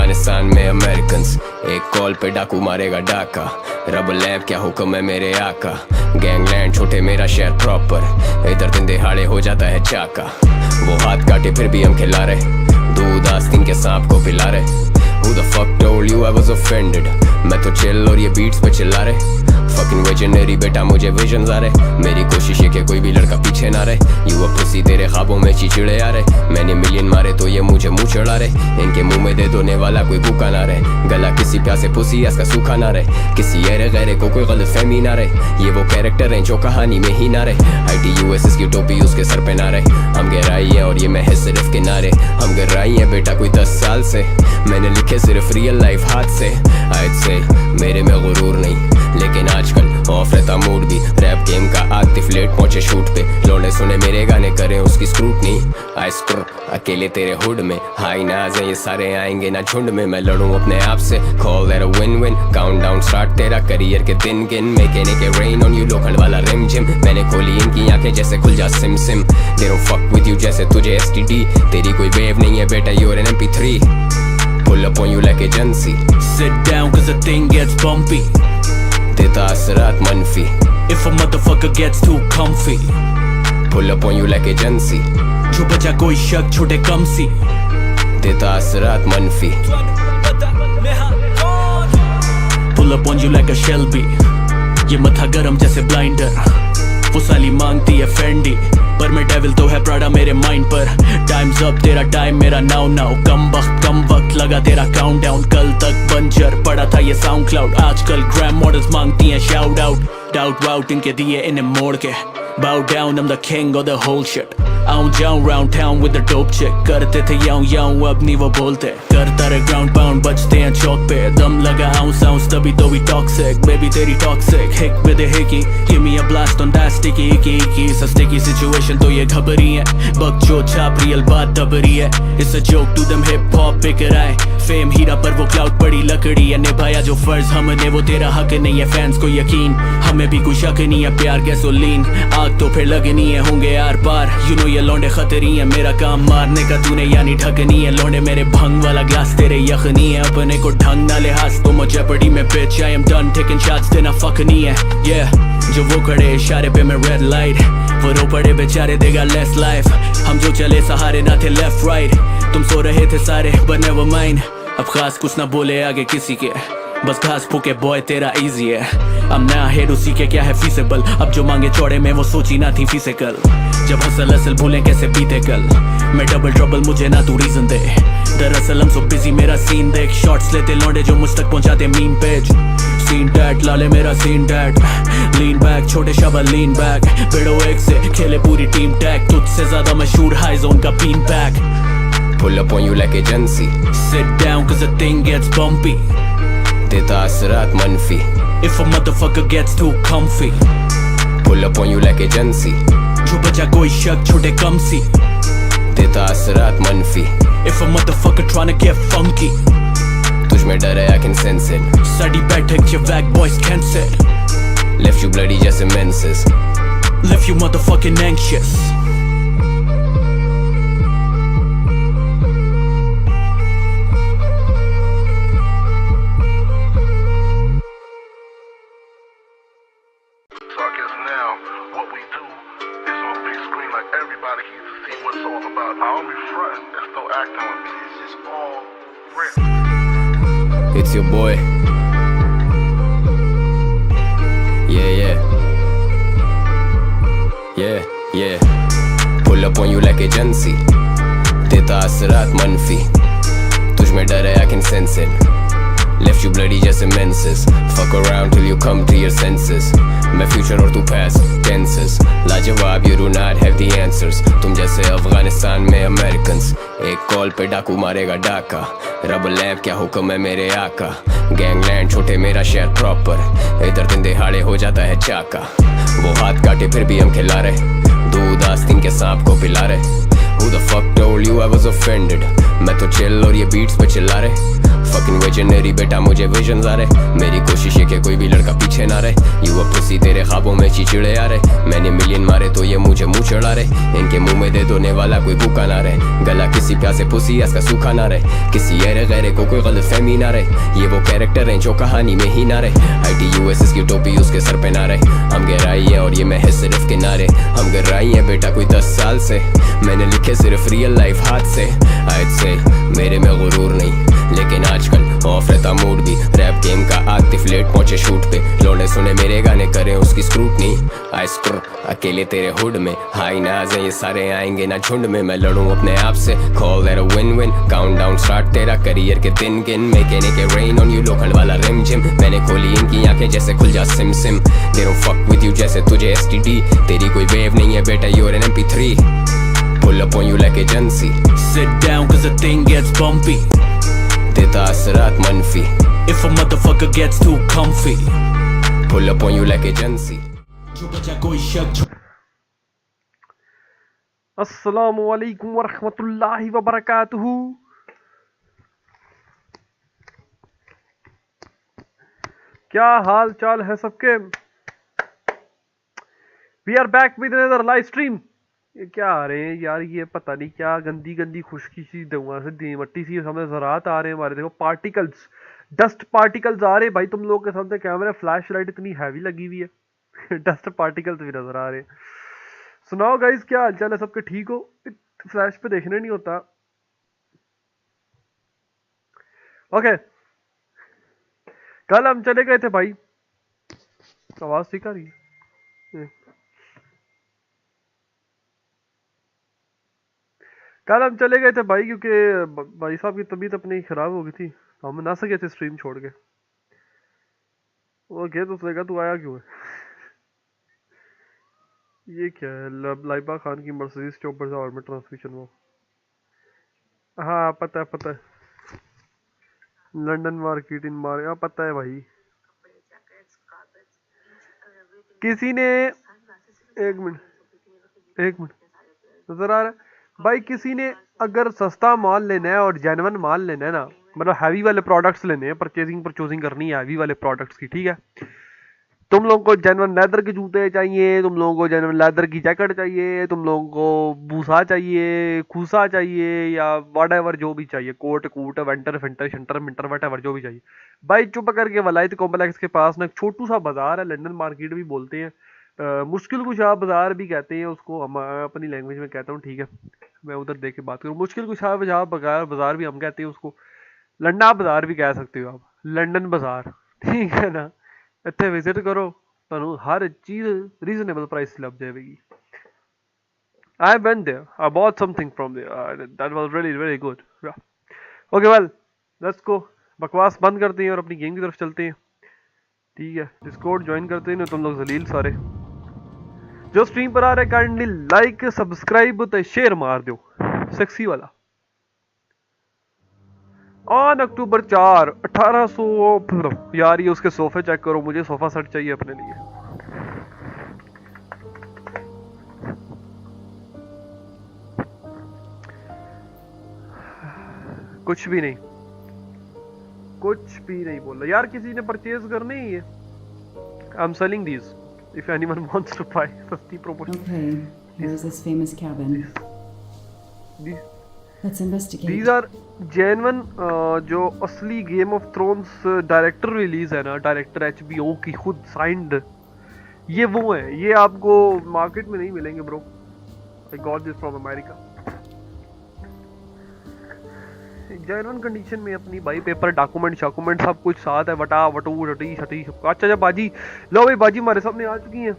अफगानिस्तान में अमेरिकन्स, एक कॉल पे डाकू मारेगा डाका। रब लैब क्या हुक्म है मेरे आका। गैंगलैंड छोटे मेरा शहर प्रॉपर, इधर दिन दिहाड़े हो जाता है चाका। वो हाथ काटे फिर भी हम खिला रहे, दूध आस्तीन के सांप को पिला रहे। Who the fuck told you I was offended? मैं तो चिल और ये बीट्स पे चिल्ला रहे। Fucking visionary बेटा मुझे विजन्स आ रहे। मेरी कोशिश है कि कोई भी लड़का पीछे ना रहे। You a pussy तेरे ख्वाबों में चिचिड़े आ रहे। मैंने मिलियन मारे तो ये मुझे मुंह चढ़ा रहे। इनके मुंह में दे दोने वाला कोई भूखा ना रहे। गला किसी प्यासे पुसी इसका सूखा ना रहे। किसी ऐरे गैरे को कोई गलत फहमी ना रहे। ये वो कैरेक्टर हैं जो कहानी में ही ना रहे। ITUSS की टोपी उसके सर पे ना रहे। हम गहराई है और ये महज सिर्फ किनारे। हम गहराई है बेटा कोई 10 साल से। मैंने लिखे सिर्फ रियल लाइफ हाथ से। I'd say मेरे में गुरूर नहीं, लेकिन आजकल ऑफ रहता मूड भी। रैप गेम का आतिफ लेट पहुंचे शूट पे। लौंडे सुने मेरे गाने करें उसकी स्क्रूटनी। आई स्क्रू अकेले तेरे हुड में। हाई नाज है ये सारे आएंगे ना झुंड में। मैं लड़ूं अपने आप से, call that a win win. Count down start तेरा करियर के दिन गिन। Making it rain on you लोखंड वाला रिम जिम। मैंने खोली इनकी आंखें जैसे खुल जा सिम सिम। They don't fuck with you जैसे तुझे STD। तेरी कोई वेव नहीं है बेटा, you are an MP3। Pull up on you like agency. Sit down cause the thing gets bumpy. देता असरात मनफी। If a motherfucker gets too comfy. Pull up on you like agency. जो बचा कोई शक छोटे कम सी। देता असरात मनफी। Pull up on you like a Shelby. ये मथा गरम जैसे ब्लाइंडर। वो साली मांगती है फेंडी, पर मैं डेविल तो है प्राडा मेरे माइंड पर। टाइम्स अप तेरा टाइम मेरा नाउ नाउ। कम वक्त लगा तेरा काउंट डाउन। कल तक बंजर पड़ा था ये साउंड क्लाउड। आजकल ग्रैम मॉडल्स मांगती हैं शाउट आउट। डाउट वाउट इनके दिए इन्हें मोड़ के। Bow down I'm the king of the whole shit. आऊं जाऊं round town with the dope chick. करते थे याऊं अब नहीं वो बोलते। करता रहे ground pound बजते हैं चौक पे। दम लगा ounce तभी तो भी toxic। Baby तेरी toxic hick with a hickey. Give me a blast on that sticky icky सा sticky situation तो ये घबरी है। बकचो छाप रियल बात दबरी है। It's a joke to them hip hop बिक रहा है। फेम हीरा पर वो क्लाउड पड़ी लकड़ी है। निभाया जो फर्ज हमने वो तेरा हक नहीं है। फैंस को यकीन हमें भी कोई शक नहीं है। प्यार गैसोलीन आग तो फिर लगनी है। होंगे यार पार यू नो ये लौंडे खतरी है। मेरा काम मारने का तूने यानी ढकनी है। लौंडे मेरे भंग वाला ग्लास तेरे यखनी है। अपने को ढंग ना लिहाज तो मुझे पड़ी में bitch I am done taking shots देना फक नहीं है। Yeah जो वो खड़े इशारे पे मैं रेड लाइट। वो रो पड़े बेचारे देगा लेस लाइफ। हम जो चले सहारे ना थे लेफ्ट राइट। तुम सो रहे थे सारे but never mind। अब खास कुछ ना बोले आगे किसी के, बस घास फूके बॉय तेरा इजी है। अब नया हेड उसी के क्या है फीसेबल। अब जो मांगे चौड़े में वो सोची ना थी फिजिकल। जब हसल असल भूलें कैसे बीते कल। मैं डबल ट्रबल मुझे ना तू रीजन दे। दरअसल हम सो बिजी मेरा सीन देख। शॉट्स लेते लौंडे जो मुझ तक पहुंचाते मीम पेज। सीन डैट लाले मेरा सीन डैट। लीन बैक छोटे शाबा लीन बैक। बेड़ो एक से खेले पूरी टीम टैग। तुझसे ज्यादा मशहूर हाई जोन का बीन बैक। Pull up on you like agency. Sit down cause the thing gets bumpy. देता असरात मनफी। If a motherfucker gets too comfy. Pull up on you like agency. जो बचा कोई शक छोटे कम सी। देता असरात मनफी। If a motherfucker tryna get funky. तुझ में डर है I can sense it. Sari बैठक ये वैग boys can't sit. Left you bloody जैसे menses. Left you motherfucking anxious. It's your boy. Yeah. Pull up on you like agency. देता असरात मनफी। तुझ में डर है I can sense it. Left you bloody जैसे menses. Fuck around till you come to your senses. मैं future और तू past tenses. लाजवाब you do not have the answers. तुम जैसे अफगानिस्तान में अमेरिकन्स, एक कॉल पे डाकू मारेगा डाका। रब लैब क्या हुक्म है मेरे आका। गैंगलैंड छोटे मेरा शहर प्रॉपर, इधर दिन दिहाड़े हो जाता है चाका। वो हाथ काटे फिर भी हम खिला रहे, दूध आस्तीन के सांप को पिला रहे। Who the fuck told you I was offended? मैं तो चिल और ये बीट्स पे चिल्ला रहे। fucking visionary बेटा मुझे विजन आ रहे, मेरी कोशिश है कि कोई भी लड़का पीछे ना रहे, यू अ पुसी तेरे ख्वाबों में चिड़चिड़े आ रहे, मैंने मिलियन मारे तो ये मुझे मुंह चढ़ा रहे, इनके मुंह में दे दोने वाला कोई भूखा ना रहे, गला किसी प्यासे पुसी इसका सूखा ना रहे, किसी ऐरे गैरे को कोई गलत फहमी ना रहे, ये वो कैरेक्टर हैं जो कहानी में ही ना रहे, ITUSS की टोपी उसके सर पे ना रहे, हम गहराई है और ये मैं है सिर्फ किनारे, हम गहराई है बेटा कोई 10 साल से, मैंने लिखे सिर्फ रियल लाइफ हाथ से, आज से मेरे में गुरूर नहीं, लेकिन आजकल ऑफ रहता मूड भी, रैप गेम का आतिफ लेट पहुंचे शूट पे, लौंडे सुने मेरे गाने करें उसकी स्क्रूटनी, आई स्क्रू अकेले तेरे हुड में, हाई नाज हैं ये सारे आएंगे ना झुंड में, मैं लड़ूं अपने आप से, call that a win win, count down start तेरा करियर के दिन गिन, मेकेनिक के रेन ऑन यू लोखंड वाला रिम जिम, मैंने खोली इनकी आंखें जैसे खुल जा सिम सिम, they don't fuck with you जैसे तुझे STD, तेरी कोई वेव नहीं है बेटा you are an MP3, pull up on you like agency, Sit down cause the thing gets bumpy, देता असरात मनफी, if a motherfucker gets too comfy, pull up on you like agency। जो बचा कोई शक। अस्सलामु अलैकुम वरहमतुल्लाहि वबरकातुहू। क्या हाल चाल है सबके? We are back with another live stream. ये क्या आ रहे हैं यार, ये पता नहीं क्या गंदी गंदी खुशकी सी धुआं से मट्टी सी सामने ज़रात आ रहे हैं हमारे, देखो पार्टिकल्स, डस्ट पार्टिकल्स आ रहे हैं भाई, तुम लोग के सामने कैमरा फ्लैश लाइट इतनी हैवी लगी हुई है डस्ट पार्टिकल्स भी नजर आ रहे हैं। सुनाओ गाइस, क्या हालचाल है सबके? ठीक हो? फ्लैश पे देखने नहीं होता। ओके, कल हम चले गए थे भाई, आवाज ठीक आ रही है? कल हम चले गए थे भाई, क्योंकि भाई साहब की तबीयत अपनी खराब हो गई थी, हम ना सके थे स्ट्रीम छोड़ के। वो गया तो सोचेगा तू आया क्यों है ये क्या है? लाइबा खान की मर्सिडीज के ऊपर से ऑर्बिट ट्रांसमिशन। वो हाँ पता है, लंदन मार्केट इन हाँ पता है भाई। किसी ने एक मिनट नजर आ रहा है भाई, किसी ने अगर सस्ता माल लेना है और जेन्युइन माल लेना है ना, मतलब हैवी वाले प्रोडक्ट्स लेने हैं, परचेजिंग करनी है हैवी वाले प्रोडक्ट्स की, ठीक है? तुम लोगों को जेन्युइन लेदर के जूते चाहिए, तुम लोगों को जेन्युइन लेदर की जैकेट चाहिए, तुम लोगों को भूसा चाहिए, खूसा चाहिए, या व्हाटएवर जो भी चाहिए, कोट कूट वेंटर फेंटर शंटर मिंटर व्हाटएवर जो भी चाहिए भाई, चुप करके वलायत कॉम्प्लेक्स के पास ना एक छोटू सा बाजार है, लंदन मार्केट भी बोलते हैं, मुश्किल कुशा बाजार भी कहते हैं उसको, हम अपनी लैंग्वेज में कहता हूँ, ठीक है? मैं उधर देख के बात करूँ, मुश्किल कुशा बाजार भी हम कहते हैं उसको, लंडा बाजार भी कह सकते हो आप, लंदन बाजार, ठीक है ना? इतने विजिट करो, तो हर चीज रीजनेबल प्राइस लग जाएगी। I went there, I bought something from there, that was really very good। Okay well, let's go, बकवास बंद करते हैं और अपनी गेम की तरफ चलते हैं, ठीक है? डिस्कॉर्ड ज्वाइन करते हैं, तुम लोग जलील सारे जो स्ट्रीम पर आ रहे, काइंडली लाइक सब्सक्राइब तो शेयर मार दो, सेक्सी वाला। ऑन अक्टूबर 4 1800 यार, ये उसके सोफे चेक करो, मुझे सोफा सेट चाहिए अपने लिए। कुछ भी नहीं बोल रहा यार, किसी ने परचेज करने ही है। I am selling these if anyone wants to buy, सस्ती promotion। Okay, here is this famous cabin. Let's investigate. These are genuine, जो असली game of thrones director release है ना, डायरेक्टर HBO की खुद साइंड, ये वो है, ये आपको मार्केट में नहीं मिलेंगे bro. I got this from America। Genuine condition में अपनी भाई, पेपर डॉक्यूमेंट सब कुछ साथ है, वटा वटू वटी छटी। अच्छा बाजी, लो भाई बाजी हमारे सामने आ चुकी हैं,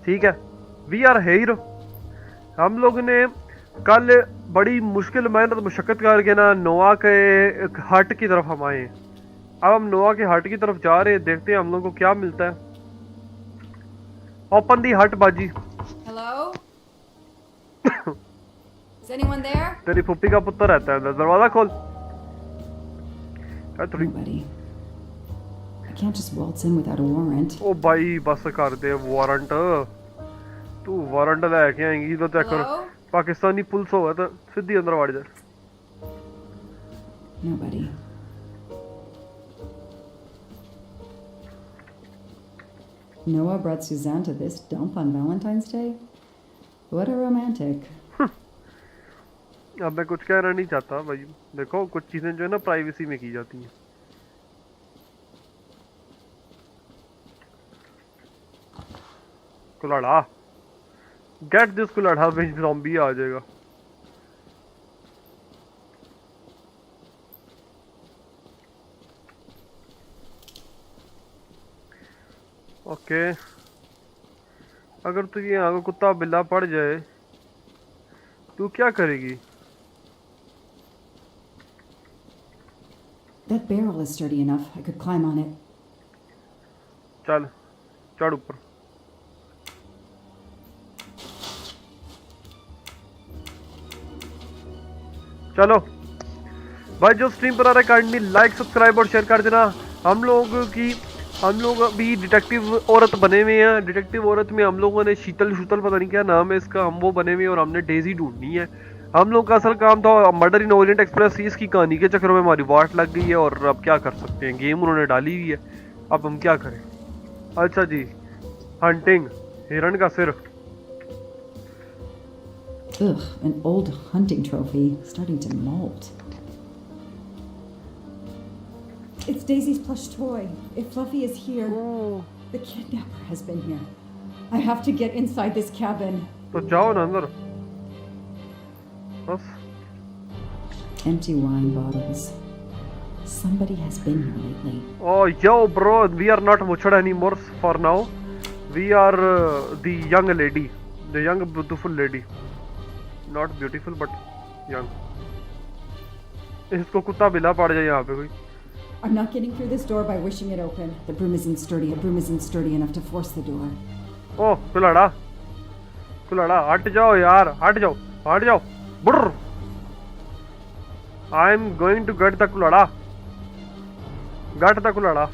ठीक है? We are here. हम लोग ने कल बड़ी मुश्किल मेहनत मुशक्कत करके ना नोआ के हट की तरफ हम आए। अब हम नोआ के हट की तरफ जा रहे हैं, देखते हैं हम लोग को क्या मिलता है। ओपन दी हट बाजी। Hello? Is anyone there? तेरी फुप्पी का पुत्र रहता है, दरवाजा खोल। Nobody. I can't just waltz in without a warrant. ओ भाई बस कर दे वारंट, तू वारंट लेके आएंगी तो चेक कर, Hello? पाकिस्तानी पुलिस होगा तो सीधी अंदर वड़ जा। Nobody. Noah brought Suzanne to this dump on Valentine's Day? What a romantic. अब मैं कुछ कहना नहीं चाहता भाई, देखो कुछ चीजें जो है ना प्राइवेसी में की जाती हैं। कुलाड़ा, गेट दिस कुलाड़ा, में ज़ॉम्बी आ जाएगा। ओके, अगर तुझे यहाँ को कुत्ता बिल्ला पड़ जाए तू क्या करेगी? That barrel is sturdy enough. I could climb on it. चल चढ़ ऊपर। चलो भाई, जो स्ट्रीम पर आ रहा है काइंडली लाइक सब्सक्राइब और शेयर कर देना। हम लोग अभी डिटेक्टिव औरत बने हुए हैं। डिटेक्टिव औरत में हम लोगों ने शीतल पता नहीं क्या नाम है इसका, हम वो बने हुए हैं और हमने डेजी ढूंढनी है। हम लोग का असल काम था मर्डर इन ओरिएंट एक्सप्रेस। इसकी कहानी के चक्कर में हमारी वाट लग गई है और अब क्या कर सकते हैं, गेम उन्होंने डाली हुई है, अब हम क्या करें। अच्छा जी, हंटिंग, हिरण का सिर। Ugh, an old hunting trophy starting to mold. It's Daisy's plush toy. If Fluffy is here, the kidnapper has been here. I have to get inside this cabin. तो जाओ ना अंदर। बस। Empty wine bottles. Somebody has been here lately. Oh, yo, bro, we are not Muchad anymore for now. We are the young lady, the young beautiful lady. Not beautiful but young. इसको कुत्ता बिल्ला पड़ जाए यहाँ पे कोई। I'm not getting through this door by wishing it open. The broom isn't sturdy. A broom isn't sturdy enough to force the door. ओह कुलाड़ा, हट जाओ यार, हट जाओ, बुर्र। I'm going to get the कुलाड़ा, get the कुलाड़ा।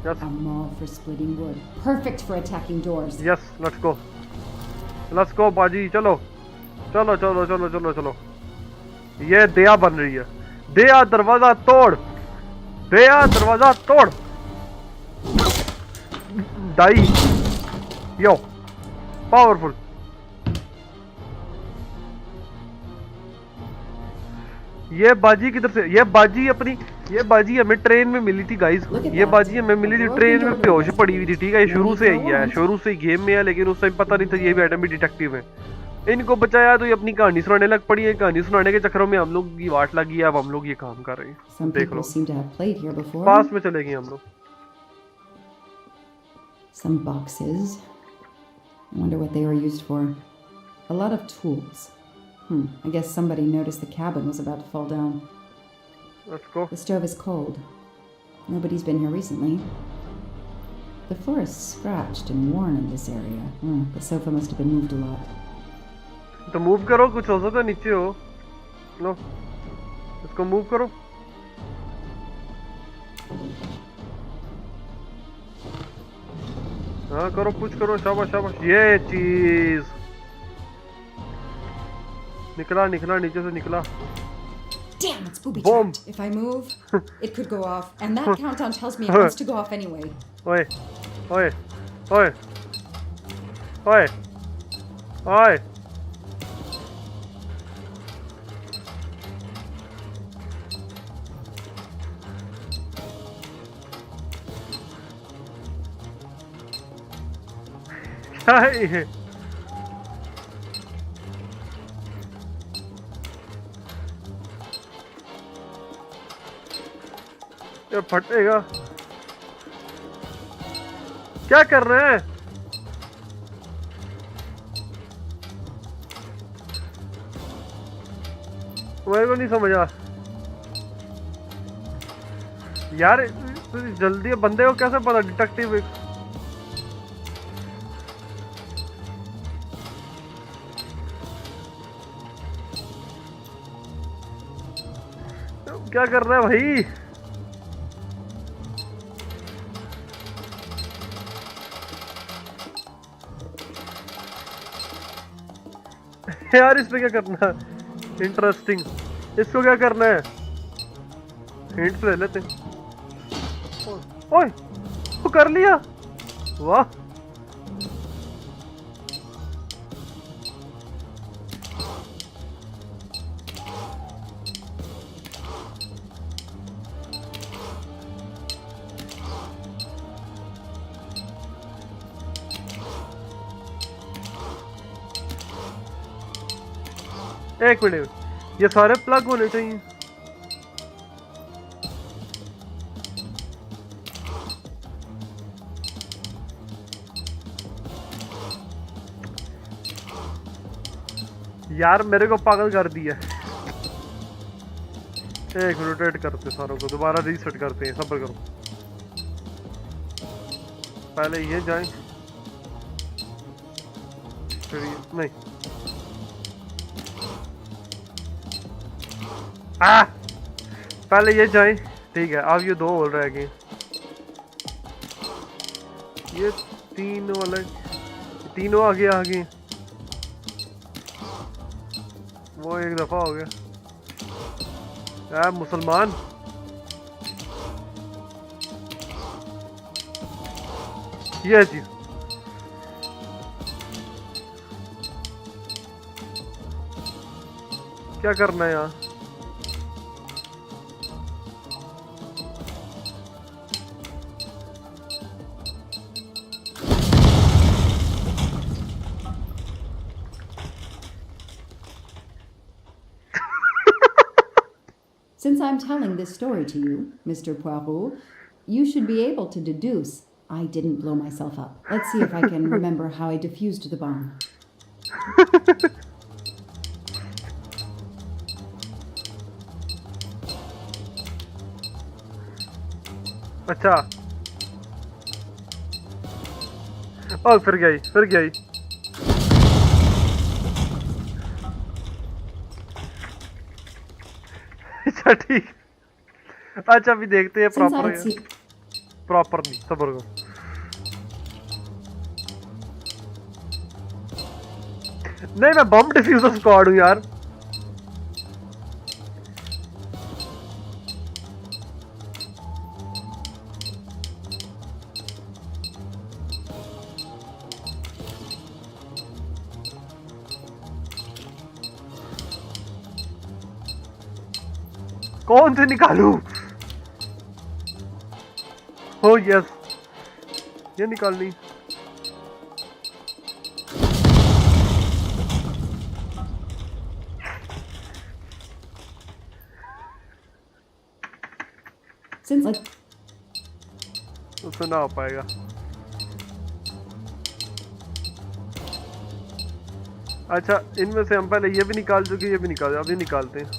Yes. A maul for splitting wood. Perfect for attacking doors. Yes, let's go बाजी, चलो। ये दया बन रही है। दया दरवाजा तोड़। डाई, यो, पावरफुल। ये बाजी किधर से? ये बाजी हमें ट्रेन में मिली थी गाइस। ये बाजी हमें मिली थी ट्रेन में, बेहोश पड़ी हुई थी। ठीक है, ये शुरू से ही है, शुरू से गेम में है, लेकिन उस टाइम पता नहीं था ये भी आइटम भी डिटेक्टिव है। इनको बचाया तो ये अपनी कहानी सुनाने लग पड़ी है। कहानी सुनाने के चक्करों में हम लोग की वाट लगी है। अब हम लोग ये काम कर रहे हैं, देख लो। पास में चले गए हम लोग। Some boxes. I wonder what they were used for. A lot of tools. I guess somebody noticed the cabin was about to fall down. Let's go. The stove is cold. Nobody's been here recently. The floor is scratched and worn in this area. The sofa must have been moved a lot. तो move करो, कुछ हो सकता है नीचे हो। लो, इसको move करो। हाँ करो, कुछ करो, शाबाश। ये चीज निकला नीचे से निकला। Damn, it's booby trapped. If I move, it could go off, and that countdown tells me it wants to go off anyway. ओए। क्या है ये? ये फटेगा। क्या कर रहे हैं? मेरे को नहीं समझा यार। जल्दी बंदे को कैसे पता डिटेक्टिव? क्या कर रहा है भाई? यार इस पे क्या करना है? इंटरेस्टिंग। इसको क्या करना है? हिंट ले लेते। ओए, वो कर लिया। वाह एक मिनट ये सारे प्लग होने चाहिए यार मेरे को पागल कर दिया एक रोटेट करते सारों को दोबारा रीसेट करते हैं सब्र करो पहले ये जाएं फिर ये नहीं पहले ये जाएं ठीक है अब ये दो और रह गए ये तीन वाले तीनों आगे वो एक दफा हो गया यार मुसलमान ये चीज क्या करना है यहाँ Since I'm telling this story to you, Mr. Poirot, you should be able to deduce I didn't blow myself up. Let's see if I can remember how I defused the bomb. अच्छा ओ फिर गई अच्छा ठीक अच्छा अभी देखते हैं Since proper I'd see- proper नहीं सब्र करो नहीं मैं बम डिफ्यूजर स्क्वाड हूँ यार कौन से निकालूं हो यस ये निकालनी Since उससे ना हो पाएगा अच्छा इनमें से हम पहले ये भी निकाल चुके ये भी निकाल अभी निकालते हैं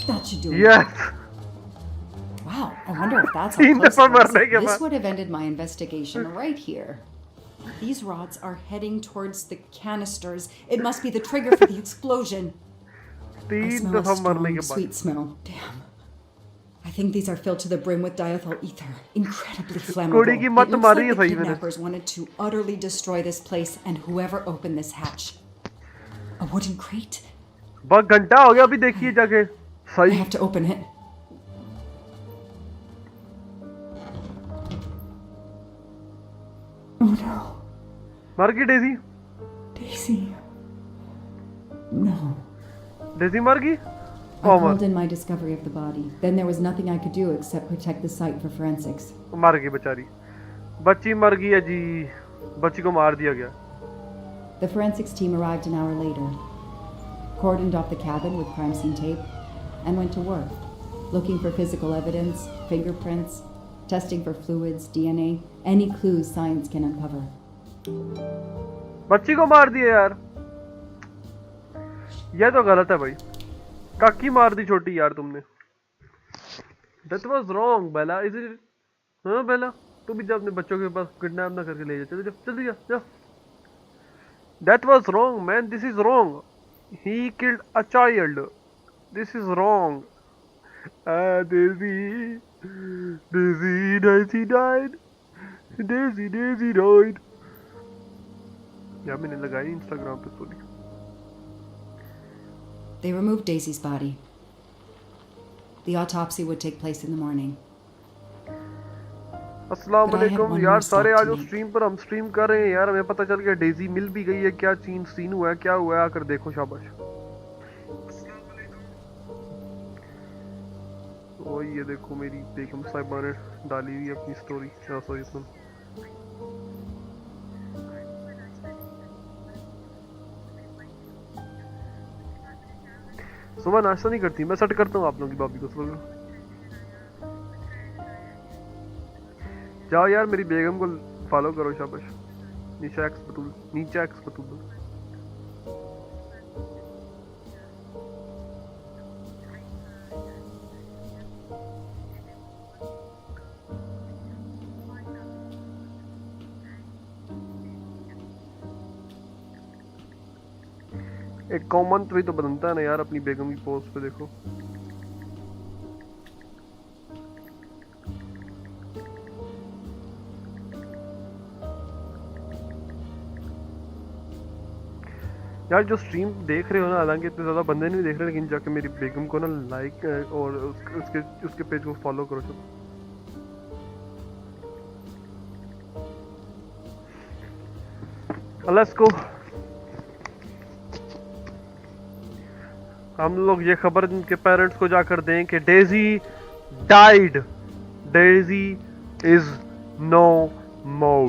that should do it. Yes Wow, I wonder if that's how तीन close दफा it was. मरने के This बाद would have ended my investigation right here. These rods are heading towards the canisters. It must be the trigger for the explosion. I तीन smell a दफा मरने strong, के बाद sweet smell. Damn. I think these are filled to the brim with diethyl ether. Incredibly flammable. कुड़ी की It मत looks मारी like है the सही मैंने kidnappers wanted to utterly destroy this place and whoever opened this hatch. A wooden crate? बहुत घंटा हो गया अभी देखिए जाके I सही have to open it. Oh no. मर गई डेजी Daisy. No. डेजी मर गई I O called in my discovery of the body. Then there was nothing I could do except protect the site for forensics. मर गई बेचारी बच्ची मर गई है जी बच्ची को मार दिया गया The forensics team arrived an hour later, cordoned off the cabin with crime scene tape, and went to work, looking for physical evidence, fingerprints, testing for fluids, DNA, any clues science can uncover. बच्ची को मार दिया यार ये तो गलत है भाई काकी मार दी छोटी यार तुमने That was wrong Bella is it हाँ बेला तू भी जा अपने बच्चों के पास किडनैप ना करके ले जा चल जल्दी जा That was wrong man this is wrong he killed a child this is wrong Daisy died Daisy died यार मैंने लगाई इंस्टाग्राम पे story They removed Daisy's body. The autopsy would take place in the morning. अस्सलाम But I had वालेकुम one यार more सारे stop आज to उस make. स्ट्रीम पर हम स्ट्रीम कर रहे हैं यार, हमें पता चल गया डेजी मिल भी गई है, क्या सीन हुआ है, क्या हुआ है, आकर देखो शाबाश। ओ ये देखो मेरी बेगम साहिबा ने डाली हुई अपनी स्टोरी। सॉरी सुन, सुबह नाश्ता नहीं करती, मैं सेट करता हूँ आप लोगों की भाभी को सुबह। जाओ यार मेरी बेगम को फॉलो करो शाबाश। नीचा एक्स बतूल, नीचा एक्स बतूल। एक कॉमन भी तो बनता है ना यार अपनी बेगम की पोस्ट पे देखो। यार जो स्ट्रीम देख रहे हो ना, हालांकि इतने ज़्यादा बंदे नहीं देख रहे, लेकिन जाके मेरी बेगम को ना लाइक और उसके पेज को फॉलो करो सब। Let's go. हम लोग ये खबर इनके पेरेंट्स को जाकर दें कि Daisy died, Daisy is no more,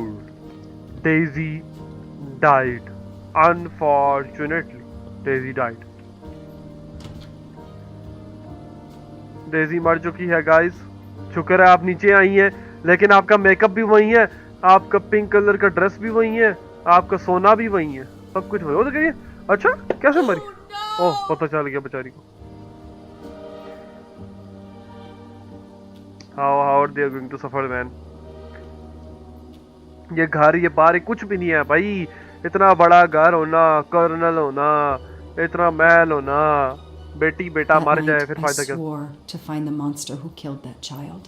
Daisy died, unfortunately Daisy died. Daisy मर चुकी है गाइस। शुक्र है आप नीचे आई हैं, लेकिन आपका मेकअप भी वही है, आपका पिंक कलर का ड्रेस भी वही है, आपका सोना भी वही है, सब कुछ वही। वो तो कहिए अच्छा कैसे मरी? ओह पता चल गया बेचारी को। How are they going to suffer man. ये घर, ये बार कुछ भी नहीं है भाई। इतना बड़ा घर होना, कर्नल होना, इतना महल होना, बेटी बेटा That मर night, जाए फिर I फायदा क्या? swore to find the monster who killed that child.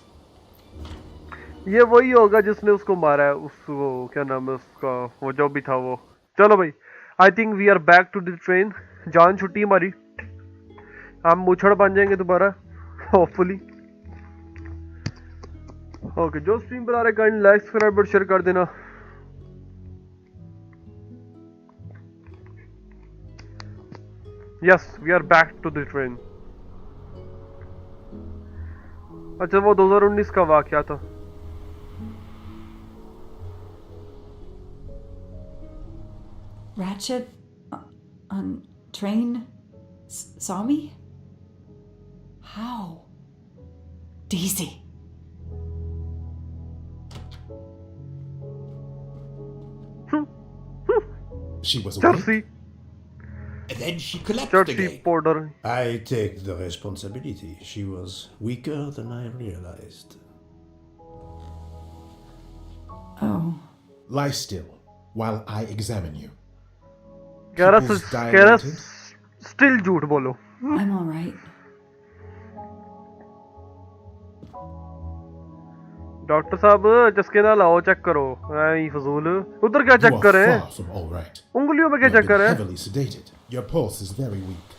ये वही होगा जिसने उसको मारा है, उसको क्या नाम है उसका, वो जो भी था वो। चलो भाई, I think we are back to the train. जान छुट्टी हमारी, हम मुछड़ बन जाएंगे दोबारा होपफुली। ओके, जो स्ट्रीम पर आ रहे काइंड लाइक सब्सक्राइब और शेयर कर देना। Yes we are back to the train. अच्छा वो 2019 का वाकया था। Ratchet on train saw me? How? Daisy. She was awake, Chelsea, and then she collapsed Chelsea again. Porter। I take the responsibility. She was weaker than I realized. Oh. Lie still while I examine you. कह रहा Pupils कह रहा dilated. Still झूठ बोलो। I'm all right. Doctor साहब चस्के ना लाओ, check करो। आई फजूल, उधर क्या You चेक are कर रहे far हैं? from all right. उंगलियों में क्या You have चेक कर been रहे हैं? heavily sedated. Your pulse is very weak.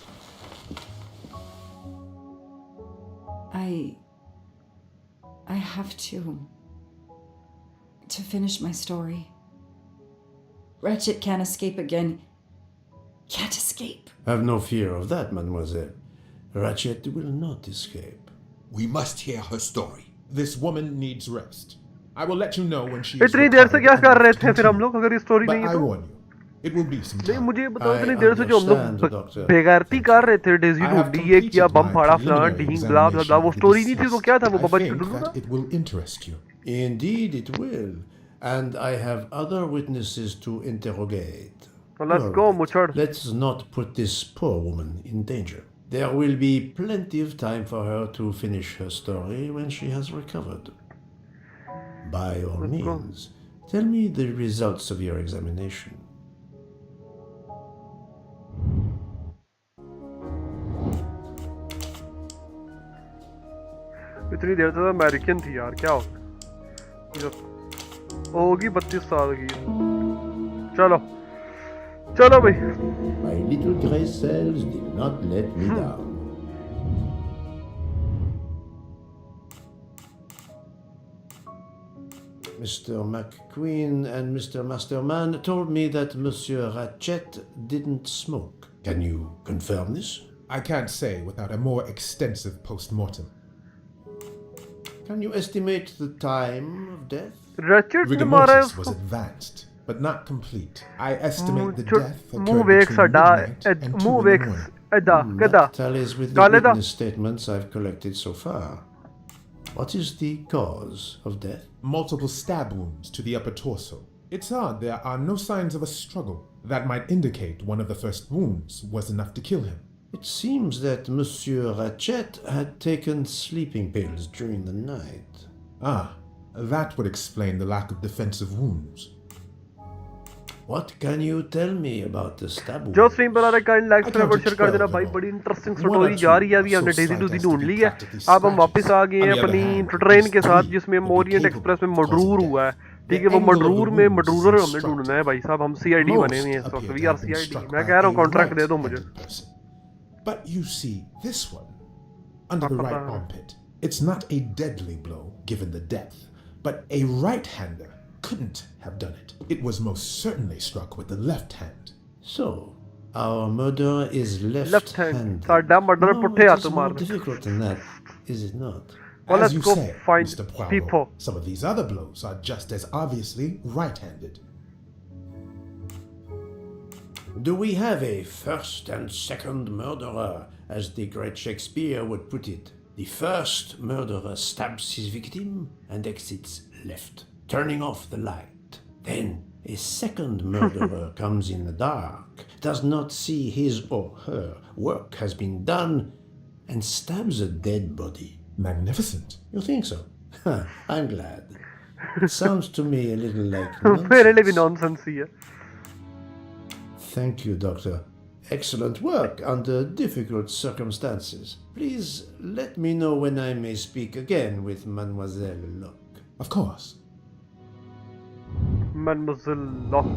I have to finish my story. Ratchet can't escape again. Can't escape. Have no fear of that, mademoiselle. Ratchet will not escape. We must hear her story. This woman needs rest. I will let you know when she is इतनी देर से recovered क्या and कर रहे must थे फिर हम continue. लोग, अगर ये स्टोरी But नहीं I है तो? warn you, it will be some नहीं time. मुझे ये बताओ, I इतनी देर से जो हम understand, लोग doctor. बेगारती कर रहे थे, डेजी I have ढूंढी, ये किया, completed बम my फाड़ा, फलान preliminary ढींग, ब्ला ब्ला ब्ला। वो examination of स्टोरी the नहीं थी तो deceased. क्या था वो I बबा think चुडू that it will interest you. Indeed, it will. And I have other witnesses to interrogate. So let's All go, right. Muchard. Let's not put this poor woman in danger. There will be plenty of time for her to finish her story when she has recovered. By all Let's go. means, tell me the results of your examination. इतनी देर से American थी यार, क्या हो होगी 32 साल की। चलो चलो भाई। My little gray cells did not let me down. Mr. McQueen and Mr. Masterman told me that Monsieur Ratchet didn't smoke. Can you confirm this? I can't say without a more extensive post-mortem. Can you estimate the time of death? रचिट Rigor ने मारा है mortis was उसको advanced, but not complete. I estimate the मुंह death मुंह occurred वेख between साडा midnight and 2 in मुंह the वेख morning. एदा कदा That tallies with the काले दा witness statements I've collected so far. What is the cause of death? Multiple stab wounds to the upper torso. It's odd there are no signs of a struggle. That might indicate one of the first wounds was enough to kill him. It seems that Monsieur Ratchet had taken sleeping pills during the night. Ah, that would explain the lack of defensive wounds. What can you tell me about the stab जो wounds? Stream पर आ रहा है kind like I subscribe और counted share कर देना 12 भाई in all. बड़ी इंटरेस्टिंग One or स्टोरी जा रही है अभी two हमने so डेजी टू slight दी as to ढूंढ be ली है practically अब हम वापस आ गए On हैं the other अपनी hand, ट्रेन के these साथ three जिसमें would be Orient capable express में of causing मडरूर death. हुआ है The ठीक है वो angle of the मडरूर में wounds is मडरूर हमने instructive. ढूंढना है भाई साहब हम सीआईडी बने हुए हैं इस Most वक्त appear we to are have been CID struck मैं by कह रहा हूँ a कॉन्ट्रैक्ट दे दो मुझे right-handed person. But you see, this one, under the Papa. right armpit, it's not a deadly blow given the depth, but a right-hander couldn't have done it. It was most certainly struck with the left hand. So, our murderer is Left left-handed. hand. साडा murderer No, पुट्ठे it हाथ is more मारना। difficult than that, is it not? Well, As let's you go say, find Mr. Poirot, people. some of these other blows are just as obviously right-handed. Do we have a first and second murderer, as the great Shakespeare would put it? The first murderer stabs his victim and exits left, turning off the light. Then a second murderer comes in the dark, does not see his or her work has been done, and stabs a dead body. Magnificent. You think so? I'm glad. It sounds to me a little like मेरे लिए भी nonsense. Nonsense ही है Thank you, Doctor. Excellent work under difficult circumstances. Please let me know when I may speak again with Mademoiselle Locke. Of course. Mademoiselle Locke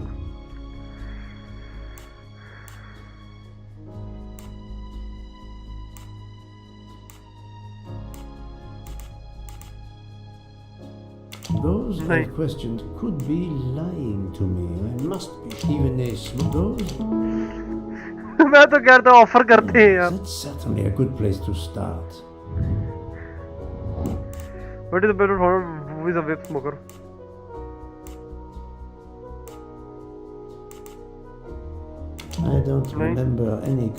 Those I Right. questioned could be lying to me. I must be even a those. मैं तो कहता हूँ offer करते हैं यार That's certainly a good place to start. What is the better for who is a web smoker I don't Right. remember any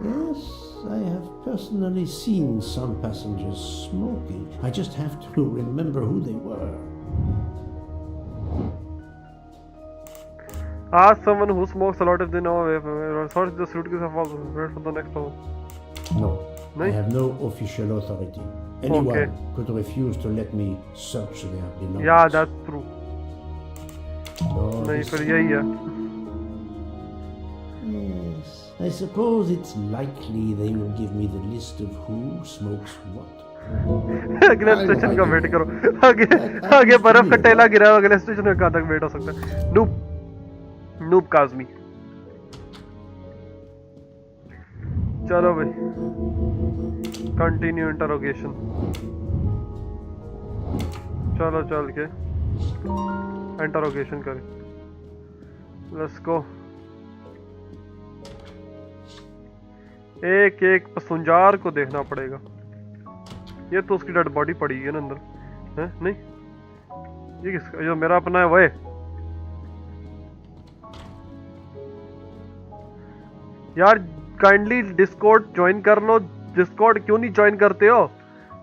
Yes, I have personally seen some passengers smoking. I just have to remember who they were. ask someone who smokes a lot if they know a way search the suitcase of all wait for the next one No, I Right. have no official authority. Anyone Okay. could refuse to let me search their belongings. yeah that's true So नहीं this- फिर यही है Yes, I suppose it's likely they will give me the list of who smokes what. अगले station का wait करो आगे आगे बर्फ का टेला गिरा है अगले स्टेशन में कहाँ तक वेट हो सकता है नूब नूब काज़मी चलो भाई कंटिन्यू इंटरोगेशन चलो चल के इंटरोगेशन करें लेट्स गो एक एक पसुंजार को देखना पड़ेगा ये तो उसकी डेड बॉडी पड़ी है ना अंदर है नहीं ये किसका जो मेरा अपना है वो है यार काइंडली डिस्कॉर्ड ज्वाइन कर लो डिस्कॉर्ड क्यों नहीं ज्वाइन करते हो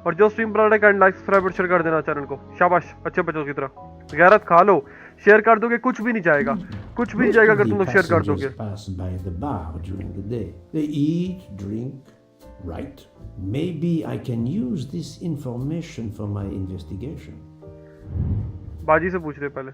और जो स्ट्रीम पर आ रहा है काइंड लाइक सब्सक्राइब और शेयर कर देना चैनल को शाबाश अच्छे बच्चों की तरह गैरत खा लो शेयर कर दोगे कुछ भी नहीं जाएगा कुछ भी नहीं जाएगा अगर तुम लोग शेयर कर दोगे Pass by the bar during the day. They eat, drink, write. Maybe I can use this information for my investigation. बाजी से पूछ रहे पहले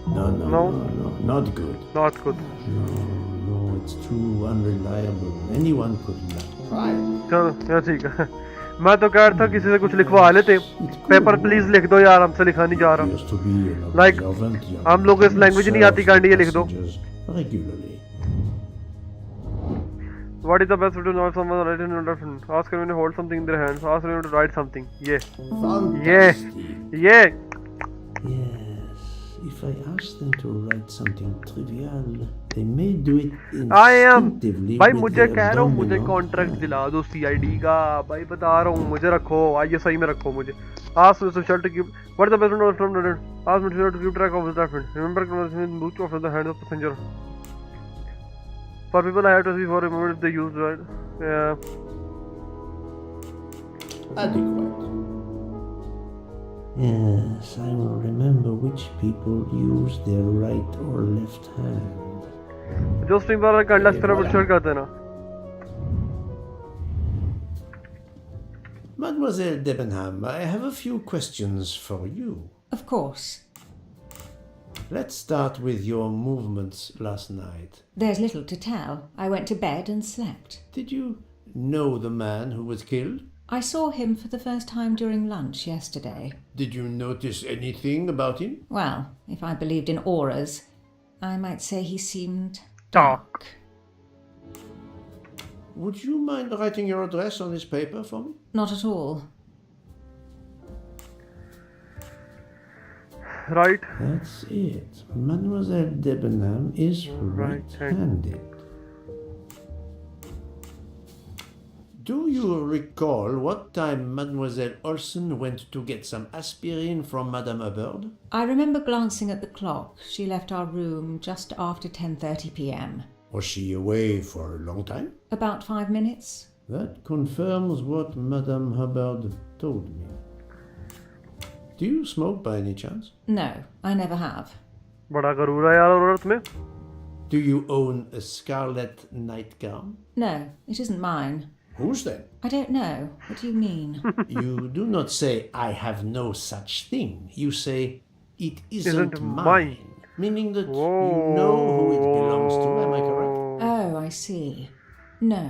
No, no, No. no, no, not good. Not good No, it's too unreliable. Anyone could lie. चलो यार ठीक है मैं तो कह रहा था किसी से कुछ लिखवा लेते पेपर प्लीज लिख दो यार हमसे लिखा नहीं जा रहा Used to be an Like, observant young हम लोग को इस man language नहीं आती, serves कांडी ये the लिख दो। passengers regularly. What is the best way to know if someone is writing in different? Ask them to hold something in their hands. Ask them to write something. Yeah. Fantastic. Yeah. Yes, if I ask them to write something trivial, they may do it I am. instinctively भाई with मुझे their कह रहा हूँ मुझे dominant contract hand. दिला दो CID का भाई बता रहा हूँ मुझे रखो आईएसआई में रखो मुझे ask the social to keep what is the best way from the ask me to keep track of the friend remember conversation book of the hand of passenger for people I have to see for remember if they use right Adequate. Yes, I will remember which people use their right or left hand. जो string पर conduct तरह बुलशॉट करते हैं ना Mademoiselle Debenham, I have a few questions for you. Of course. Let's start with your movements last night. There's little to tell. I went to bed and slept. Did you know the man who was killed? I saw him for the first time during lunch yesterday. Did you notice anything about him? Well, if I believed in auras, I might say he seemed dark. Would you mind writing your address on this paper for me? Not at all. Right. That's it. Mademoiselle Debenham is right-handed. Do you recall what time Mademoiselle Olsen went to get some aspirin from Madame Hubbard? I remember glancing at the clock. She left our room just after 10:30 p.m. Was she away for a long time? About 5 minutes. That confirms what Madame Hubbard told me. Do you smoke by any chance? No, I never have. बड़ा गरूर है यार औरत में Do you own a scarlet nightgown? No, it isn't mine. Whose then? I don't know. What do you mean? You do not say, I have no such thing. You say, it isn't mine. mine. Meaning that you know who it belongs to. Am I correct? Oh, I see. No.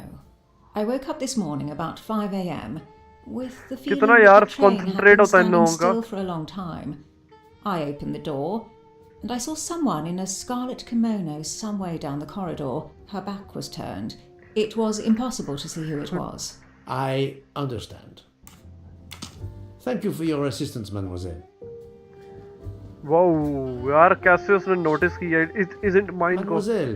I woke up this morning about 5 a.m. with the feeling कितना that यार the train had concentrate been होता है इन standing लोगों का still for a long time. I opened the door and I saw someone in a scarlet kimono some way down the corridor. Her back was turned. It was impossible to see who it was. I understand. Thank you for your assistance, mademoiselle. Wow यार कैसे उसने notice किया it isn't mine को Mademoiselle,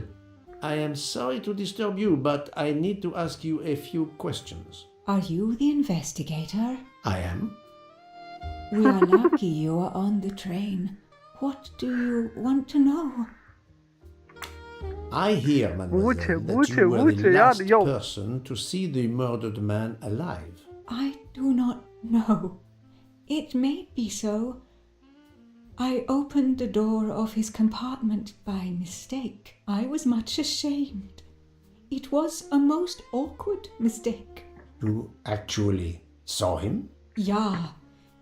I am sorry to disturb you, but I need to ask you a few questions. Are you the investigator? I am. We are lucky you are on the train. What do you want to know? I hear, mademoiselle, that you were the last person to see the murdered man alive. I do not know. It may be so. I opened the door of his compartment by mistake. I was much ashamed. It was a most awkward mistake. You actually saw him? Yeah,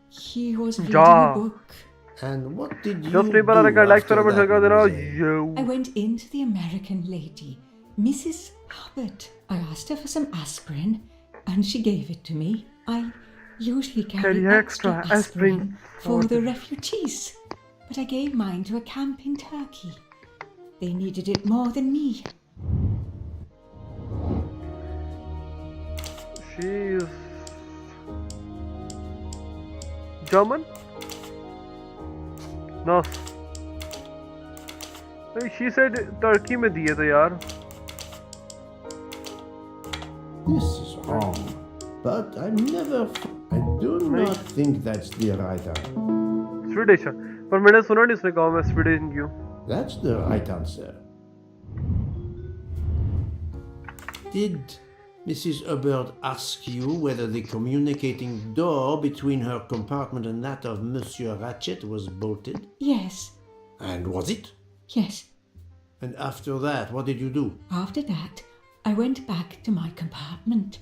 he was reading a book. And what did you Just do people are like after that, mademoiselle? I went into the American lady, Mrs. Hubbard. I asked her for some aspirin, and she gave it to me. I usually carry extra aspirin for the refugees, but I gave mine to a camp in Turkey. They needed it more than me. She is German? No. She said Turkey में दिए थे यार. This is wrong. But I do not think that's the right answer. Swedish है. पर मैंने सुना नहीं उसने कहा मैं Swedish क्यों. That's the right answer. Did Mrs. Hubbard ask you whether the communicating door between her compartment and that of Monsieur Ratchet was bolted? Yes. And was it? Yes. And after that, what did you do? After that, I went back to my compartment.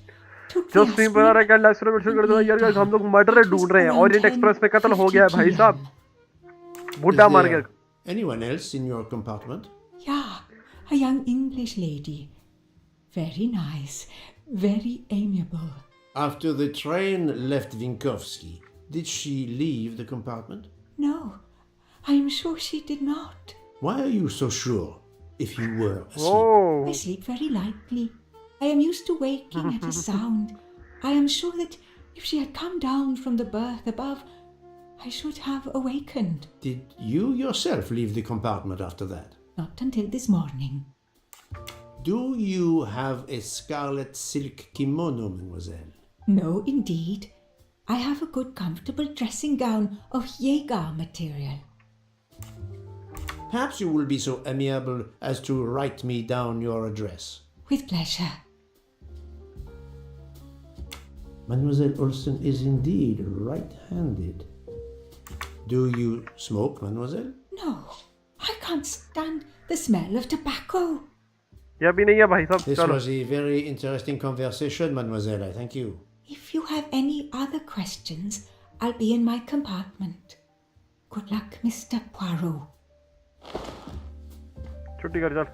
Took जो the screen पर आ रहा है क्या live stream कर दो यार guys हम लोग मर्डर ढूंढ रहे हैं ओरिएंट एक्सप्रेस में कत्ल हो गया है भाई साहब बुड्ढा मार गया Anyone else in your compartment? Yeah, a young English lady. Very nice, very amiable. After the train left Vinkovsky, did she leave the compartment? No, I am sure she did not. Why are you so sure? if you were asleep. Oh, I sleep very lightly. I am used to waking at a sound. I am sure that if she had come down from the berth above, I should have awakened. Did you yourself leave the compartment after that? Not until this morning. Do you have a scarlet silk kimono, mademoiselle? No, indeed. I have a good comfortable dressing gown of Jaeger material. Perhaps you will be so amiable as to write me down your address. With pleasure. Mademoiselle Olsen is indeed right-handed. Do you smoke, mademoiselle? No, I can't stand the smell of tobacco. ये भी नहीं है भाई साहब. This चलो. was a very interesting conversation, mademoiselle. I thank you. If you have any other questions, I'll be in my compartment. Good luck, Mr. Poirot. छुट्टी कर चल.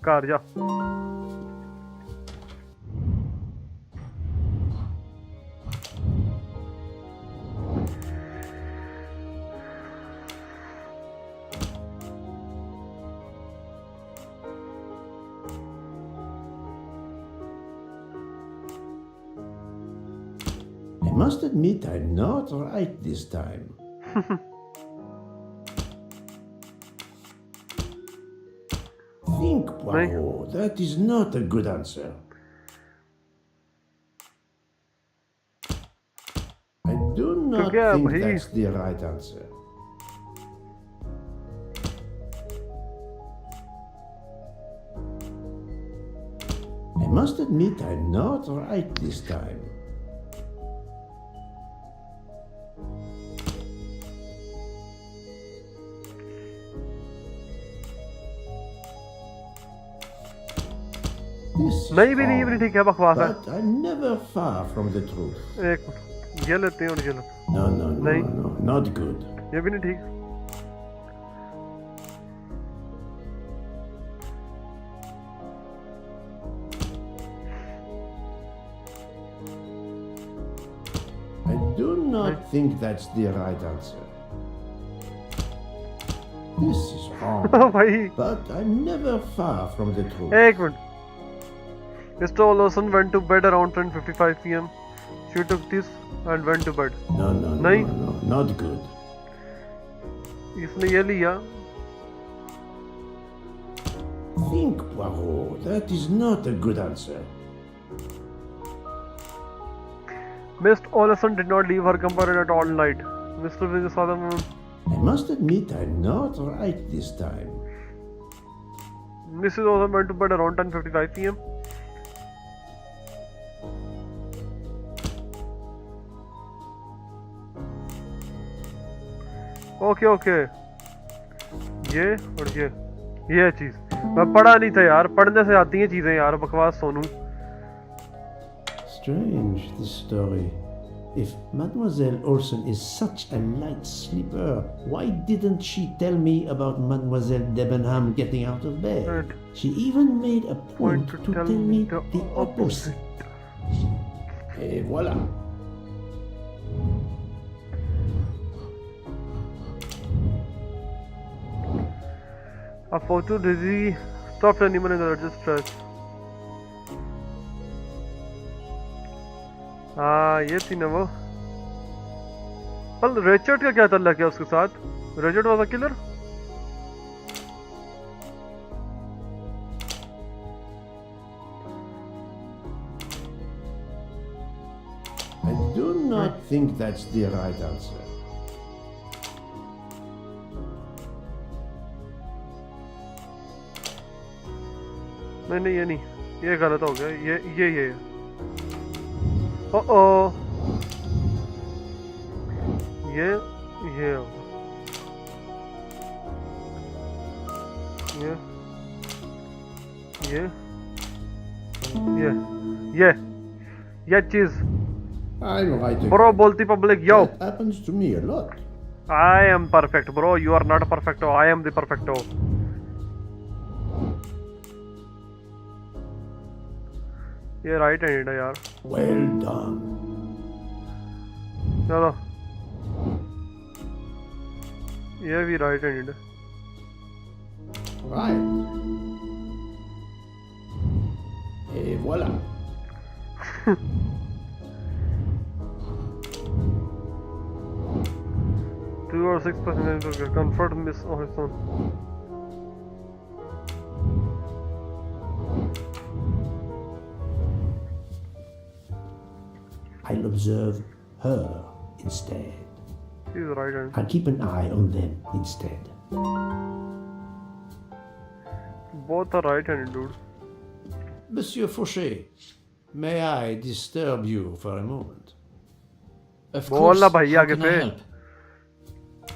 घर जा. I must admit I'm not right this time. Think, Poirot. That is not a good answer. I do not क्या think भाई? that's the right answer. I must admit I'm not right this time. This is नहीं भी नहीं, ये भी नहीं ठीक है, बकवास है. but I'm never far from the truth. एक मिनट. ये लेते हैं और ये लेते हैं. No, no, no, नहीं. no, not good. ये भी नहीं ठीक. I do not think that's the right answer. This is wrong, भाई but I'm never far from the truth. एक minute. Mr. Olsen went to bed around 10:55 p.m. She took this and went to bed. No, no, no, नहीं. no, not good. इसने ये लिया. Think, Poirot. That is not a good answer. Miss Olsen did not leave her compartment at all night. Mr. Vijay saw them. I must admit I'm not right this time. Mrs. Olsen went to bed around 10:55 p.m. Okay okay. ये और ये चीज मैं पढ़ा नहीं था यार. पढ़ने से आती हैं चीजें यार. बकवास Sonu. Strange, this story. If Mademoiselle Olsen is such a light sleeper, why didn't she tell me about Mademoiselle Debenham getting out of bed? Right. She even made a point to to tell tell me the the opposite. Et voilà. A photo dizzy stopped anyone in the registrar. हाँ ये थी ना वो. पर Richard का क्या तल्लक है उसके साथ? Richard was a killer. I do not think that's the right answer. नहीं ये नहीं. ये गलत हो गया. ये ओ ये ये चीज. I'm right again. ब्रो बोलती public yo. That happens to me a lot. I am perfect bro. You are not perfecto. I am the perfecto. ये राइट हैंड है यार. Well done. चलो ये भी राइट हैंड है. Right. Et voilà. 2 or 6% comfort miss on his own. I'll observe her instead. He's right hand. I'll keep an eye on them instead. Both are right handed, dude. Monsieur Fauchet, may I disturb you for a moment? Of बोल course, ना भाई how आगे can I से. help?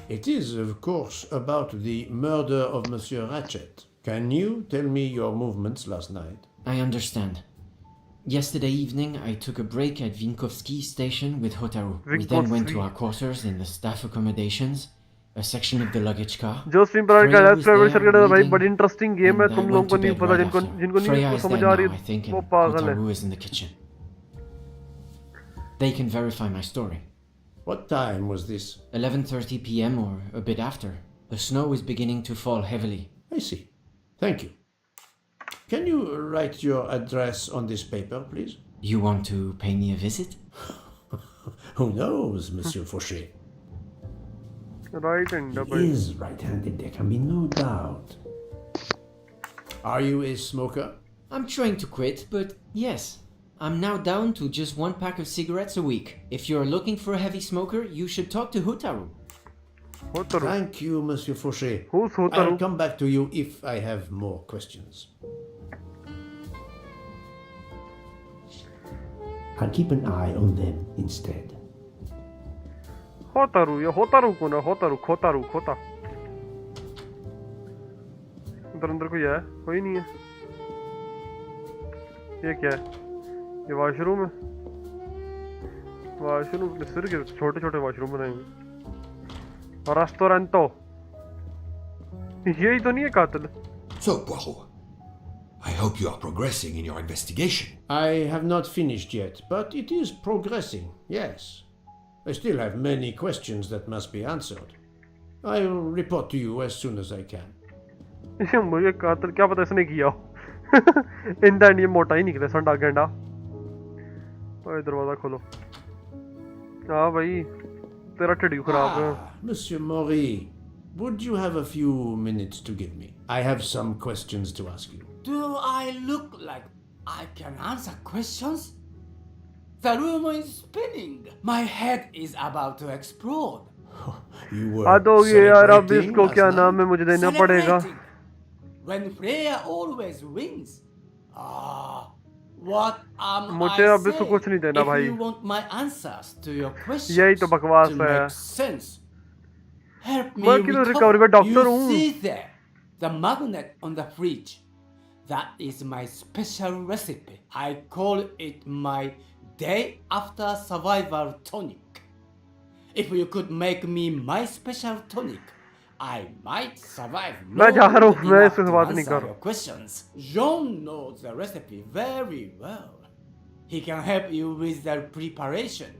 It is, of course, about the murder of Monsieur Ratchet. Can you tell me your movements last night? I understand. Yesterday evening, I took a break at Vinkovsky station with Hotaru. We then went to Vinkovsky. our quarters in the staff accommodations, a section of the luggage car. जो stream पर Freya का was private there circuit है भाई, reading, बड़ी interesting game है. and I तुम लोगों went को to नहीं bed पता, right जिनको after. जिनको Freya नहीं is समझ there आ now, रही I think, है वो and पागल है. Hotaru is in the kitchen. They can verify my story. What time was this? 11:30 p.m. or a bit after. The snow is beginning to fall heavily. I see. Thank you. Can you write your address on this paper, please? You want to pay me a visit? Who knows, Monsieur Fauchet? Right hand He भाई. is right-handed, there can be no doubt. Are you a smoker? I'm trying to quit, but yes. I'm now down to just 1 pack of cigarettes a week. If you're looking for a heavy smoker, you should talk to Hotaru. Hotaru. Thank you, Monsieur Fauchet. Who's I'll Hotaru? come back to you if I have more questions. I'll keep an eye on them instead. Hotaru या Hotaru को ना Hotaru खोतारू खोता. इधर अंदर कोई है? कोई नहीं है. ये क्या है? ये वॉशरूम है. वॉशरूम सिर के छोटे छोटे वॉशरूम बनाएंगे. और रेस्टोरेंटो. यही तो नहीं है कातिल. So, Poirot, I hope you are progressing in your investigation. I have not finished yet, but it is progressing, yes. I still have many questions that must be answered. I'll report to you as soon as I can. मुझे कातिल क्या पता इसने किया हो. In the end ये मोटा ही निकले संडा गेंडा. ओए दरवाजा खोलो. हाँ भाई तेरा टिड्यू खराब है. Monsieur Maury, would you have a few minutes to give me? I have some questions to ask you. Do I look like I can answer questions? The room is spinning. My head is about to explode. You were हाँ तो ये यार अब celebrating इसको last क्या night? नाम है मुझे देना पड़ेगा. Celebrating. When Freya always wins. What am मुझे I अब इसको saying? कुछ नहीं देना If भाई. you want my answers to your questions यही तो बकवास to है. make sense, help me मैं किधर recover. रिकवरी का डॉक्टर You हूँ. see there, the magnet on the fridge. That is my special recipe. I call it my day after survival tonic. If you could make me my special tonic, I might survive मैं जा रहा हूँ, long मैं enough इससे to बात नहीं answer कर रहा. your questions. John knows the recipe very well. He can help you with the preparation.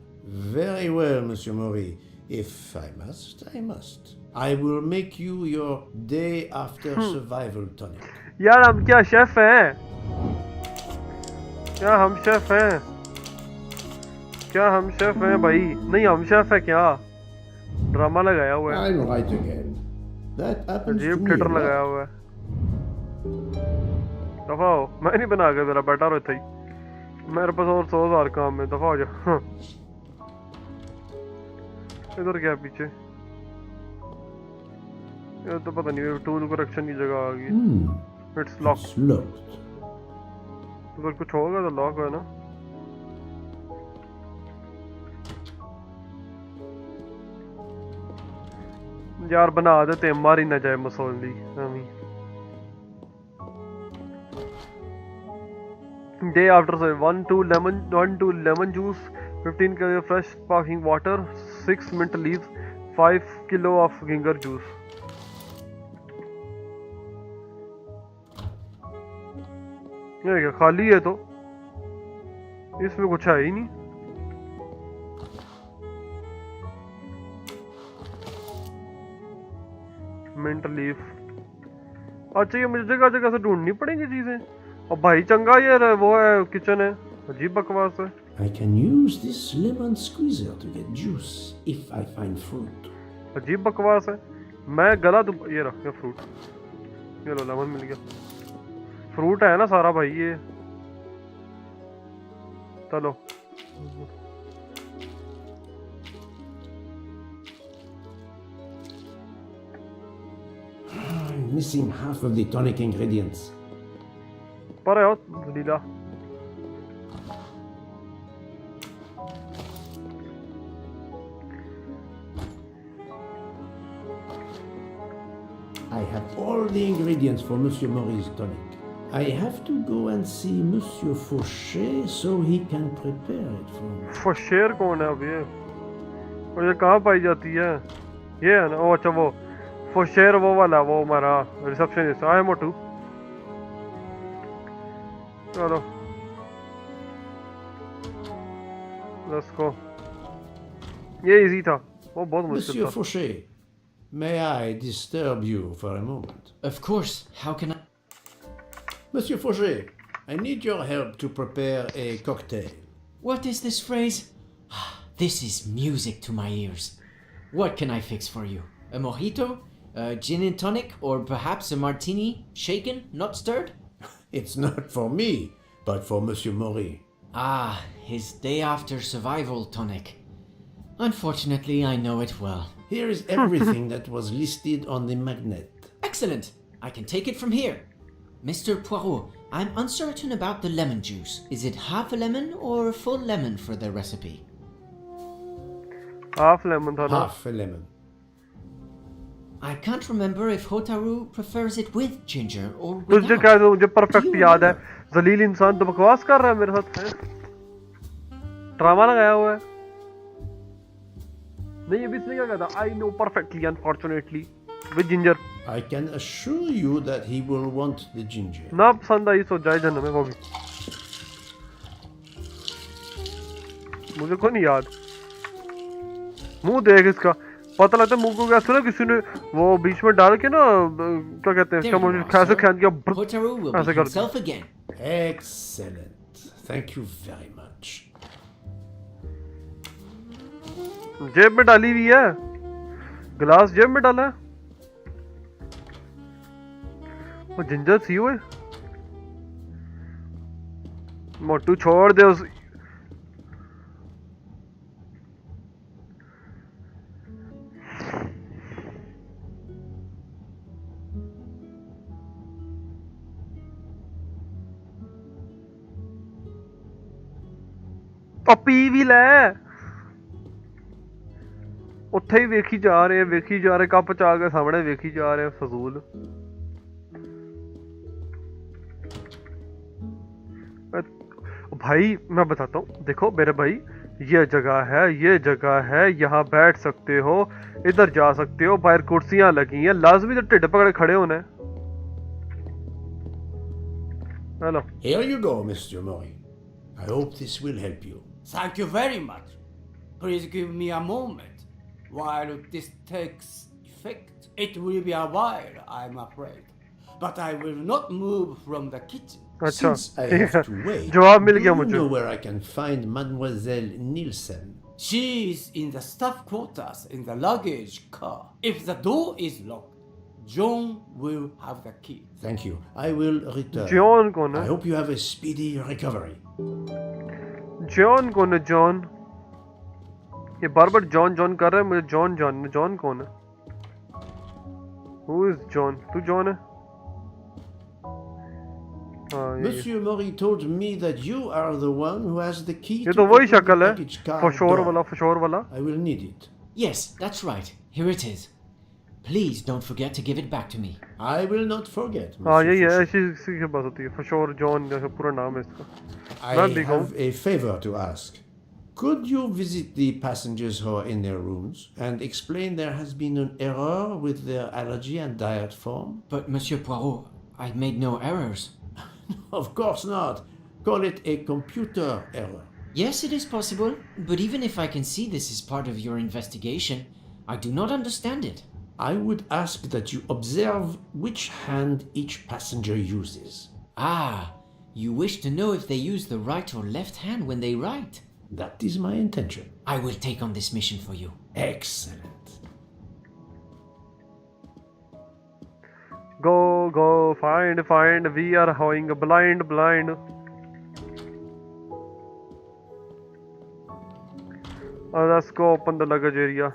Very well, Monsieur Maury. If I must, I must. I will make you your day after survival tonic. यार हम क्या chef हैं? क्या हम chef हैं? क्या हम chef हैं भाई? नहीं हम शेफ है क्या? ड्रामा लगाया हुआ है. I'm right again. That happens to अजीब me. Theatre a lot. लगाया हुआ है. दफा हो. मैं नहीं बना के तेरा बैठा रहता ही. मेरे पास और 100,000 काम है. दफा हो जा. इधर क्या है पीछे? ये तो पता नहीं टूल करेक्शन की जगह आ गई. It's lock. It's locked. अगर कुछ होगा तो लॉक है ना. यार बना देते मारी ना जाए मसोली. Day after say 1 2 lemon juice, 15 kg fresh sparkling water, 6 mint leaves, 5 kilo of ginger juice. ये क्या खाली है तो इसमें कुछ है ही नहीं. mint leaf, अच्छा ये मुझे जगह जगह से ढूंढनी पड़ेंगी चीजें। और भाई चंगा ये वो है किचन है, अजीब बकवास है। I can use this lemon squeezer to get juice if I find fruit. अजीब बकवास है। मैं गला तो ये रख ये फ्रूट, ये लो लेमन मिल गया। फ्रूट है ना सारा भाई ये। चलो I'm missing half of the tonic ingredients. पर आओ लीला। I have all the ingredients for Monsieur Maurice's tonic. I have to go and see Monsieur Fauchet so he can prepare it for me. फशेर कौन है अब ये? और ये कहाँ पाई जाती है? ये है ना? ओ अच्छा वो फशेर वो वाला, वो हमारा रिसेप्शनिस्ट। आए मोटू चलो लेट्स गो। ये इजी था, वो बहुत मुश्किल Monsieur था। Fauchet, may I disturb you for a moment? Of course, how can I? Monsieur Fauchet, I need your help to prepare a cocktail. What is this phrase? This is music to my ears. What can I fix for you? A mojito? A gin and tonic? Or perhaps a martini? Shaken, not stirred? It's not for me, but for Monsieur Maurice. Ah, his day after survival tonic. Unfortunately, I know it well. Here is everything that was listed on the magnet. Excellent! I can take it from here. Mr. Poirot, I'm uncertain about the lemon juice. Is it half a lemon or a full lemon for the recipe? Half lemon था ना? Half a lemon. I can't remember if Hotaru prefers it with ginger or तुझे without. क्या मुझे perfect Do you याद है। remember? जलील इंसान तो बकवास कर रहा है मेरे साथ है? ड्रामा लगाया हुआ है। नहीं अभी इसने क्या कहा था? I know perfectly unfortunately with ginger। I can assure you that he will want the ginger. ना पसंद आई सो जाए जन्म में वो भी। मुझे को नहीं याद। मुंह देख इसका, पता लगता है मुंह को कैसे ना किसी ने वो बीच में डाल के ना क्या कहते हैं इसका, There you मुझे are, कैसे sir. खेल दिया। Hotaru will ऐसे be कर himself again. Excellent. Thank you very much. जेब में डाली हुई है, गिलास जेब में डाला है। वो जिंजर सी हुए। मोटू छोड़ दे उस। पी भी ले ਉੱਥੇ ਹੀ ਵੇਖੀ ਜਾ ਰਹੇ ਕੱਪ ਚ ਆ ਕੇ ਸਾਹਮਣੇ ਵੇਖੀ ਜਾ ਰਹੇ ਫਜ਼ੂਲ। भाई मैं बताता हूँ, देखो मेरे भाई ये जगह है, यहाँ बैठ सकते हो, इधर जा सकते हो, बाहर कुर्सियां लगी हैं, लाजमी तो ढिड पकड़े खड़े होने। Hello Here you go, Mr. Maurice. I hope this will help you. Thank you very much. Please give me a moment while this takes effect. It will be a while, I'm afraid. But I will not move from the kitchen. अच्छा Since I have to wait, जवाब मिल do गया you मुझे। know where I can find Mademoiselle Nielsen? She is in the staff quarters in the luggage car. If the door is locked, John will have the key. Thank you. I will return. John कौन I है? hope you have a speedy recovery. John कौन है? John ये बार बार John John कर रहा है मुझे। John कौन है? Who is John? तू जॉन है? हाँ ये Monsieur Maurice told me that you are the one who has the key ये to तो वही open the शक्ल है, luggage car फशोर door. वाला। I will need it. Yes, that's right. Here it is. Please don't forget to give it back to me. I will not forget. हाँ Monsieur यही है, Fauchet. ऐसी इसी की बात होती है। फशोर जॉन जैसे पूरा नाम है इसका। I मैं भी have a favor to ask. Could you visit the passengers who are in their rooms and explain there has been an error with their allergy and diet form? But Monsieur Poirot, I made no errors. Of course not. Call it a computer error. Yes, it is possible, but even if I can see this is part of your investigation, I do not understand it. I would ask that you observe which hand each passenger uses. Ah, you wish to know if they use the right or left hand when they write? That is my intention. I will take on this mission for you. Excellent. Go, find, we are going blind. Let's go open the luggage area.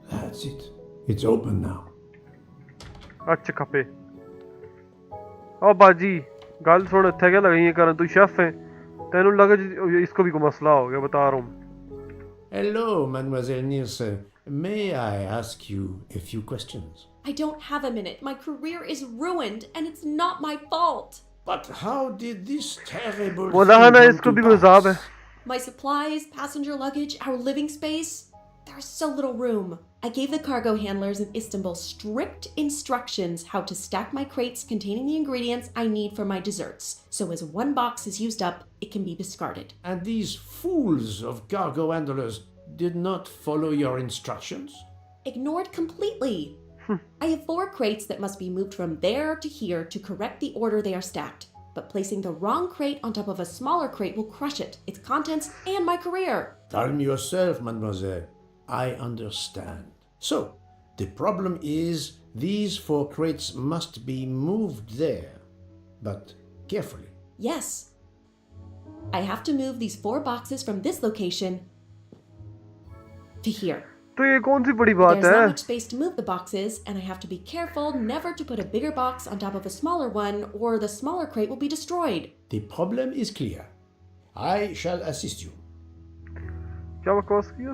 That's it. It's open now. अच्छा खपे ओ बाजी गल सुन इत्थे क्या लगी करन तू chef है तेनू लगज इसको भी कोई मसला हो गया बता रहा हूँ Hello, Mademoiselle Nielsen. May I ask you a few questions? I don't have a minute. My career is ruined and it's not my fault. But how did this terrible बोला है ना इसको भी कोई हिसाब है My supplies, passenger luggage, our living space. There's so little room. I gave the cargo handlers in Istanbul strict instructions how to stack my crates containing the ingredients I need for my desserts. So as one box is used up, it can be discarded. And these fools of cargo handlers did not follow your instructions? Ignored completely. I have 4 crates that must be moved from there to here to correct the order they are stacked. But placing the wrong crate on top of a smaller crate will crush it, its contents, and my career. Calm yourself, mademoiselle. I understand. So, the problem is these 4 crates must be moved there. But carefully. Yes. I have to move these 4 boxes from this location to here. तो ये कौन सी बड़ी बात There's है not much space to move the boxes, and I have to be careful never to put a bigger box on top of a smaller one, or the smaller crate will be destroyed. The problem is clear. I shall assist you. क्या बकवास की है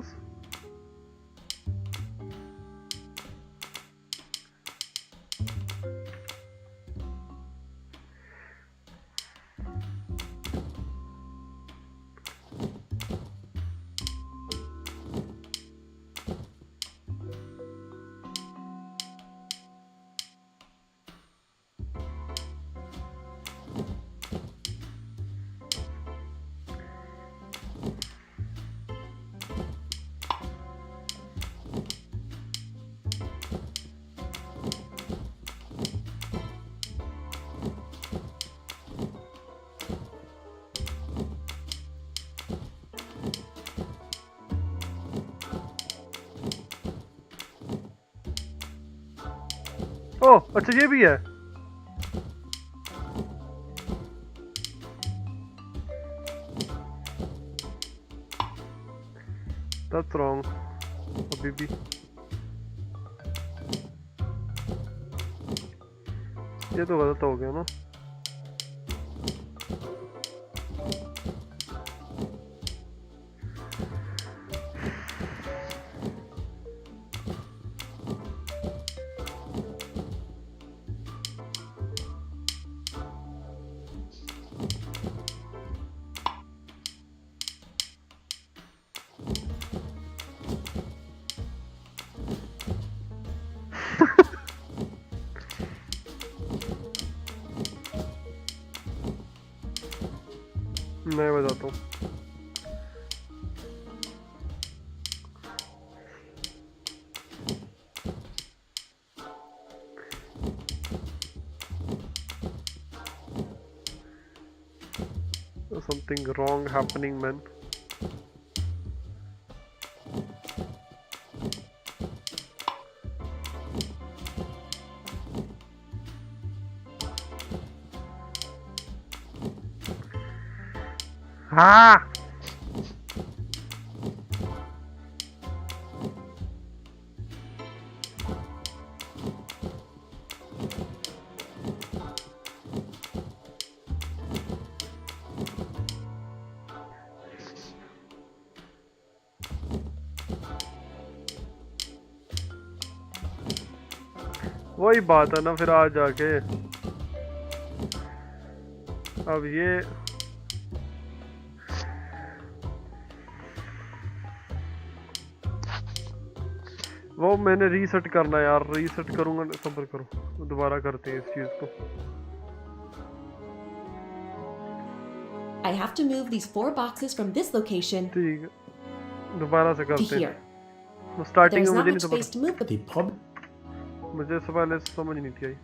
ओह अच्छा ये भी है That's wrong अभी भी ये तो गलत हो गया ना मैं बताता हूँ something wrong happening man हाँ वही बात है ना फिर आज जाके अब ये वो मैंने रीसेट करना यार रीसेट करूंगा सब्र करो दोबारा करते हैं इस चीज को I have to move these 4 boxes from this location ठीक है दोबारा से करते हैं वो स्टार्टिंग There's में not मुझे much नहीं space to move. The problem. समझ मुझे इससे पहले समझ नहीं थी आई।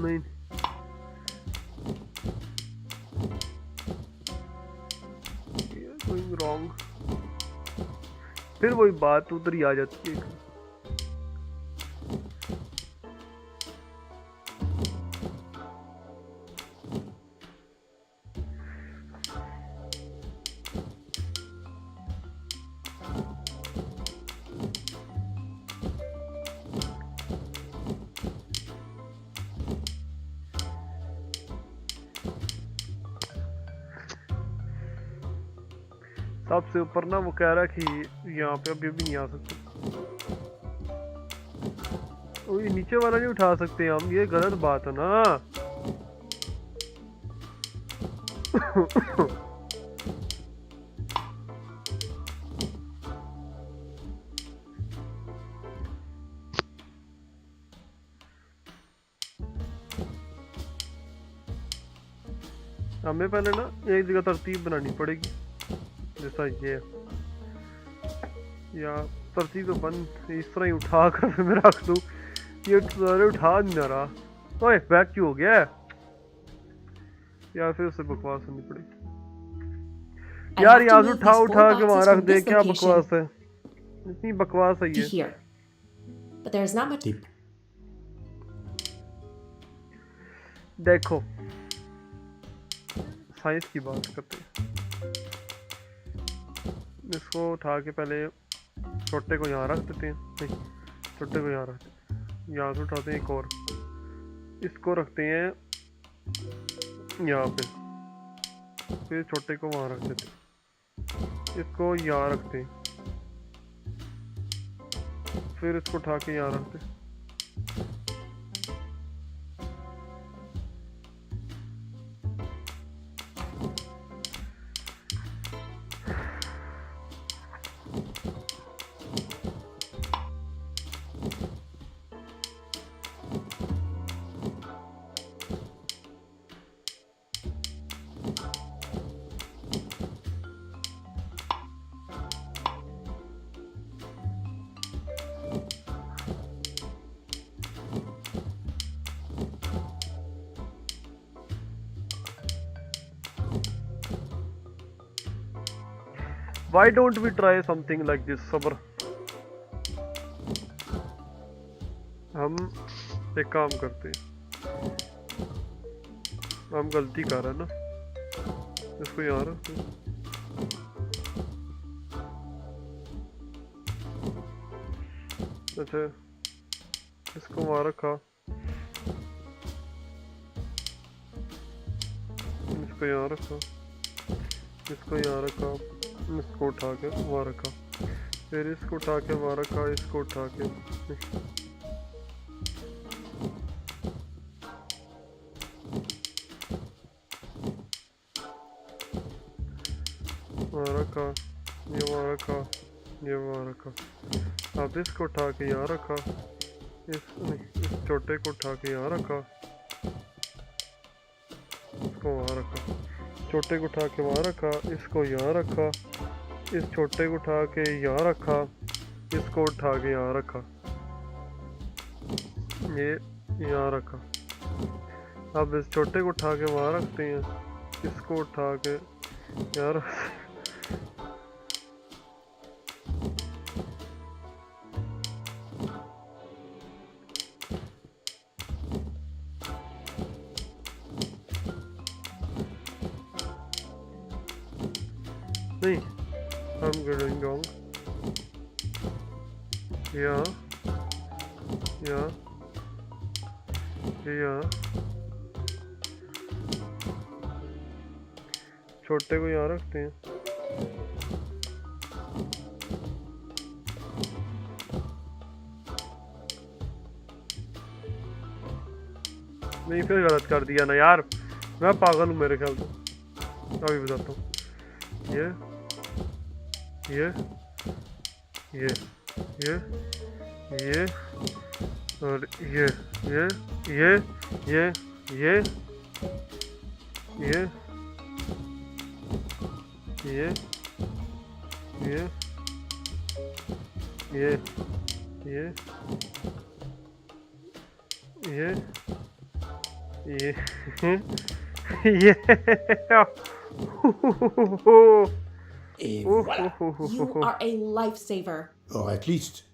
नहीं गोइंग रॉन्ग, फिर वही बात उधर ही आ जाती है। सबसे ऊपर ना वो कह रहा है कि यहाँ पे अभी नहीं आ सकते। ओ, ये नीचे वाला नहीं उठा सकते हम, ये गलत बात है ना। हमें पहले ना एक जगह तरतीब बनानी पड़ेगी, जैसा ये या तरतीब तो बंद इस तरह ही उठा कर फिर मैं रख दूँ, ये सारे उठा नहीं रहा। ओए बैक क्यों हो गया है या फिर उससे बकवास करनी पड़ेगी यार। यहाँ से उठा उठा के वहाँ रख दे, क्या बकवास है, इतनी बकवास है ये। But there's not much. देखो साइंस की बात करते हैं, इसको उठा के पहले छोटे को यहाँ रख देते हैं, नहीं छोटे को यहाँ रख देते हैं, यहाँ से उठाते हैं एक और, इसको रखते हैं यहाँ पे, फिर छोटे को वहाँ रख देते हैं, इसको यहाँ रखते हैं, फिर इसको उठा के यहाँ रखते हैं। Why don't we try something like this? सबर, हम एक काम करते हैं, हम गलती कर रहे हैं ना, इसको यहाँ रखते हैं, अच्छा इसको वहाँ रखा, इसको यहाँ रखा, इसको यहाँ रखा, इसको उठा के वहाँ रखा, फिर इसको उठा के वहाँ रखा, इसको उठा के वहाँ रखा, ये वहाँ रखा, ये वहाँ रखा, अब इसको उठा के यहाँ रखा, इस छोटे को उठा के यहाँ रखा, इसको वहाँ रखा, छोटे को उठा के वहाँ रखा, इसको यहाँ रखा, इस छोटे को उठा के यहाँ रखा, इसको उठा के यहाँ रखा, ये यहाँ रखा। अब इस छोटे को उठा के वहाँ रखते हैं, इसको उठा के यहाँ रख, नहीं I'm getting wrong. Yeah, yeah, yeah. छोटे को यहाँ रखते हैं, नहीं फिर गलत कर दिया ना यार, मैं पागल हूँ मेरे ख्याल से। अभी बताता हूँ। ये ये ये ये ये और ये ये ये ये ये ये ये ये ये ये ये ये Et voilà. You are a lifesaver. Or at least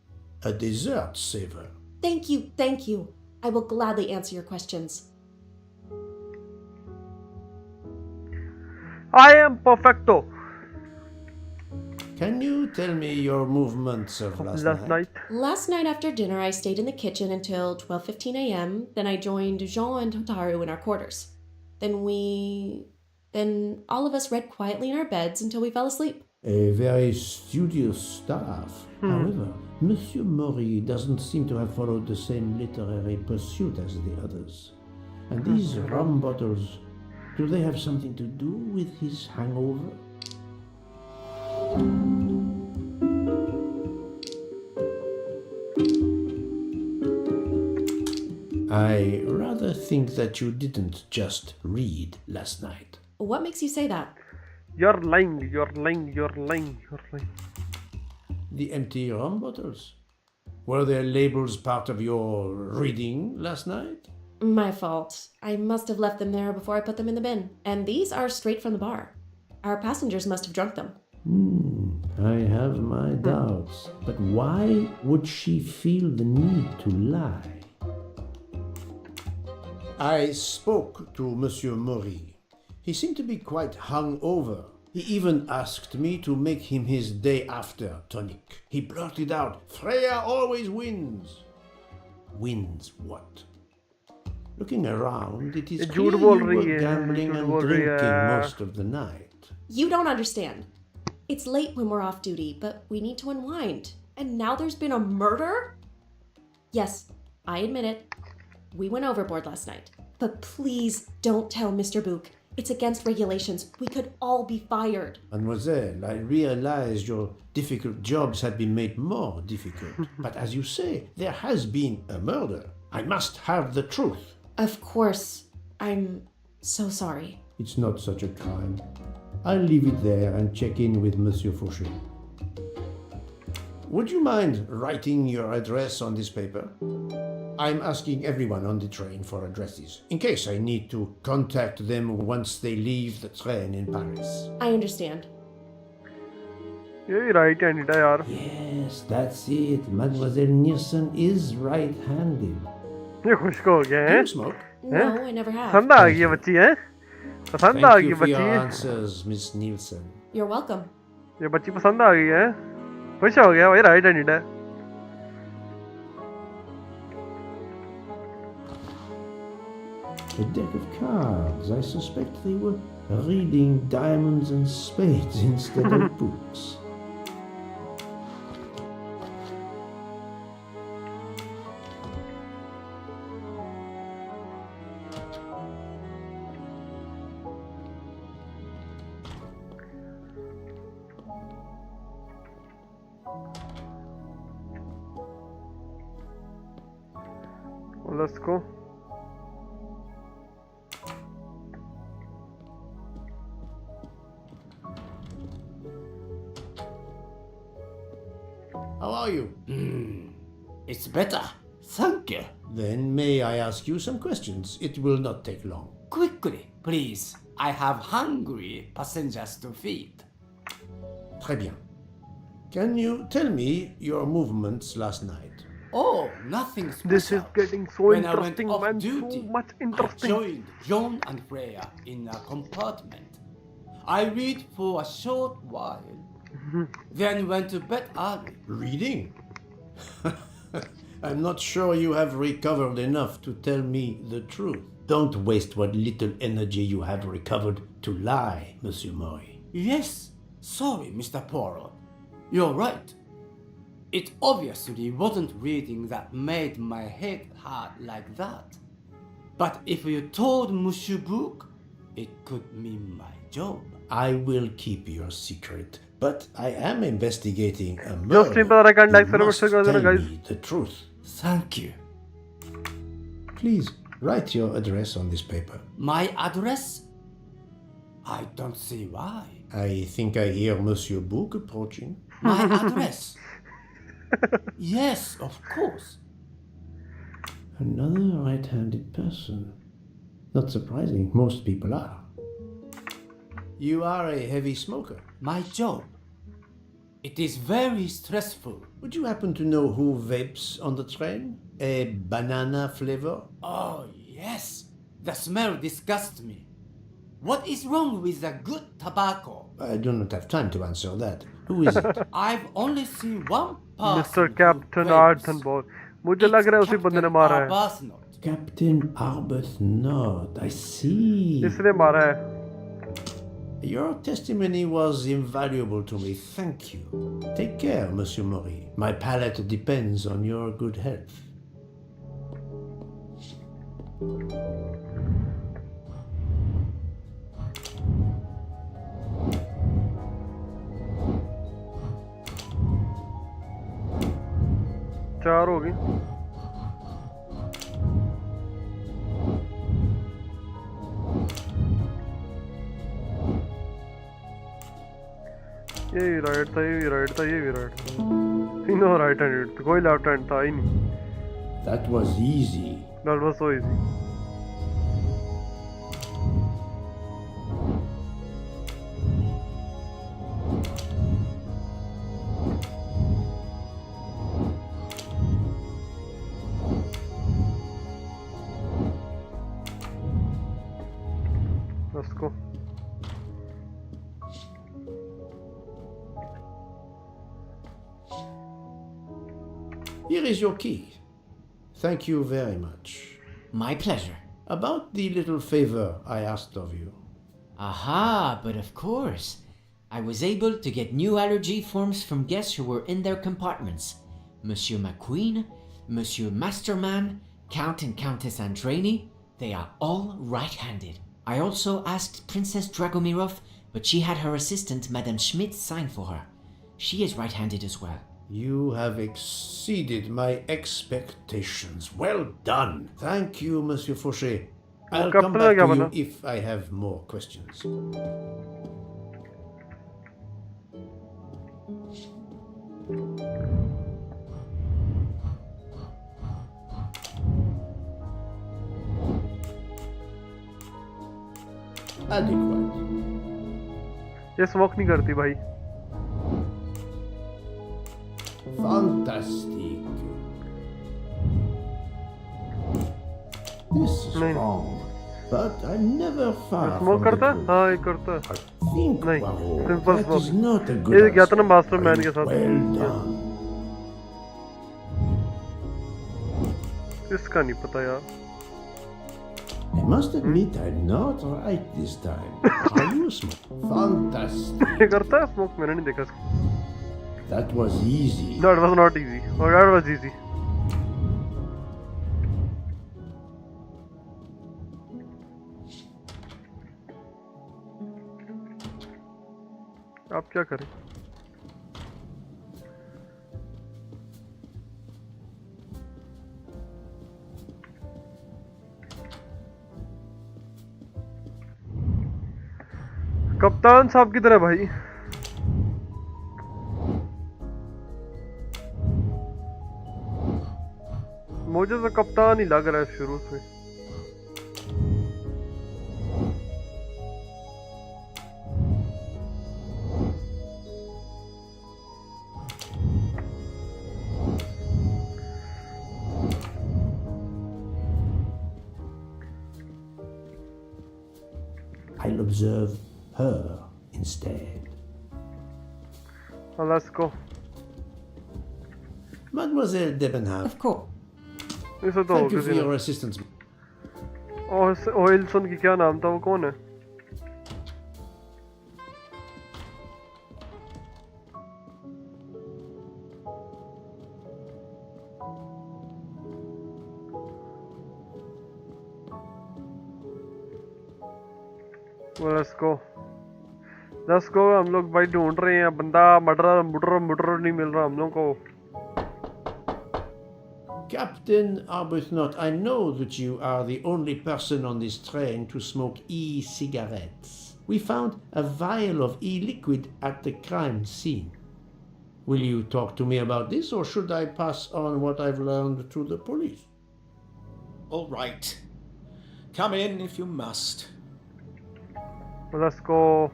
a dessert saver. Thank you, thank you. I will gladly answer your questions. I am perfecto. Can you tell me your movements of last night? Last night after dinner, I stayed in the kitchen until 12:15 a.m. Then I joined Jean and Hotaru in our quarters. Then all of us read quietly in our beds until we fell asleep. A very studious staff. However, Monsieur Mori doesn't seem to have followed the same literary pursuit as the others. And these rum bottles, do they have something to do with his hangover? I rather think that you didn't just read last night. What makes you say that? You're lying, you're lying, you're lying, you're lying. The empty rum bottles. Were their labels part of your reading last night? My fault. I must have left them there before I put them in the bin. And these are straight from the bar. Our passengers must have drunk them. I have my doubts. But why would she feel the need to lie? I spoke to Monsieur Mori. He seemed to be quite hungover. He even asked me to make him his day after tonic. He blurted out, "Freya always wins." Wins what? Looking around, it is clear you were gambling and drinking most of the night. You don't understand. It's late when we're off duty, but we need to unwind. And now there's been a murder? Yes, I admit it. We went overboard last night. But please don't tell Mr. Book. It's against regulations. We could all be fired. Mademoiselle, I realized your difficult jobs had been made more difficult. But as you say, there has been a murder. I must have the truth. Of course. I'm so sorry. It's not such a crime. I'll leave it there and check in with Monsieur Fauché. Would you mind writing your address on this paper? I'm asking everyone on the train for addresses, in case I need to contact them once they leave the train in Paris. I understand. ये right handed है यार. Yes, that's it. Mademoiselle Nielsen is right-handed. ये खुश हो गया है? Do you smoke? No, I never have. पसंद आ गई है बच्ची है? पसंद आ Thank गई you for your बच्ची. answers, Miss Nielsen. You're welcome. ये बच्ची पसंद आ गई है? खुश हो गया भाई, right handed है. A deck of cards. I suspect they were reading diamonds and spades instead of books. Well, let's go. How are you? It's better. Thank you. Then may I ask you some questions? It will not take long. Quickly, please. I have hungry passengers to feed. Très bien. Can you tell me your movements last night? Oh, nothing special. This is getting so When I went interesting, off man. duty, So much I interesting. joined John and Freya in a compartment. I read for a short while, then went to bed early. Reading? I'm not sure you have recovered enough to tell me the truth. Don't waste what little energy you have recovered to lie, Monsieur Mori. Yes, sorry, Mr. Poirot. You're right. It obviously wasn't reading that made my head hurt like that. But if you told Monsieur Book, it could mean my job. I will keep your secret, but I am investigating a Just murder. stream पर like and like You server must से कर देना tell guys. me the truth. Thank you. Please write your address on this paper. My address? I don't see why. I think I hear Monsieur Book approaching. My address? Yes, of course. Another right-handed person. Not surprising, most people are. You are a heavy smoker. My job. It is very stressful. Would you happen to know who vapes on the train? A banana flavor? Oh, yes. The smell disgusts me. What is wrong with a good tobacco? I do not have time to answer that. Who is it? I've only seen one person. Mr. Captain Arbuthnot. मुझे लग रहा है उसी बंदे ने मारा है. Captain Arbuthnot. I see. इसने मारा है. Your testimony was invaluable to me. Thank you. Take care, Monsieur Maury. My palate depends on your good health. चार हो गई. ये भी राइट था, ये भी राइट था, ये भी राइट था. तीनों राइट हैंडेड थे, कोई लेफ्ट हैंड था ही नहीं. That was easy. That was so easy. Let's go. Here is your key. Thank you very much. My pleasure. About the little favor I asked of you. Aha, but of course. I was able to get new allergy forms from guests who were in their compartments. Monsieur McQueen, Monsieur Masterman, Count and Countess Andreni, they are all right-handed. I also asked Princess Dragomirov, but she had her assistant, Madame Schmidt, sign for her. She is right-handed as well. You have exceeded my expectations. Well done. Thank you, Monsieur Fauché. I'll come back to you if I have more questions. Adequate. ये smoke नहीं करती भाई. Fantastic. This is wrong, but I'm never far smoke from करता the है? truth. हाँ ये करता है. Think, नहीं, Poirot, simple that is not a smoke. good ये गया था ना answer. मास्टरमैन के साथ. Well done. इसका नहीं पता यार. I must admit I'm not right this time. Are you smoke? Fantastic. ये करता है स्मोक? मैंने नहीं देखा इसको. That was easy. That was not easy. Or that was easy. आप क्या करें? कप्तान साहब किधर है भाई? मुझे तो कप्तान ही लग रहा है शुरू से. I'll observe her instead. Well, let's go. Mademoiselle Debenham. Of course. इसे तो Thank you किसी for ने. your assistance. ओहिलसन की क्या नाम था? वो कौन है? Well, let's go. हम लोग भाई ढूंढ रहे हैं बंदा मर्डर नहीं मिल रहा हम लोग को. Captain Arbuthnot, I know that you are the only person on this train to smoke e-cigarettes. We found a vial of e-liquid at the crime scene. Will you talk to me about this, or should I pass on what I've learned to the police? All right. Come in if you must. Let's go.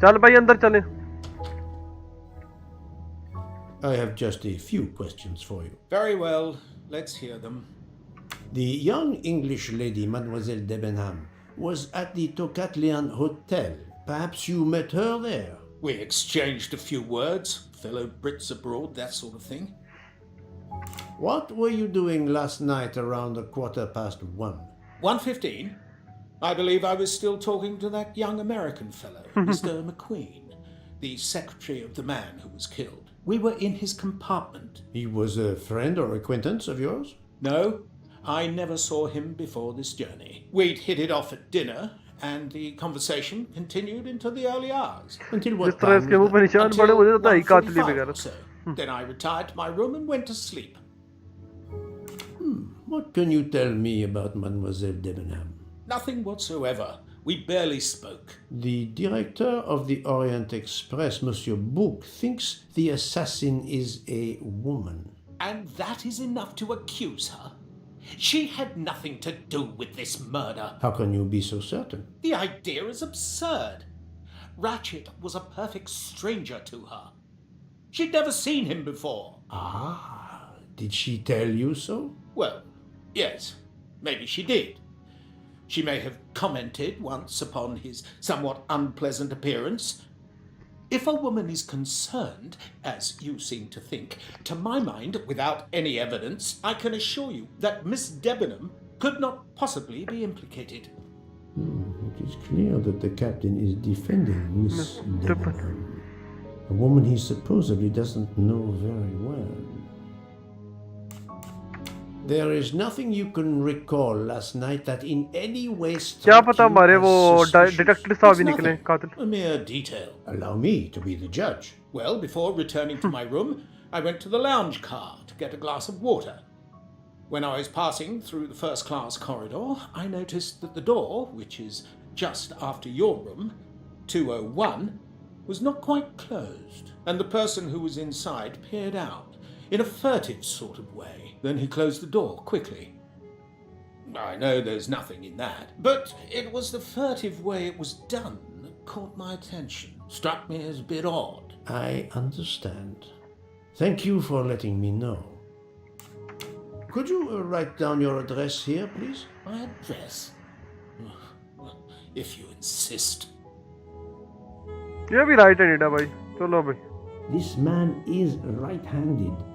चल भाई अंदर चले. I have just a few questions for you. Very well. Let's hear them. The young English lady, Mademoiselle Debenham, was at the Tocatlian Hotel. Perhaps you met her there? We exchanged a few words. Fellow Brits abroad, that sort of thing. What were you doing last night around 1:15? 1:15? I believe I was still talking to that young American fellow, Mr. McQueen, the secretary of the man who was killed. We were in his compartment. He was a friend or acquaintance of yours? No, I never saw him before this journey. We'd hit it off at dinner, and the conversation continued into the early hours. Until what जिस तरह इसके मुंह पे निशान पड़े मुझे तो ही कातिल ही 1:45 बेकार. or so. Then I retired to my room and went to sleep. What can you tell me about Mademoiselle Debenham? Nothing whatsoever. We barely spoke. The director of the Orient Express, Monsieur Bouc, thinks the assassin is a woman. And that is enough to accuse her. She had nothing to do with this murder. How can you be so certain? The idea is absurd. Ratchet was a perfect stranger to her. She'd never seen him before. Ah, did she tell you so? Well, yes, maybe she did. She may have commented once upon his somewhat unpleasant appearance. If a woman is concerned, as you seem to think, to my mind, without any evidence, I can assure you that Miss Debenham could not possibly be implicated. It is clear that the captain is defending Miss Debenham, a woman he supposedly doesn't know very well. There is nothing you can recall last night that in any way क्या पता struck हमारे you वो as suspicious. Detective साहब ही It's निकले nothing. कातिल. A mere detail. Allow me to be the judge. Well, before returning to my room, I went to the lounge car to get a glass of water. When I was passing through the first-class corridor, I noticed that the door, which is just after your room, 201, was not quite closed, and the person who was inside peered out in a furtive sort of way. Then he closed the door quickly. I know there's nothing in that, but it was the furtive way it was done that caught my attention. Struck me as a bit odd. I understand. Thank you for letting me know. Could you write down your address here, please? My address? Well, if you insist. ये भी right handed है भाई. चलो भाई. This man is right-handed.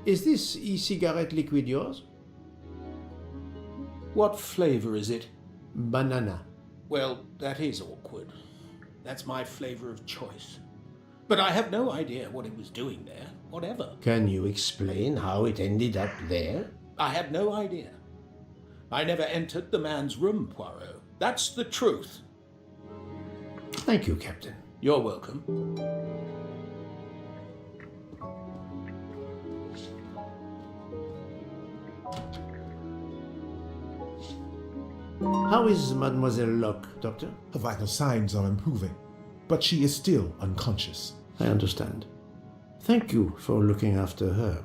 Is this e-cigarette liquid yours? What flavor is it? Banana. Well, that is awkward. That's my flavor of choice. But I have no idea what it was doing there, whatever. Can you explain how it ended up there? I have no idea. I never entered the man's room, Poirot. That's the truth. Thank you, Captain. You're welcome. How is Mademoiselle Locke, Doctor? Her vital signs are improving, but she is still unconscious. I understand. Thank you for looking after her.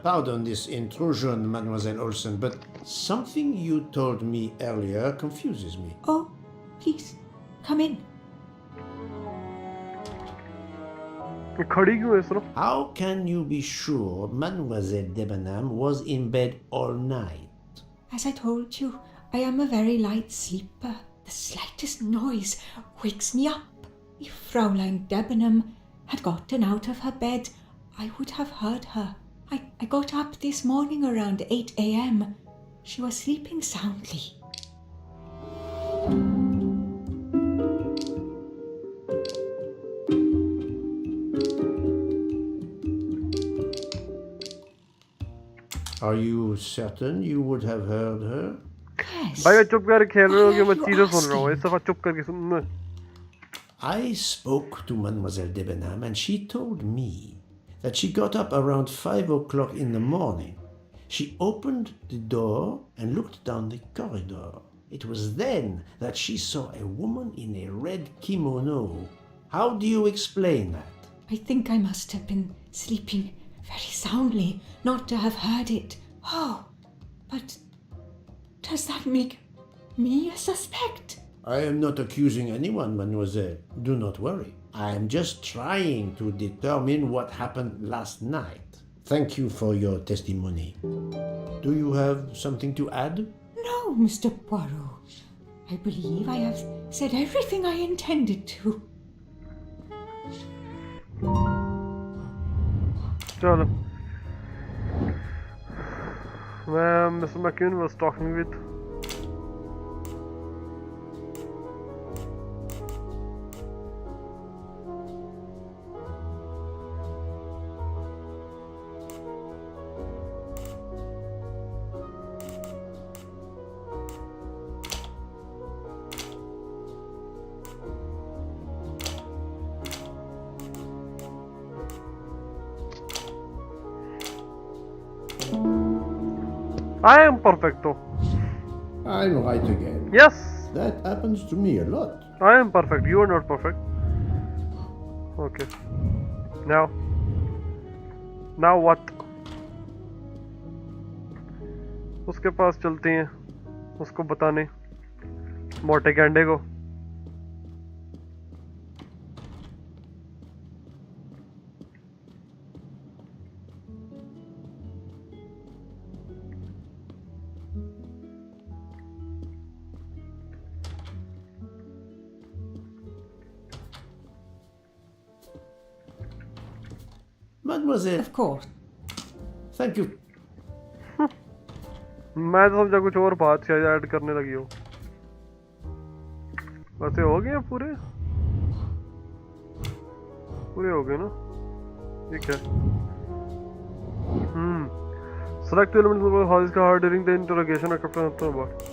Pardon this intrusion, Mademoiselle Olsen, but something you told me earlier confuses me. Oh, please, come in. ये खड़ी क्यों है सिर्फ? How can you be sure Mademoiselle Debenham was in bed all night? As I told you, I am a very light sleeper. The slightest noise wakes me up. If Fraulein Debenham had gotten out of her bed, I would have heard her. I got up this morning around 8 a.m. She was sleeping soundly. Are you certain you would have heard her? Yes. भाई मैं चुप कर खेल रहे हो कि Why are मैं you चीजें सुन रहा हूँ asking? इस दफा चुप करके सुन I spoke to Mademoiselle Debenham and she told me that she got up around 5 o'clock in the morning. She opened the door and looked down the corridor. It was then that she saw a woman in a red kimono. How do you explain that? I think I must have been sleeping very soundly not to have heard it. Oh, but does that make me a suspect? I am not accusing anyone, mademoiselle. Do not worry. I am just trying to determine what happened last night. Thank you for your testimony. Do you have something to add? No, Mr. Poirot. I believe I have said everything I intended to. चलो Mr. McQueen was talking with I am perfecto. I'm right again. Yes, That happens to me a lot. I am perfect. You are not perfect. Okay. Now what? उसके पास चलते हैं उसको बताने मोटे गैंडे को Mademoiselle, Of course. thank you. मैं तो समझा कुछ और बात शायद ऐड करने लगी हो वैसे हो गए पूरे हो गए ना ठीक है select elements of how is hard during the interrogation after about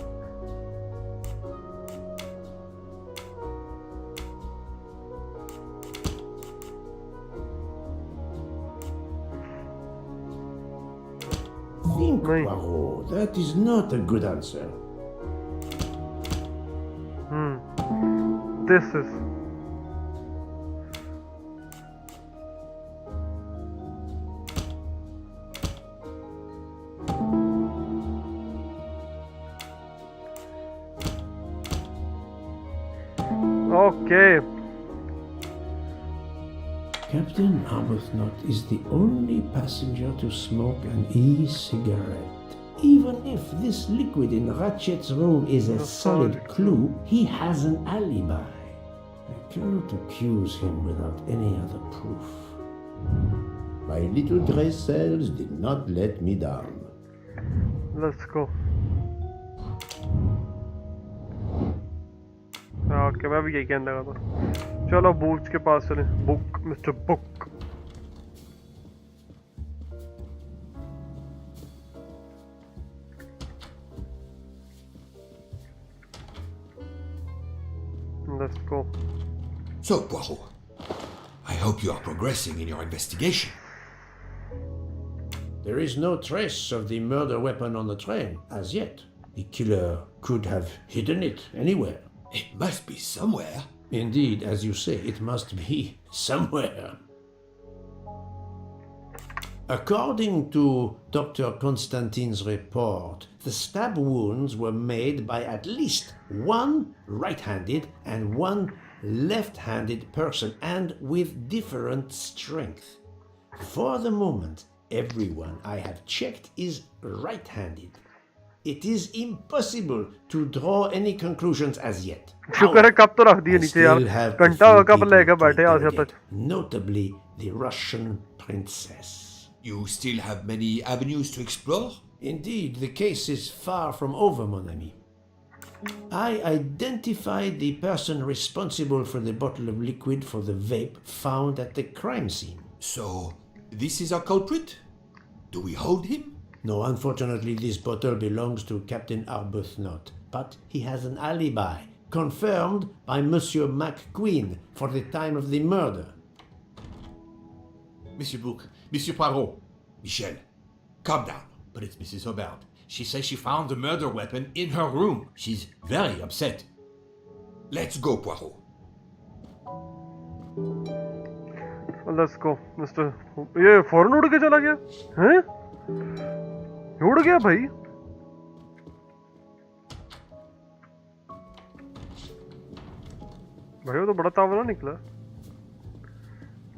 Think, Right. Poirot. That is not a good answer. this is okay. Captain Arbuthnot is the only passenger to smoke an e-cigarette. Even if this liquid in Ratchet's room is a solid clue, he has an alibi. I cannot accuse him without any other proof. My little grey cells did not let me down. Let's go. Okay मैं भी यही कहने लगा था चलो books के पास चले book mister book Let's go. So, Poirot, I hope you are progressing in your investigation. There is no trace of the murder weapon on the train, as yet. The killer could have hidden it anywhere. It must be somewhere. Indeed, as you say, it must be somewhere. According to Dr. Constantine's report, the stab wounds were made by at least one right-handed and one left-handed person, and with different strength. For the moment, everyone I have checked is right-handed. It is impossible to draw any conclusions as yet. शुक्र है कब तो रख दिए I नीचे यार still have a घंटा few कब लेके people to बैठे आज तक interrogate, notably the Russian princess. You still have many avenues to explore? Indeed, the case is far from over, mon ami. I identified the person responsible for the bottle of liquid for the vape found at the crime scene. So, this is our culprit? Do we hold him? No, unfortunately, this bottle belongs to Captain Arbuthnot, but he has an alibi, confirmed by Monsieur McQueen for the time of the murder. Monsieur Book, Monsieur Poirot, Michel, calm down. But it's Mrs. Hubbard. She says she found the murder weapon in her room. She's very upset. Let's go, Poirot. Let's go, Mr. ये फौरन उड़ के चला गया हैं? उड़ गया भाई. भाई वो तो बड़ा तावला निकला.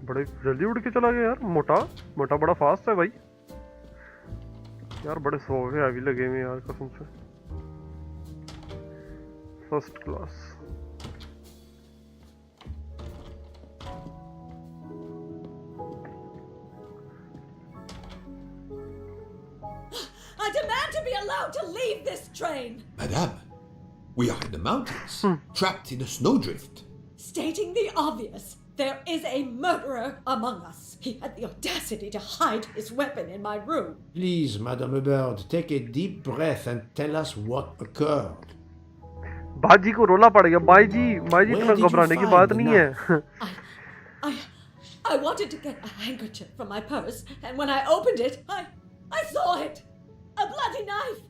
बड़े जल्दी उड़ के चला गया यार. मोटा बड़ा फास्ट है भाई यार. बड़े सो गए अभी लगे हुए यार कसम से. First class. I demand to be allowed to leave this train! Madame, we are in the mountains, trapped in a snowdrift. Stating the obvious, there is a murderer among us. He had the audacity to hide his weapon in my room. Please, Madame Hubbard, take a deep breath and tell us what occurred. बाजी को रोला पड़ गया. माई जी इतना घबराने की बात नहीं है. I wanted to get a handkerchief from my purse, and when I opened it, I saw it. A bloody knife.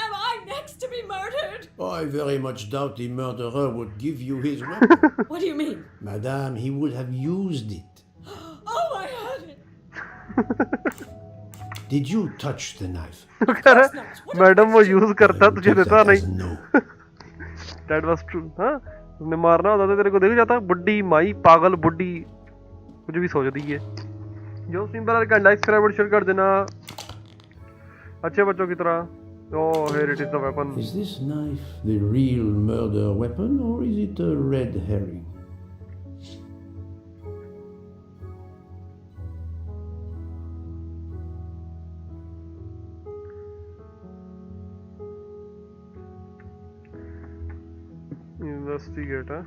Am I next to be murdered? I very much doubt the murderer would give you his weapon. What do you mean? Madame, he would have used it. Oh, I had it. Did you touch the knife? Madam वो use करता तुझे देता नहीं. No. That was true. हाँ तुमने मारना होता तो तेरे को देख जाता. बुड्ढी माई पागल बुड्ढी कुछ भी सोच दी है. जो सिंपल का लाइक सब्सक्राइब शेयर कर देना अच्छे बच्चों की तरह. Oh, here it is, the weapon. Is this knife the real murder weapon, or is it a red herring? Investigate, huh?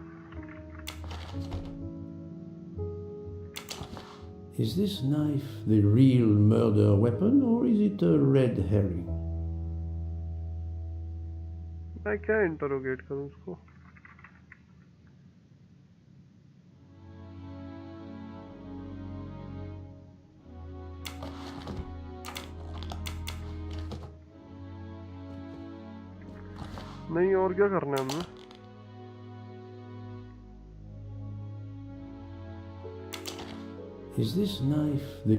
Is this knife the real murder weapon, or is it a red herring? मैं क्या interrogate करूं उसको. नहीं और क्या करना है हमें. Is this knife the...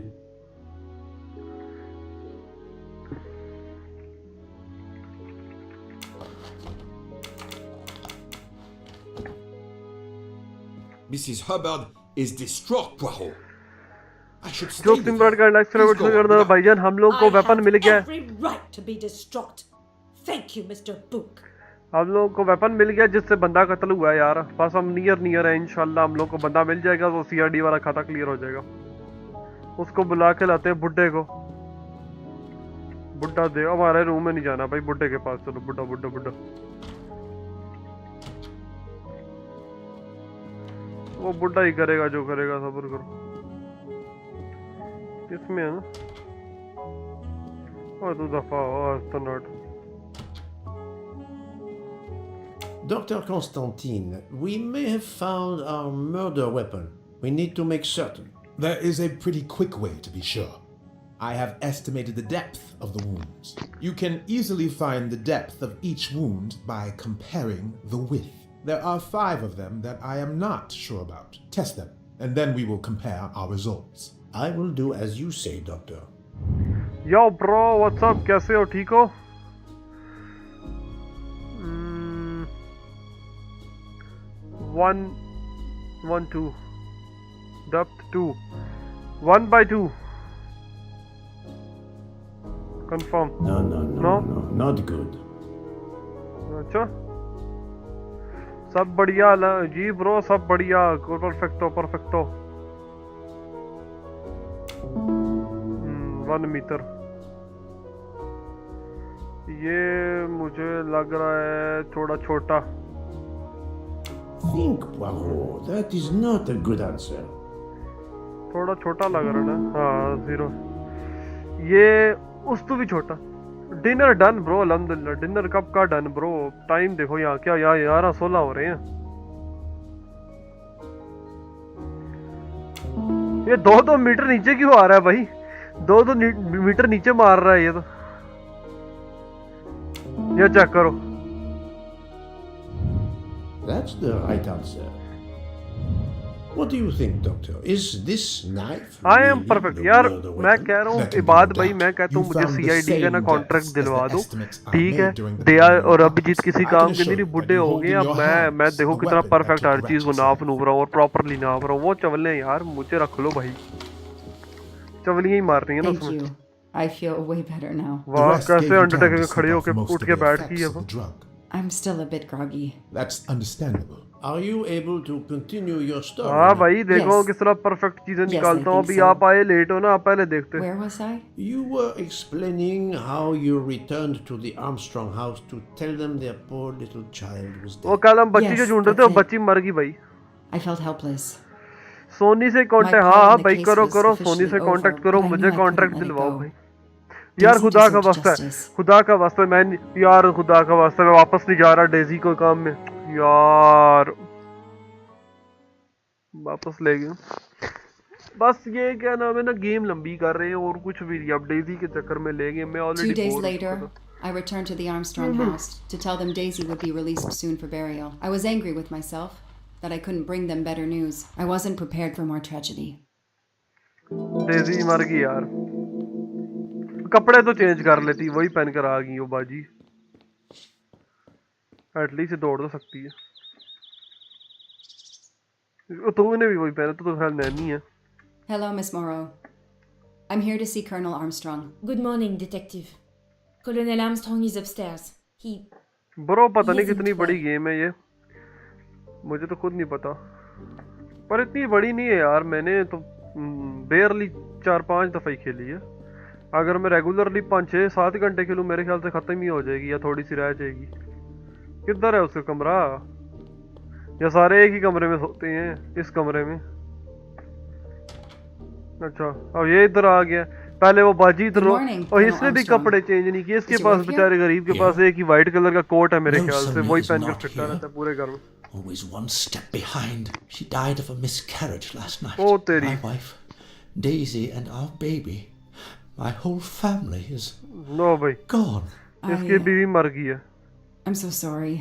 Mrs. Hubbard is distraught, Poirot. I should stay जो with सिंपल her. का लाइक सब्सक्राइब शेयर कर देना भाईजान. हम लोग को वेपन मिल गया. Every right to be distraught. Thank you, Mr. Book. हम लोग को वेपन मिल गया जिससे बंदा कत्ल हुआ है यार. बस हम नियर है. इंशाल्लाह हम लोग को बंदा मिल जाएगा तो सीआरडी वाला खाता क्लियर हो जाएगा. उसको बुला के लाते हैं बुड्ढे को. बुड्ढा दे हमारे रूम में नहीं जाना भाई. बुड्ढे के पास चलो. बुड्ढा वो बुड्ढा ही करेगा जो करेगा. सब्र करो. इसमें है ना. और तू दफा हो. Dr. Constantine, we may have found our murder weapon. We need to make certain. There is a pretty quick way to be sure. I have estimated the depth of the wounds. You can easily find the depth of each wound by comparing the width. There are 5 of them that I am not sure about. Test them, and then we will compare our results. I will do as you say, Doctor. Yo bro, what's up? कैसे हो? ठीक हो? 1 1 2 depth 2 1 by 2 confirm. No, not good. अच्छा सब बढ़िया जी bro. सब बढ़िया. Perfecto. 1 metre. ये मुझे लग रहा है थोड़ा छोटा. Think, Poirot. That is not a good answer. थोड़ा छोटा लग रहा है ना. हाँ 0. ये उस तो भी छोटा। डिनर डन ब्रो, अल्हम्दुलिल्लाह। डिनर कब का डन ब्रो? टाइम देखो यहाँ क्या, यहाँ 11:16 हो रहे हैं। ये 2-2 मीटर नीचे क्यों आ रहा है भाई? 2-2 मीटर नीचे मार रहा है ये तो। ये चेक करो। That's the right answer. What do you think, Doctor? Is this knife I am really perfect the यार। murder मैं weapon? कह रहा हूँ There can be इबाद no भाई, doubt. मैं कहता You हूँ मुझे found the सीआईडी का ना same कॉन्ट्रैक्ट deaths as दिलवा the दो, estimates are ठीक है? made during the Daya preliminary और अभिजीत autopsy. किसी I काम can के assure नहीं, you बुढ़े that you हो hold गए in अब। your मैं hands देखो a कितना weapon that परफेक्ट took हर चीज को righteous नाप life. नूप रहा हूँ और प्रॉपरली नाप रहा हूँ। वो चवले यार मुझे रख लो भाई, चवलियां ही मार रही है ना Thank उसमें। you. I feel way better now. The वाह, rest gave कैसे you अंडरटेकर time to के खड़े sleep होके off most उठ of के the बैठ गई effects है of वो। the drug. I'm still a bit groggy. That's understandable. Are you able to continue your story हाँ now? भाई देखो Yes. किस तरह परफेक्ट चीजें Yes, I निकालता हूँ। think अभी so. आप आए लेट हो ना, आप पहले देखते। Where was I? You were explaining how you returned to the Armstrong house to tell them their poor little child was वो dead. कल हम बच्ची जो Yes, ढूंढ रहे थे, that's वो it. बच्ची मर गई भाई। I felt helpless. सोनी से My कांटेक्ट, part हाँ in हाँ the भाई case करो was करो, सोनी officially से over, कांटेक्ट करो, but I knew मुझे I couldn't contact let it दिलवाओ go. भाई। यार Daisy खुदा का deserves वास्ता है, justice. खुदा का वास्ता है, मैं यार खुदा का वास्ता मैं वापस नहीं जा रहा डेजी को काम में यार। वापस ले गए। बस ये क्या नाम है ना, गेम लंबी कर रहे हैं और कुछ भी नहीं। अब डेजी के चक्कर में ले गए। मैं 2 ऑलरेडी days बोर हो चुका later, था। I returned to the Armstrong house to tell them Daisy would be released soon for burial. I was angry with myself that I couldn't bring them better news. I wasn't prepared for more tragedy. Daisy मर गई यार। कपड़े तो change कर लेती, वही पहन कर आ गई वो बाजी। एटलीस्ट दौड़ तो सकती है। तूने भी वही पहना, तो खैर नैनी है। Hello, Miss Morrow. I'm here to see Colonel Armstrong. Good morning, Detective. Colonel Armstrong is upstairs. He... bro पता नहीं Isn't कितनी बड़ी गेम है ये, मुझे तो खुद नहीं पता। पर इतनी बड़ी नहीं है यार, मैंने तो बेयरली 4-5 दफा ही खेली है। अगर मैं रेगुलरली 5-6-7 घंटे खेलूँ मेरे ख्याल से खत्म ही हो जाएगी या थोड़ी सी रह जाएगी। किधर है उसका कमरा? या सारे एक ही कमरे में सोते हैं इस कमरे में? अच्छा अब ये इधर आ गया। पहले वो बाजी इधर, Good morning, और Colonel इसने भी Armstrong. कपड़े चेंज नहीं किए। इसके Did you pass work here? बेचारे गरीब के पास एक ही वाइट कलर का कोट है मेरे No, ख्याल से, Sonia वही is पहन कर not फिरता here. रहता है पूरे घर में। Always one step behind. She died of a miscarriage last night. Oh, तेरी। My wife, Daisy, and our baby. My whole family is no भाई, gone. इसकी बीवी मर गई है। I'm so sorry.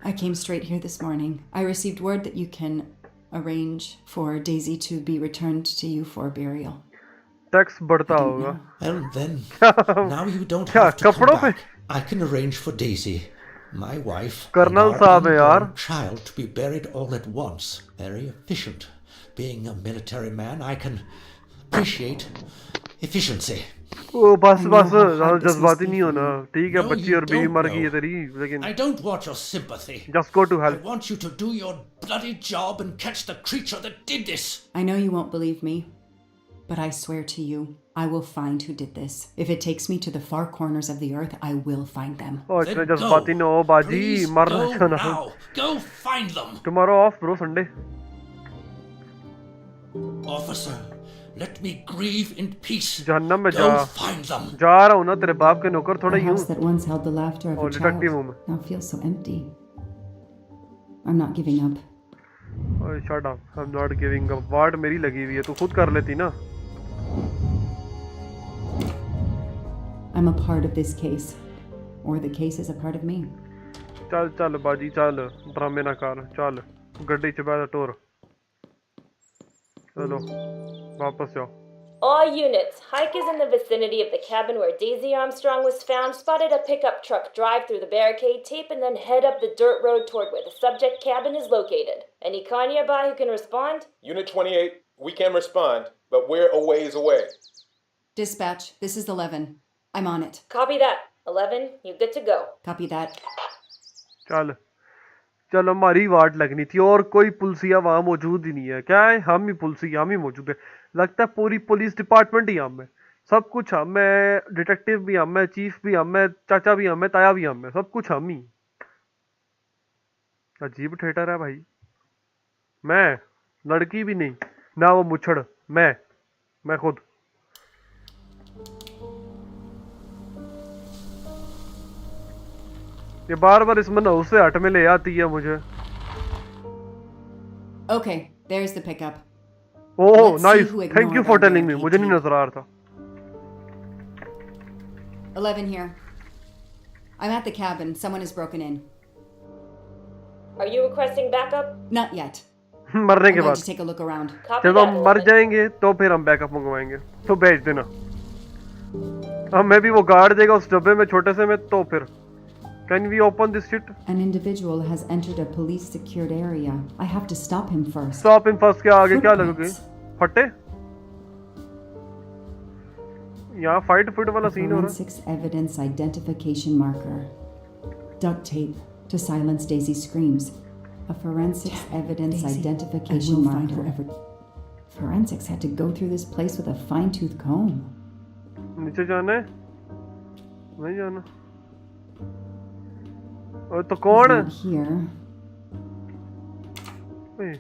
I came straight here this morning. I received word that you can arrange for Daisy to be returned to you for burial. Tax बढ़ता I didn't होगा। know. Well then, now you don't क्या, have to come कपड़ों पे? back. I can arrange for Daisy, my wife, and colonel our साहब है यार। unborn child to be buried all at once. Very efficient. Being a military man, I can appreciate efficiency. ओ बस I know बस, how hard ज्यादा this जज्बाती must be नहीं for होना। you. ठीक है No, बच्ची you और बीवी don't मर गई है know. तेरी, लेकिन I don't want your sympathy. Just go to I help. want you to do your bloody job and catch the creature that did this. I know you won't believe me, but I swear to you, I will find who did this. If it takes me to the far corners of the earth, I will find them. ओ Then इतने go. जज्बाती न हो बाजी, Please मरना go जाना। now. Go find them. Tomorrow of bro, Sunday. Officer, let me grieve in peace. जहन्नम में Go जा। find them. जा रहा हूँ ना, तेरे बाप के नौकर थोड़ा The ही हूँ। house that once held the laughter of Oh, a child detective home. now feels so empty. I'm not giving up. ओए shut up, I am not giving up. Ward मेरी लगी हुई है, तू खुद कर लेती ना। I'm a part of this case, or the case is a part of me. चल चल बाजी चल, ड्रामे ना कर, चल गड्डी च बैठ टोर। चलो वापस जाओ। All units, Hike is in the vicinity of the cabin where Daisy Armstrong was found. Spotted a pickup truck drive through the barricade tape and then head up the dirt road toward where the subject cabin is located. Any con nearby who can respond? Unit 28, we can respond, but we're a ways away. Dispatch, this is 11. I'm on it. Copy that. 11, you good to go. Copy that. चल चल, हमारी ward लगनी थी और कोई पुलिसिया वहाँ मौजूद ही नहीं है। क्या है, हम ही पुलिसिया, हम ही मौजूद है। लगता है पूरी पुलिस डिपार्टमेंट ही हम है, सब कुछ हम है। डिटेक्टिव भी हम है, चीफ भी हम है, चाचा भी हम है, ताया भी हम है, सब कुछ हम ही। अजीब थिएटर है भाई। मैं लड़की भी नहीं ना, वो मुछड़, मैं खुद। ये बार बार इस मन से हट में ले आती है मुझे। Okay, there's the pickup. Oh Let's see nice, who thank you ignored for our telling me, barricade मुझे नहीं tape. नजर आ रहा था। 11 here. I'm at the cabin. Someone has broken in. Are you requesting backup? Not yet. मरने I'm के going बाद to take a look around. Copy जब that, हम मर 11. जाएंगे तो फिर हम बैकअप मंगवाएंगे, तो भेज देना। अब मैं भी वो गार्ड देगा उस डब्बे में छोटे से में, तो फिर can we open this shit? An individual has entered a police secured area. I have to stop him first. Stop in first के आगे क्या लगोगे? फटे? यहाँ फाइट फुट वाला सीन हो रहा है। Forensics evidence identification marker. Duct tape to silence Daisy's screams. A forensics evidence Daisy, identification and we'll find marker. Forensics had to go through this place with a fine-tooth comb. नीचे जाना है? नहीं जाना। और तो कौन है? He's not here. ओए,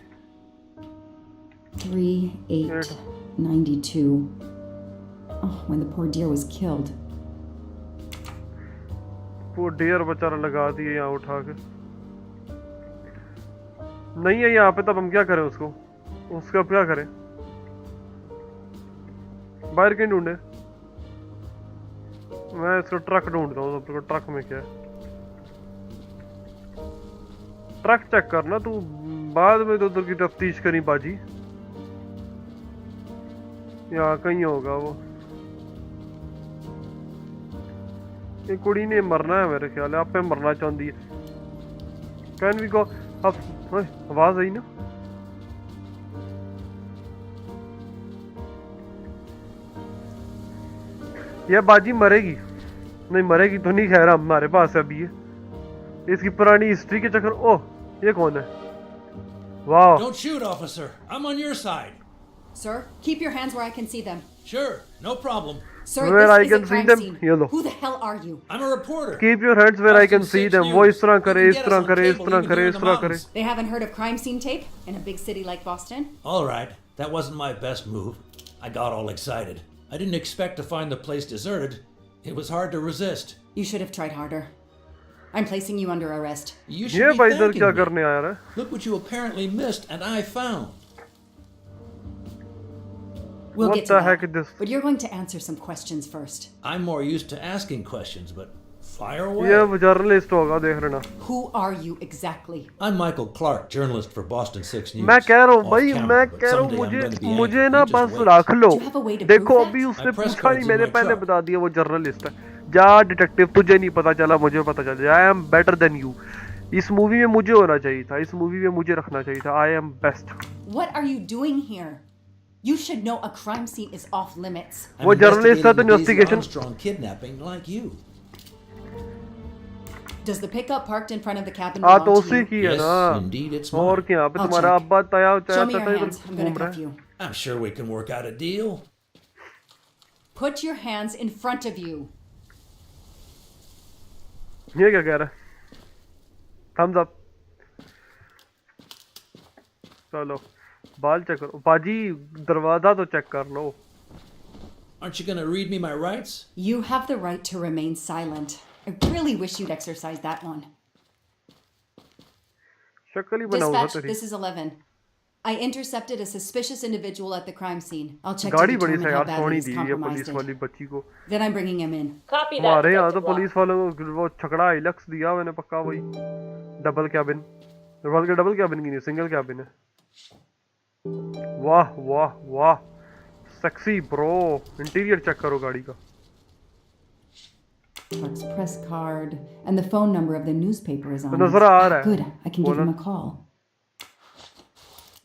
3892. Oh, when the poor deer was killed. वो डियर बेचारा लगा दिए यहाँ उठा के। नहीं है यहाँ पे, तब हम क्या करें उसको? उसका क्या करें? बाहर कहीं ढूंढे? मैं इसको ट्रक ढूंढता हूँ। तो ट्रक में क्या है? ट्रक चेक करना तू, बाद में तो उधर की तफ्तीश करी बाजी। यहाँ कहीं होगा वो। ये कुड़ी ने मरना है मेरे ख्याल है, आप पे मरना चाहती है। कैन वी गो अब? आवाज आई ना? ये बाजी मरेगी नहीं, मरेगी तो नहीं, खैर हमारे पास अभी है इसकी पुरानी हिस्ट्री के चक्कर। ओह, ये कौन है? वाह। Don't shoot, officer. I'm on your side. Sir, keep your hands where I can see them. Sure, no problem. Sir, Where I this is can a see crime them. scene. ये लो। Who the hell are you? I'm a reporter. Keep your hands where I can see them. वो इस तरह करे, इस तरह करे, इस तरह करे, इस तरह करे। They haven't heard of crime scene tape in a big city like Boston? All right, that wasn't my best move. I got all excited. I didn't expect to find the place deserted. It was hard to resist. You should have tried harder. I'm placing you under arrest. You ये should be भाई इधर thanking क्या me. करने आया है? Look what you apparently missed and I found. We'll What get to the that. heck is this? But you're going to answer some questions first. I'm more used to asking questions, but fire away. ये journalist होगा, देख लेना। Who are you exactly? I'm Michael Clark, journalist for Boston 6 News. मैं कह रहा हूँ Off भाई, camera, मैं but कह रहा हूँ someday I'm मुझे gonna be मुझे angry. ना You just बस wait. रख लो। Do you have a way to देखो prove अभी that? उसने My press पूछा नहीं, card's in मैंने my पहले truck. बता दिया वो जर्नलिस्ट है। जा डिटेक्टिव, तुझे नहीं पता चला, मुझे पता चला। I am better than you. इस मूवी में मुझे होना चाहिए था, इस मूवी में मुझे रखना चाहिए था। I am best. What are you doing here? You should know a crime scene is off limits. I'm वो journalist था तो investigating the Daisy investigation- Armstrong kidnapping like you. Does the pickup parked in front of the cabin हाँ belong तो to उसी you? की है Yes, ना। indeed, it's और mine. क्या? यहाँ पे I'll तुम्हारा check. अब्बा तया Show me your इधर hands. I'm going घूम to रहा cuff है। you. I'm sure we can work out a deal. Put your hands in front of you. ये क्या कह रहा है? Thumbs up. चलो बाल चेक करो बाजी, दरवाजा तो चेक कर लो। Aren't you going to read me my rights? You have the right to remain silent. I really wish you'd exercise that one. शक्ल ही बनाओ Dispatch, तेरी। this is 11. I intercepted a suspicious individual at the crime scene. I'll check to गाड़ी बड़ी determine सा how यार badly Soni he's दी ये compromised police it. वाली बच्ची को। Then I'm bringing him in. Copy that. हमारे यहाँ तो Detective पुलिस Locke. वालों को वो छकड़ा इलक्स दिया मैंने पक्का, वही डबल कैबिन। बल्कि डबल कैबिन की नहीं, सिंगल कैबिन है। वाह वाह वाह, सेक्सी ब्रो। इंटीरियर चेक करो गाड़ी का। Clerk's press card and the phone number of the newspaper is on it. नजर आ रहा है। Good, I can give him a call.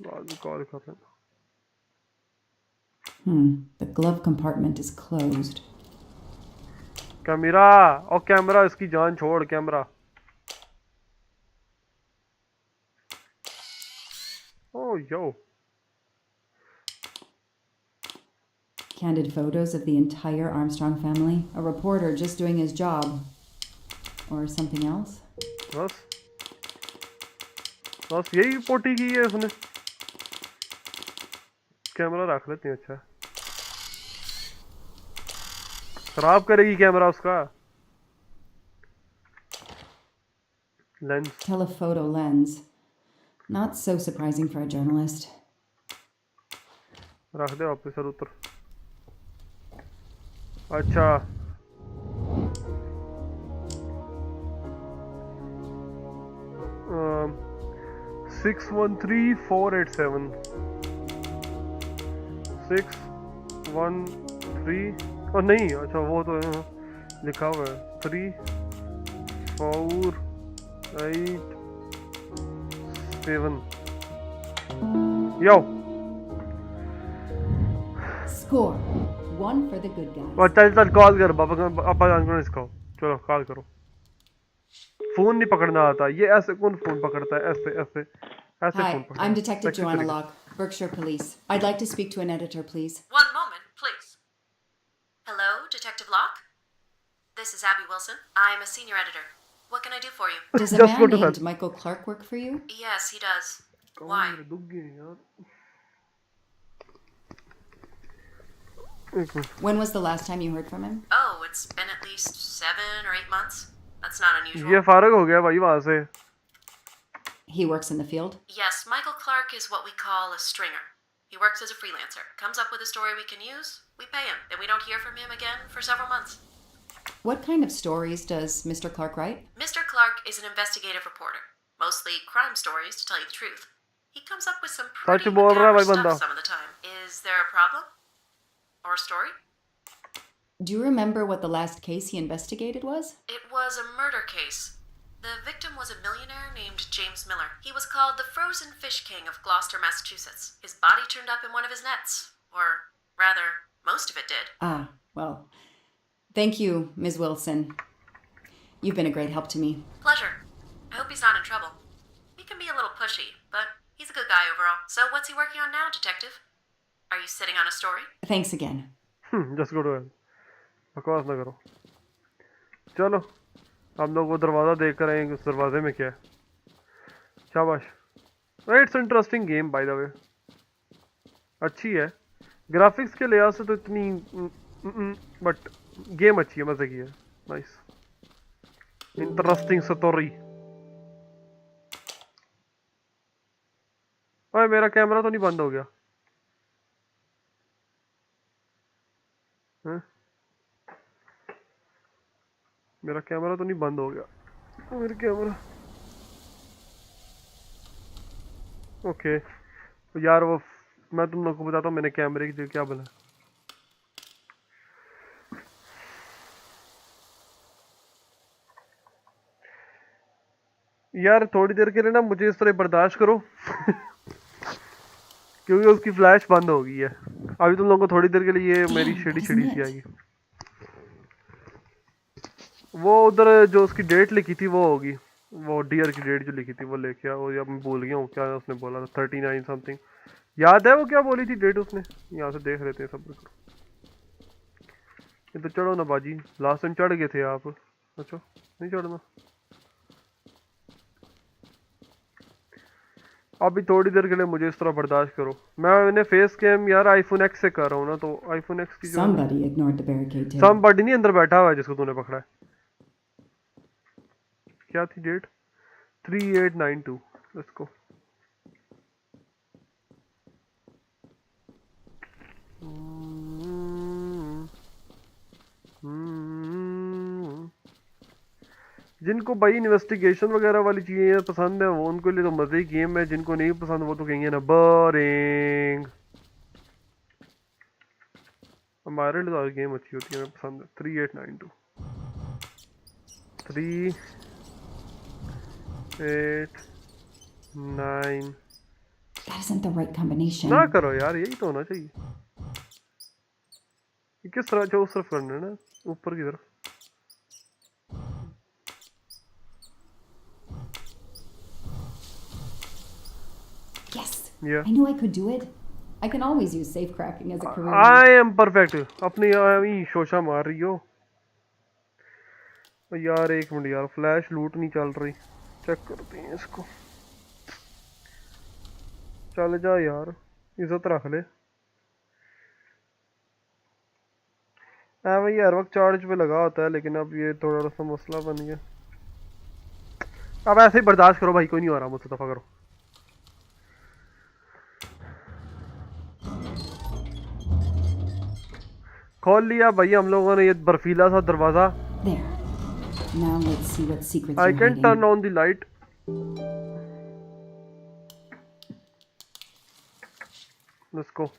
बाद में कॉल कर रहे हैं। The glove compartment is closed. Camera, और कैमरा इसकी जान छोड़, camera. Oh yo. Candid photos of the entire Armstrong family. A reporter just doing his job. Or something else? बस यही पोटी की है उसने। कैमरा रख लेते हैं। अच्छा, खराब करेगी कैमरा उसका। Lens. Telephoto lens. Not so surprising for a journalist. रख दे ऑफिसर उतर। अच्छा 613487 613 और नहीं अच्छा वो तो लिखा हुआ है 3487 यो Score. 1 for the good guys. और चल कॉल कर पापा जान को इसको चलो कॉल करो। फोन नहीं पकड़ना आता ये ऐसे कौन फोन पकड़ता है ऐसे ऐसे ऐसे फोन Hi, पकड़ता I'm है। Detective Sexy Joanna तरीके। Locke, Berkshire Police. I'd like to speak to an editor, please. One moment, please. Hello, Detective Locke? This is Abby Wilson. I'm a senior editor. What can I do for you? Does a Just go man to named hell. Michael Clark work for you? Yes, he does. Why? When was the last time you heard from him? Oh, it's been at least 7 or 8 months. That's not unusual. ये फारग हो गया भाई वहां से। He works in the field? Yes, Michael Clark is what we call a stringer. He works as a freelancer, comes up with a story we can use, we pay him, and we don't hear from him again for several months. What kind of stories does Mr. Clark write? Mr. Clark is an investigative reporter, mostly crime stories, to tell you the truth. He comes up with some pretty बोल रहा है macabre भाई बंदा। stuff some of the time. Is there a problem? Or a story? Do you remember what the last case he investigated was? It was a murder case. The victim was a millionaire named James Miller. He was called the Frozen Fish King of Gloucester, Massachusetts. His body turned up in one of his nets. Or, rather, most of it did. Ah, well, thank you, Ms. Wilson. You've been a great help to me. Pleasure. I hope he's not in trouble. He can be a little pushy, but he's a good guy overall. So what's he working on now, Detective? Are you sitting on a story? Thanks again. Just go to hell. बकवास ना करो। चलो हम लोग वो दरवाज़ा देख कर आएंगे उस दरवाजे में क्या है। शाबाश। It's interesting game by the way. अच्छी है ग्राफिक्स के लिहाज से तो इतनी बट गेम अच्छी है मज़े की है। Nice interesting story. ओए मेरा कैमरा तो नहीं बंद हो गया? मेरा कैमरा तो नहीं बंद हो गया? मेरा कैमरा ओके यार वो मैं तुम लोग को बताता हूँ मैंने कैमरे की जगह क्या बोला। यार थोड़ी देर के लिए ना मुझे इस तरह बर्दाश्त करो क्योंकि उसकी फ्लैश बंद हो गई है। अभी तुम लोगों को थोड़ी देर के लिए ये मेरी छिड़ी सी आएगी। वो उधर जो उसकी डेट लिखी थी वो होगी वो डियर की डेट जो लिखी थी वो लेके आओ। या मैं भूल गया हूँ क्या उसने बोला था 39 समथिंग। याद है वो क्या बोली थी डेट उसने? यहाँ से देख लेते हैं सब। ये तो चढ़ो ना बाजी लास्ट टाइम चढ़ गए थे आप। अच्छा नहीं चढ़ना। अभी थोड़ी देर के लिए मुझे इस तरह बर्दाश्त करो। मैंने फेस कैम यार आईफोन एक्स से कर रहा हूँ ना तो आईफोन एक्स की जो समबडी नहीं अंदर बैठा हुआ है जिसको तूने पकड़ा है। क्या थी डेट? 3892। Let's go. जिनको भाई इन्वेस्टिगेशन वगैरह वाली चीजें पसंद है वो उनके लिए तो मजे की गेम है। जिनको नहीं पसंद वो तो कहेंगे ना बोरिंग। हमारे लिए तो गेम अच्छी होती है। मैं पसंद है 3892 3892। That isn't the right combination. ना करो यार यही तो होना चाहिए। किस तरह जो उस तरफ करना है ना ऊपर की तरफ। Yes. Yeah. I knew I could do it. I can always use safe cracking as a career. I am perfect. अपनी ही शोशा मार रही हो यार। एक मिनट यार फ्लैश लूट नहीं चल रही। चेक करते हैं इसको। चल जा यार इज्जत रख ले। भाई हर वक्त चार्ज पे लगा होता है लेकिन अब ये थोड़ा सा मसला बन गया। अब ऐसे ही बर्दाश्त करो भाई, कोई नहीं हो रहा मुझसे, दफा करो। खोल लिया भाई हम लोगों ने ये बर्फीला सा दरवाजा। There. Now let's see what secrets I you're can hiding. turn on the light. Let's go.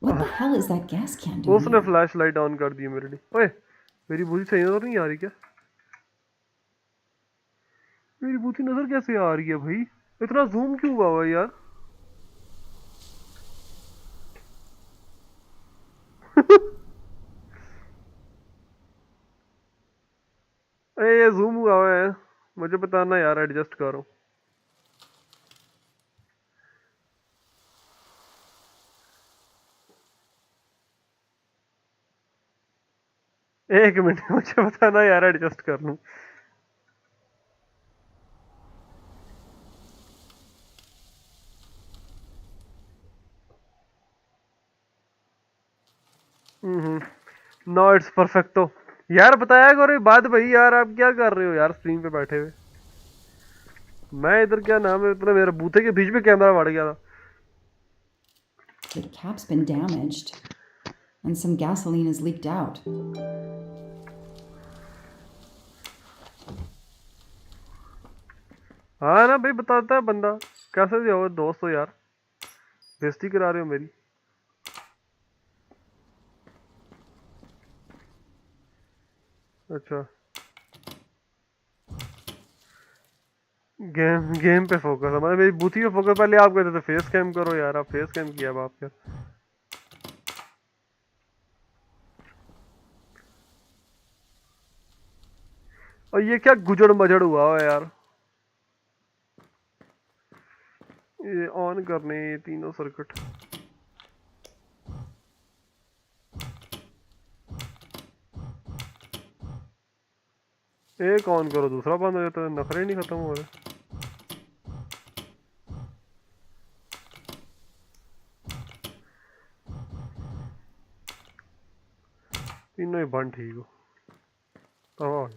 What the hell is that gas can doing उसने here? फ्लैश लाइट ऑन कर दी मेरे लिए। ओए मेरी बूथी सही नजर नहीं आ रही क्या? मेरी बूथी नजर कैसे आ रही है भाई? इतना जूम क्यों हुआ हुआ है यार? ये जूम हुआ हुआ है, मुझे बताना यार, एडजस्ट करो। एक मिनट मुझे बताना यार, एडजस्ट कर लूं। No it's perfecto. यार बताया करो बात भाई, यार आप क्या कर रहे हो यार स्क्रीन पे बैठे हुए? मैं इधर क्या नाम है, इतना मेरे बूथे के बीच में कैमरा बढ़ गया था। The cap's been damaged, and some gasoline has leaked out. हाँ ना भाई, बताता है बंदा। कैसे हो दोस्त हो यार, बेइज्जती करा रहे हो मेरी। अच्छा गेम पे फोकस, हमारे मेरी बूथी पे फोकस। पहले आप कहते थे फेस कैम करो यार, आप फेस कैम किया अब आप क्या? और ये क्या गुजड़ मजड़ हुआ है यार? ये ऑन करने ये तीनों सर्किट। एक ऑन करो दूसरा बंद हो जाता है, नखरे नहीं खत्म हो रहे। तीनों ही बंद, ठीक हो तो।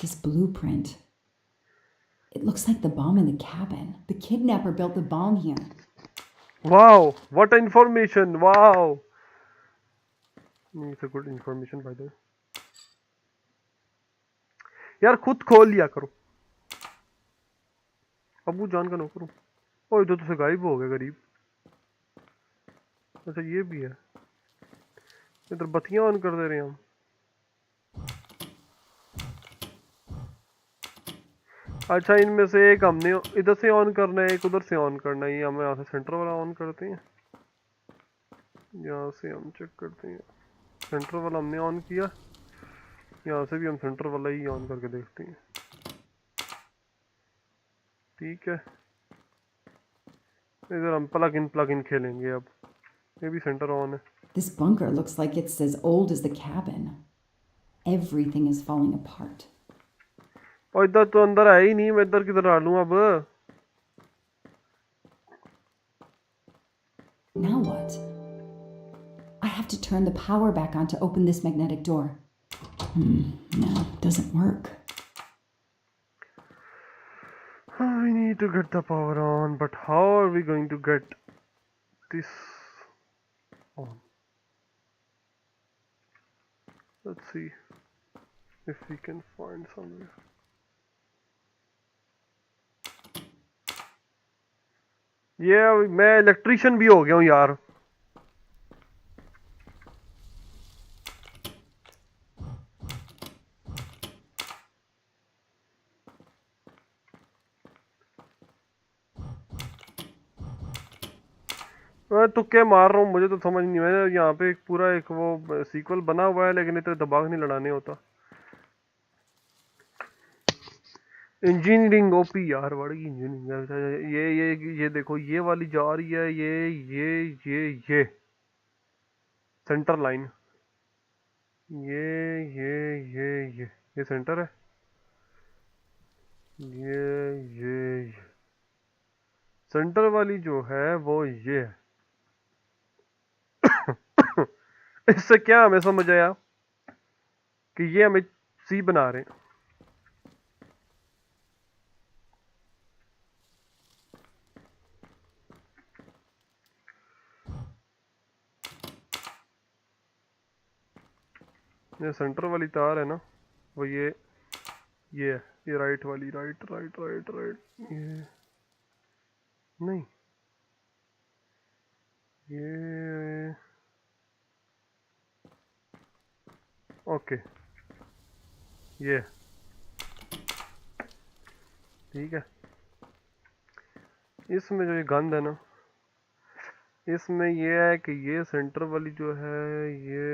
This blueprint. It looks like the bomb in the cabin. The kidnapper built the bomb here. Wow, what information! Wow. It's a good information by the way. यार खुद खोल लिया करो, अबू जान का नौकर हूँ। ओ इधर तो से गायब हो गए गरीब। अच्छा ये भी है, इधर बत्तियां ऑन कर दे रहे हैं हम। अच्छा इनमें से एक हमने इधर से ऑन करना है, एक उधर से ऑन करना है। ये हम यहाँ से सेंटर वाला ऑन करते हैं, यहाँ से हम चेक करते हैं। सेंटर वाला हमने ऑन किया, यहाँ से भी हम सेंटर वाला ही ऑन करके देखते हैं। ठीक है, इधर हम प्लग इन खेलेंगे अब। ये भी सेंटर ऑन है। This bunker looks like it's as old as the cabin. Everything is falling apart. और इधर तो अंदर है ही नहीं, मैं इधर किधर डालूं अब? Now what? I have to turn the power back on to open this magnetic door. No, it doesn't work. We need to get the power on, but how are we going to get this on? Let's see if we can find somewhere. ये मैं electrician भी हो गया हूँ यार। मैं तुक्के मार रहा हूँ, मुझे तो समझ नहीं। मैंने यहाँ पे एक पूरा एक वो सीक्वल बना हुआ है, लेकिन इतने दबाव नहीं लड़ाने होता। इंजीनियरिंग ओपी यार, बड़ी इंजीनियरिंग। ये देखो, ये वाली जा रही है, ये सेंटर लाइन, ये सेंटर है। ये सेंटर वाली जो है वो ये है। इससे क्या हमें समझ आया कि ये हमें सी बना रहे हैं। ये सेंटर वाली तार है ना, वो ये है, ये राइट वाली, राइट राइट राइट राइट, ये नहीं, ये ओके, ये ठीक है। इसमें जो ये गंद है ना, इसमें ये है कि ये सेंटर वाली जो है ये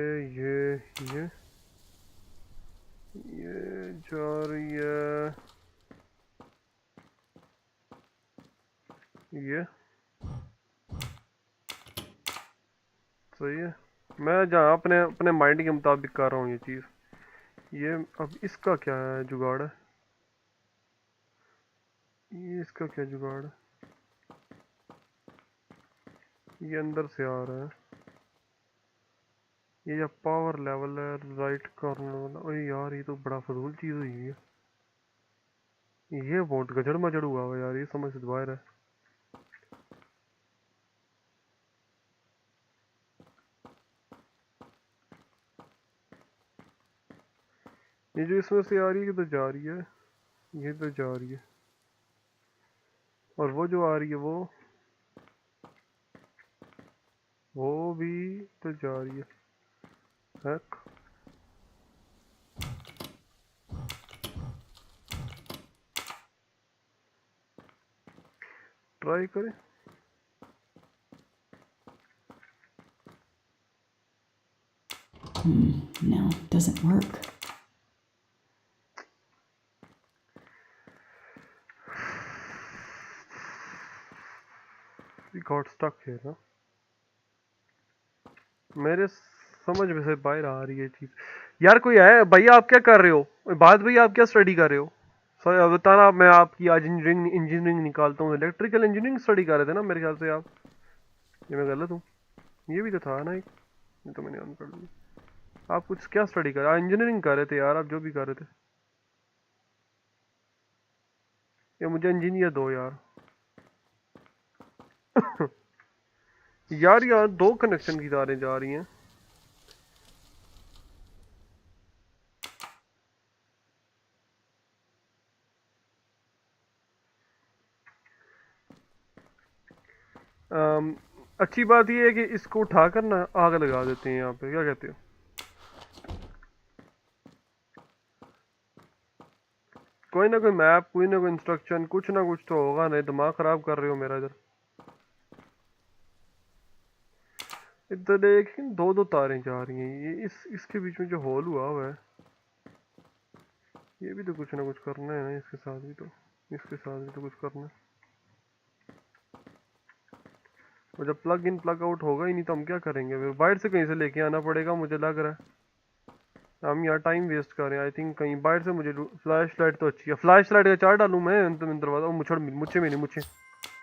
जा रही है ये, सही है। मैं जहाँ अपने अपने माइंड के मुताबिक कर रहा हूँ ये चीज़। ये अब इसका क्या है जुगाड़ है, ये इसका क्या जुगाड़ है, ये अंदर से आ रहा है, ये पावर लेवल है राइट कॉर्नर वाला। ओए यार ये तो बड़ा फजूल चीज़ हुई है, ये बहुत गजड़ मजड़ हुआ हुआ यार, ये समझ से बाहर है। ये जो इसमें से आ रही है तो जा रही है, ये तो जा रही है, और वो जो आ रही है वो भी तो जा रही है। हैक ट्राई करें। No, doesn't work. We got stuck here ना, मेरे समझ में से बाहर आ रही है चीज। यार कोई है भैया, आप क्या कर रहे हो? बात भैया आप क्या स्टडी कर रहे हो? सर बताना, मैं आपकी आज इंजीनियरिंग निकालता हूँ। इलेक्ट्रिकल इंजीनियरिंग स्टडी कर रहे थे ना मेरे ख्याल से आप, ये मैं गलत हूँ? ये भी तो था ना एक, ये तो मैंने ऑन कर दिया। आप कुछ क्या स्टडी कर रहे? इंजीनियरिंग कर रहे थे यार, आप जो भी कर रहे थे। ये मुझे इंजीनियर दो यार। यार यहाँ 2 कनेक्शन की तारें जा रही हैं। अच्छी बात यह है कि इसको उठाकर ना आग लगा देते हैं यहाँ पे, क्या कहते हो? कोई ना कोई मैप, कोई ना कोई इंस्ट्रक्शन, कुछ ना कुछ तो होगा। नहीं दिमाग खराब कर रहे हो मेरा इधर। इधर देख, 2 तारें जा रही हैं। ये इसके बीच में जो होल हुआ है, ये भी तो कुछ ना कुछ करना है ना इसके साथ भी, तो इसके साथ भी तो कुछ करना है। और जब प्लग इन प्लग आउट होगा ही नहीं तो हम क्या करेंगे फिर? बाहर से कहीं से लेके आना पड़ेगा मुझे लग रहा है। हम यहाँ टाइम वेस्ट कर रहे हैं। आई थिंक कहीं बाहर से मुझे फ्लैश लाइट तो अच्छी है। फ्लैश लाइट का चार डालूं मैं दरवाजा? मुझे नहीं मुझे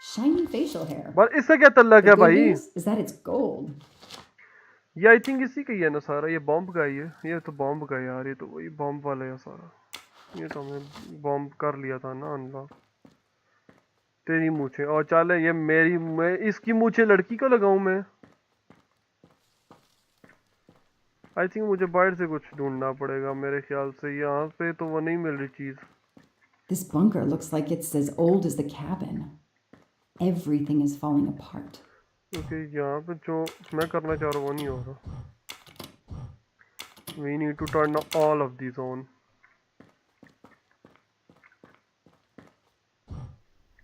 Shiny facial hair. बस इससे क्या तल्लक है भाई? Is that it's gold. ये आई थिंक इसी का ही है ना सारा। ये बॉम्ब का ही है, ये तो बॉम्ब का है यार, ये तो वही बॉम्ब वाला है सारा। ये तो हमने बॉम्ब कर लिया था ना अनलॉक। तेरी मूछे और चल, ये मेरी, मैं इसकी मूछे लड़की को लगाऊं मैं? आई थिंक मुझे बाहर से कुछ ढूंढना पड़ेगा मेरे ख्याल से। यहाँ पे तो वो नहीं मिल रही चीज। This bunker looks like it's as old as the cabin. Everything is falling apart. क्योंकि यहाँ पे जो मैं करना चाह रहा हूँ वो नहीं हो रहा। We need to turn all of these on.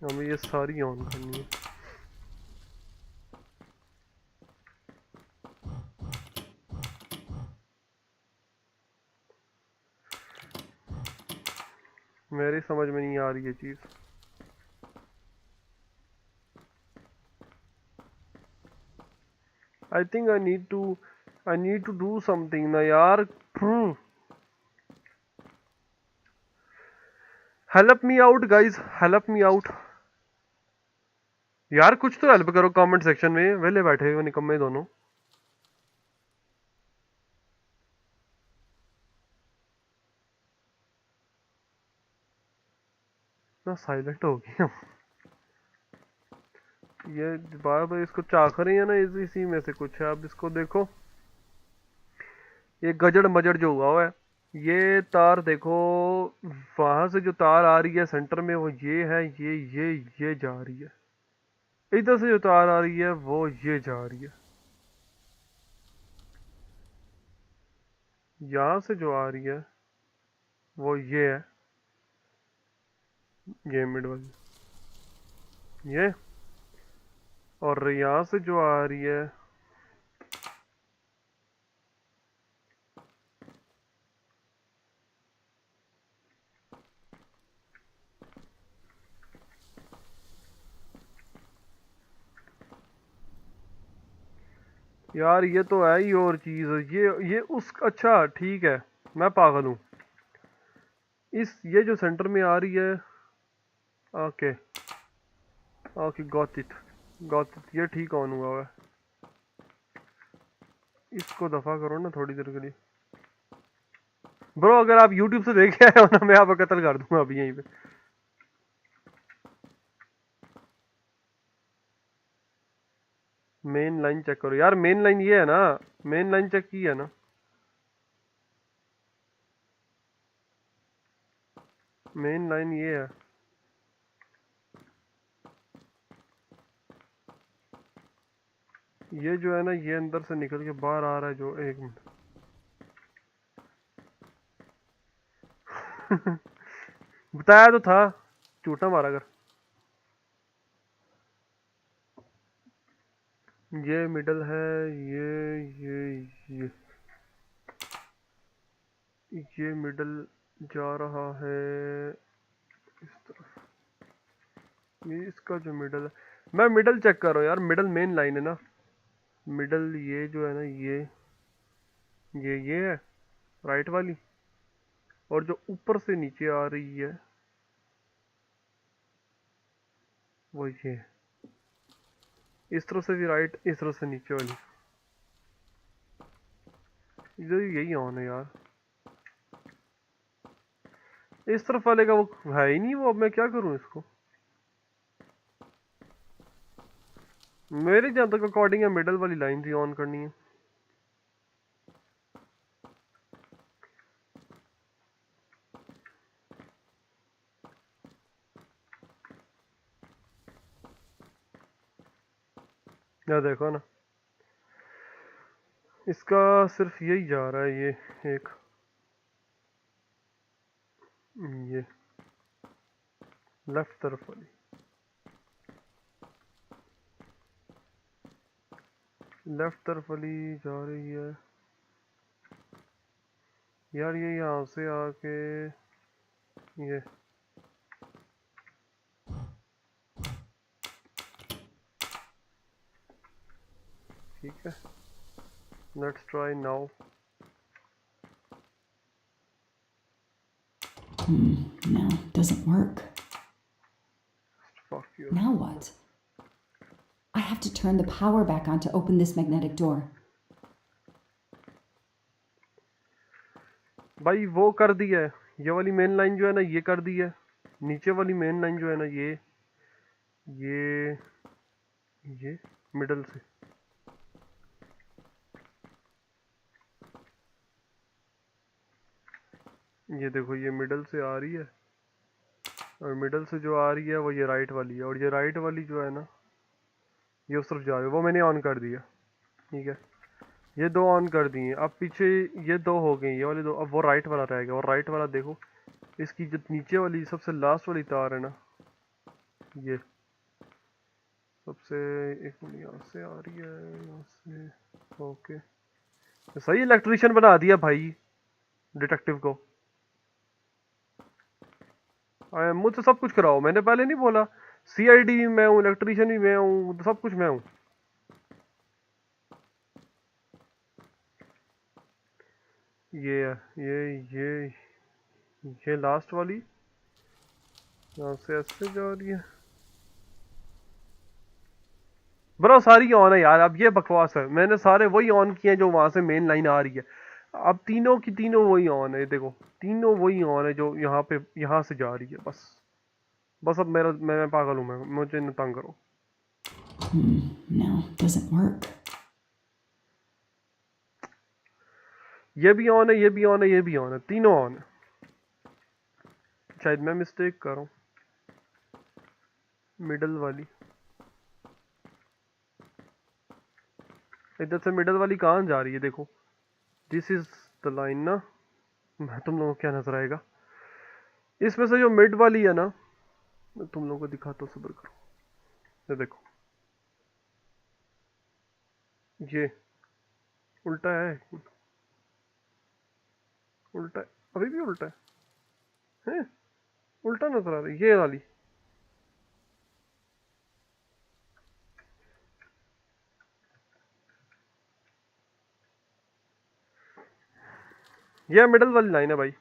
हमें ये सारी ऑन करनी है। मेरी समझ में नहीं आ रही है चीज। I think I need to do something ना यार। Help me out guys, help me out. यार कुछ तो हेल्प करो कमेंट सेक्शन में, वेले बैठे हुए निकम्मे दोनों। ना साइलेंट हो गया ये बार बार इसको चाख रही है ना, इसी में से कुछ है। अब इसको देखो, ये गजड़ मजड़ जो हुआ है, ये तार देखो, वहां से जो तार आ रही है सेंटर में वो ये है, ये जा रही है। इधर से जो तार आ रही है वो ये जा रही है। यहाँ से जो आ रही है वो ये है, ये मिड वाली ये, और यहाँ से जो आ रही है यार, ये तो है ही और चीज। ये उस, अच्छा ठीक है, मैं पागल हूँ। ये जो सेंटर में आ रही है, ओके ओके, गॉट इट, ये ठीक ऑन हुआ है। इसको दफा करो ना थोड़ी देर के लिए। ब्रो अगर आप YouTube से देखे आए हो ना, मैं आपका कत्ल कर दूंगा अभी यहीं पे। मेन लाइन चेक करो यार, मेन लाइन ये है ना, मेन लाइन चेक की है ना। मेन लाइन ये है, ये जो है ना, ये अंदर से निकल के बाहर आ रहा है जो, एक मिनट बताया तो था, झूठा मारा कर। ये मिडल है, ये ये मिडल जा रहा है इस तरफ। ये इसका जो मिडल है, मैं मिडल चेक कर रहा हूँ यार, मिडल मेन लाइन है ना। मिडल ये जो है ना, ये है राइट वाली, और जो ऊपर से नीचे आ रही है वो ये है। इस तरफ से भी राइट, इस तरफ से नीचे वाली, इधर यही ऑन है यार। इस तरफ वाले का वो है ही नहीं, वो अब मैं क्या करूं इसको। मेरे जहां तक अकॉर्डिंग है, मिडल वाली लाइन थी ऑन करनी है। या देखो ना, इसका सिर्फ यही जा रहा है, ये एक, ये लेफ्ट तरफ वाली, लेफ्ट तरफ वाली जा रही है यार। ये यहाँ से आके ये, ठीक है, let's try now. No, doesn't work. Fuck you. Now what? I have to turn the power back on to open this magnetic door. भाई वो कर दी है, ये वाली मेन लाइन जो है ना, ये कर दी है। नीचे वाली मेन लाइन जो है ना, ये मिडल से, ये देखो, ये मिडल से आ रही है, और मिडल से जो आ रही है वो ये राइट वाली है, और ये राइट वाली जो है ना, ये उस तरफ जा रही है। वो मैंने ऑन कर दिया, ठीक है, ये दो ऑन कर दिए। अब पीछे ये दो हो गई, ये वाले दो, अब वो राइट वाला रहेगा। और राइट वाला देखो, इसकी जो नीचे वाली सबसे लास्ट वाली तार है ना, ये सबसे, एक मिनट, यहाँ से आ रही है, यहाँ से, ओके, सही इलेक्ट्रिशियन बना दिया भाई डिटेक्टिव को। मुझसे सब कुछ कराओ, मैंने पहले नहीं बोला? सीआईडी भी मैं हूँ, इलेक्ट्रिशियन भी मैं हूँ, सब कुछ मैं हूँ। ये है, ये लास्ट वाली यहाँ से ऐसे जा रही है, ब्रो सारी ऑन है यार, अब ये बकवास है, मैंने सारे वही ऑन किए हैं जो वहां से मेन लाइन आ रही है। अब तीनों की तीनों वही ऑन है, देखो तीनों वही ऑन है जो यहाँ पे यहाँ से जा रही है। बस बस अब मैं पागल हूँ, मैं मुझे न तंग करो। No, doesn't work. ये भी ऑन है, ये भी ऑन है, ये भी ऑन है, तीनों ऑन है। शायद मैं मिस्टेक कर रहा हूँ। मिडल वाली, इधर से मिडल वाली कहाँ जा रही है? देखो दिस इज द लाइन ना। मैं तुम लोगों को क्या नजर आएगा इसमें से जो मिड वाली है ना, मैं तुम लोगों को दिखाता हूँ, सब्र करो। ये देखो ये उल्टा है, उल्टा है, अभी भी उल्टा है, उल्टा नजर आ रहा है ये वाली। ये मिडल वाली लाइन है भाई,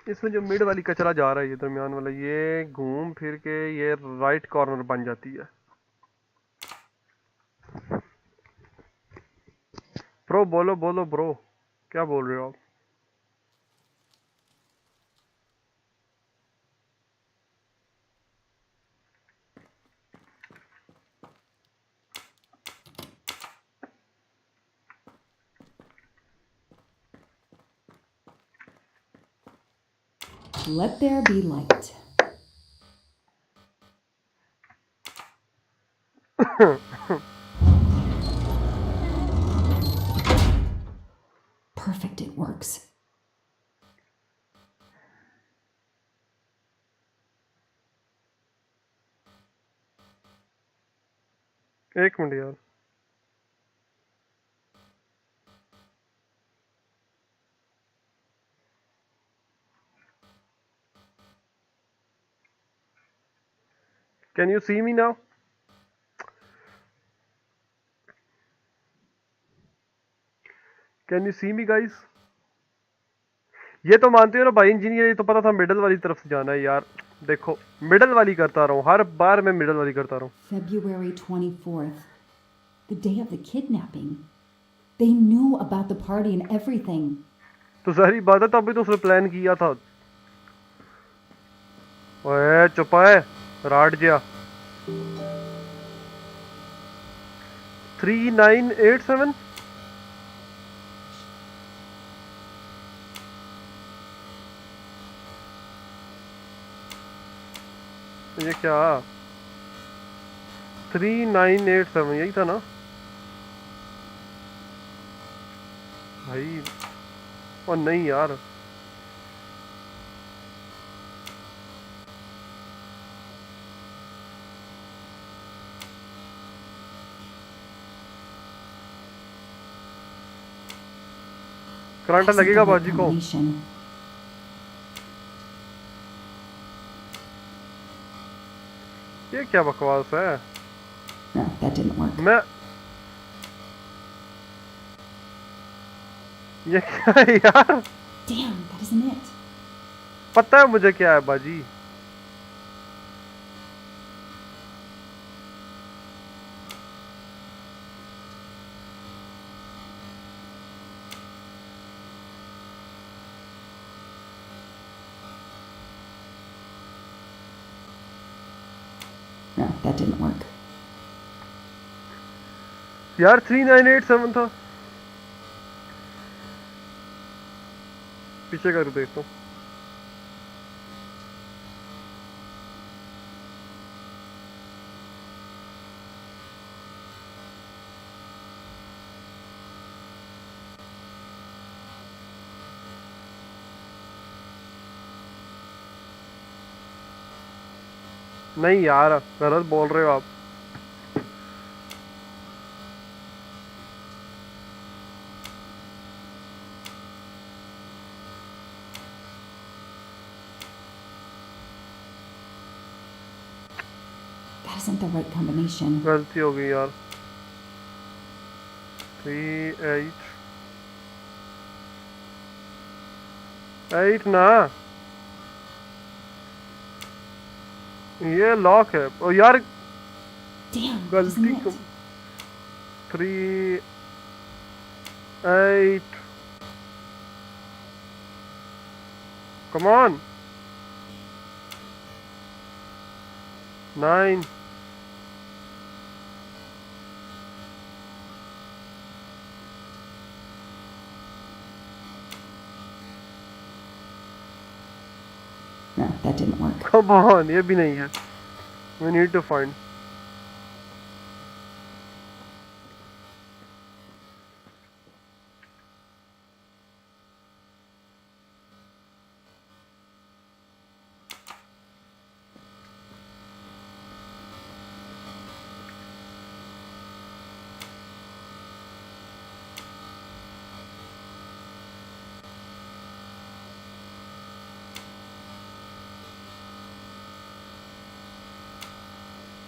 इसमें जो मिड वाली कचरा जा रहा है, ये दरमियान वाला, ये घूम फिर के ये राइट कॉर्नर बन जाती है। ब्रो बोलो बोलो ब्रो, क्या बोल रहे हो आप? Let there be light. Perfect, it works. एक मिनट यार, can you see me now? Can you see me guys? ये तो मानते हो ना भाई इंजीनियर, ये तो पता था मिडल वाली तरफ से जाना है यार। देखो मिडल वाली करता रहा हूँ, हर बार मैं मिडल वाली करता रहा हूँ। February 24th, the day of the kidnapping. They knew about the party and everything. तो सारी बात है, तभी तो उसने प्लान किया था। ओए चुप है राट जिया। 3987 ये क्या? 3987 यही था ना भाई? और नहीं यार, करंट लगेगा बाजी को। ये क्या बकवास है? No, that didn't work. मैं ये क्या है यार? Damn, that isn't it. पता है मुझे क्या है बाजी। No, that didn't work. यार 3987 था, पीछे कर देखता हूँ। नहीं यार गलत बोल रहे हो आप। That isn't the right combination. गलती हो गई यार। 38 ना, ये लॉक है। ओ यार Damn, गलती isn't को it? 3 8 come on 9 No, that didn't work. come on ये भी नहीं है we need to find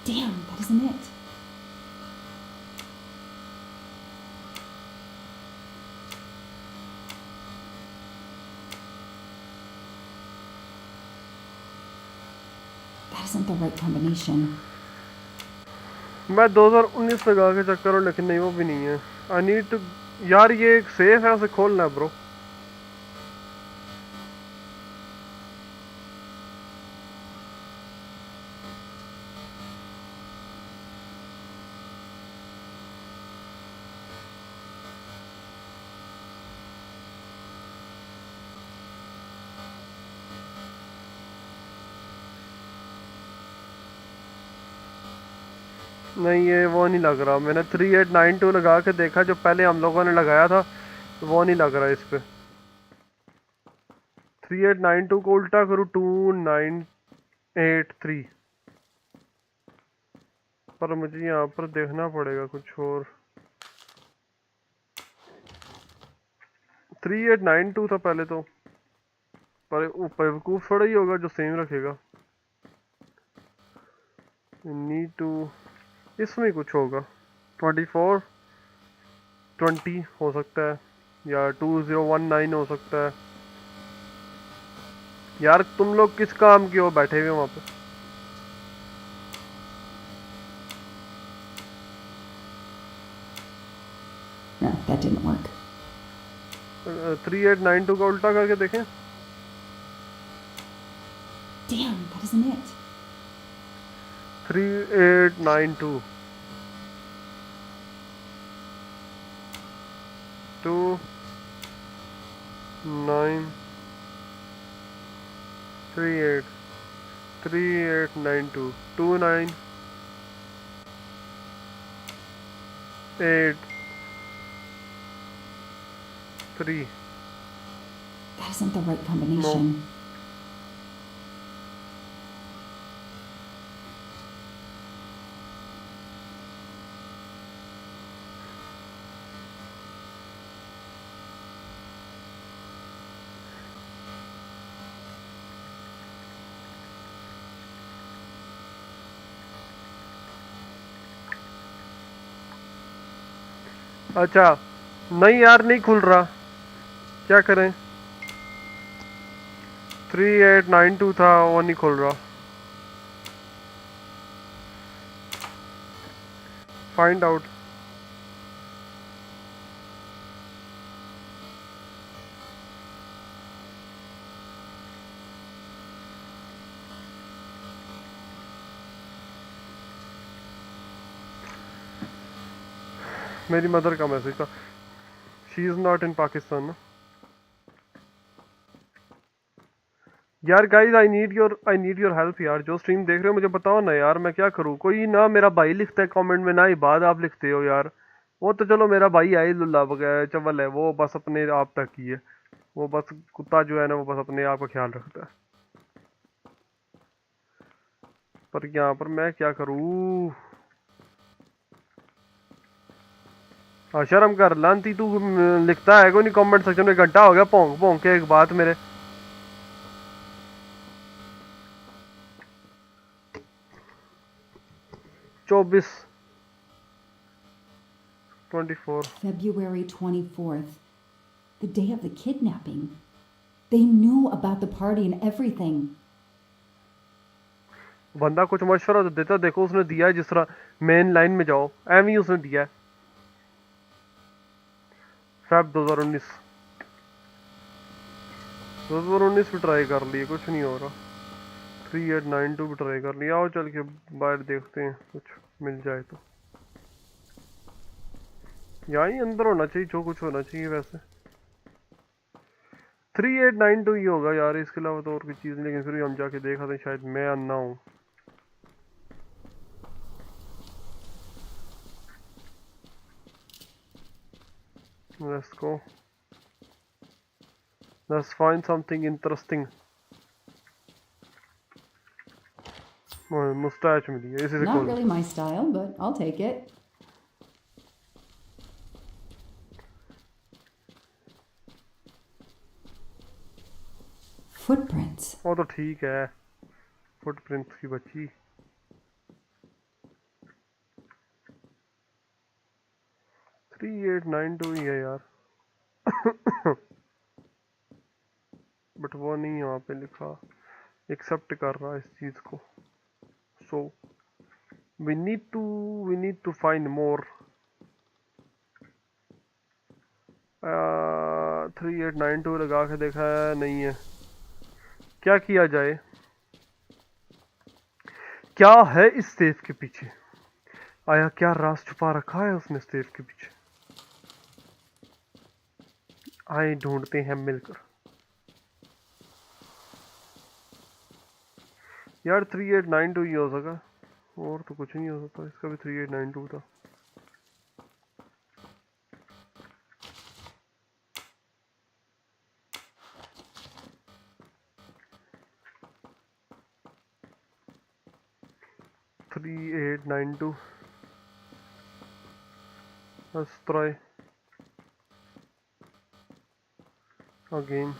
Damn, that isn't it. That isn't the right combination. मैं 2019 लगा के चेक करो लेकिन नहीं वो भी नहीं है आई नीड टू यार ये एक सेफ है उसे खोलना है ब्रो नहीं ये वो नहीं लग रहा मैंने 3892 लगा के देखा जो पहले हम लोगों ने लगाया था वो नहीं लग रहा इस पे 3892 को उल्टा करूँ 2983 पर मुझे यहाँ पर देखना पड़ेगा कुछ और 3892 था पहले तो पर बेवकूफ थोड़ा ही होगा जो सेम रखेगा नीड टू इसमें कुछ होगा 24 20 हो सकता है या 2019 हो सकता है यार तुम लोग किस काम के हो बैठे हुए वहां पे No, that didn't work. 3892 का उल्टा करके देखें Damn, that isn't it. 3892 2 9 38 3892 29 8 3 That isn't the right combination. No. अच्छा नहीं यार नहीं खुल रहा क्या करें 3892 था वो नहीं खुल रहा फाइंड आउट मेरी मदर का मैसेज था she is not in Pakistan ना यार guys I need your help यार जो स्ट्रीम देख रहे हो मुझे बताओ ना यार मैं क्या करूँ कोई ना मेरा भाई लिखता है कमेंट में ना ही बात आप लिखते हो यार वो तो चलो मेरा भाई आई लुल्ला वगैरह चवल है वो बस अपने आप तक ही है वो बस कुत्ता जो है ना वो बस अपने आप का ख्याल रखता है पर यहाँ पर मैं क्या करूँ हाँ शर्म कर लांती तू लिखता है कोई नहीं कमेंट सेक्शन में घंटा हो गया भोंक भोंक के एक बात मेरे 24 February 24th, the day of the kidnapping. They knew about the party and everything. बंदा कुछ मशवरा तो देता, देखो उसने दिया है जिस तरह मेन लाइन में जाओ, एम ही उसने दिया है। फैब 2019 भी ट्राई कर लिए, कुछ नहीं हो रहा। 3892 भी ट्राई कर लिया। आओ चल के बाहर देखते हैं, कुछ मिल जाए तो। यहाँ ही अंदर होना चाहिए, जो कुछ होना चाहिए वैसे। 3892 ही होगा यार, इसके अलावा तो और कोई चीज़ नहीं। लेकिन फिर भी हम जाके देखा था, शायद मैं अन्ना हूँ। Let's go. Let's find something interesting. Mustache मिली है, इसी से Not खोल। really my style, but I'll take it. Footprints. वो तो ठीक है, फुटप्रिंट्स की बच्ची। थ्री 3892 ही है यार। बट वो नहीं यहाँ पे लिखा, एक्सेप्ट कर रहा इस चीज को। So we need to find more. 3892 लगा के देखा है, नहीं है। क्या किया जाए? क्या है इस सेफ के पीछे? आया क्या राज छुपा रखा है उसने सेफ के पीछे? आए ढूंढते हैं मिलकर। यार 3892 ही हो सका, और तो कुछ नहीं हो सकता। इसका भी 3892 था। Let's try again.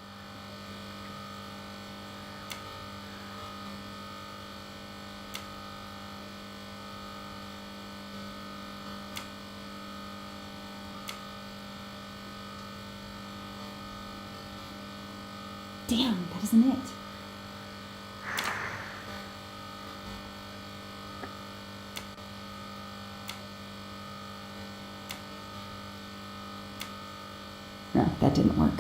Damn, that isn't it. No, that didn't work.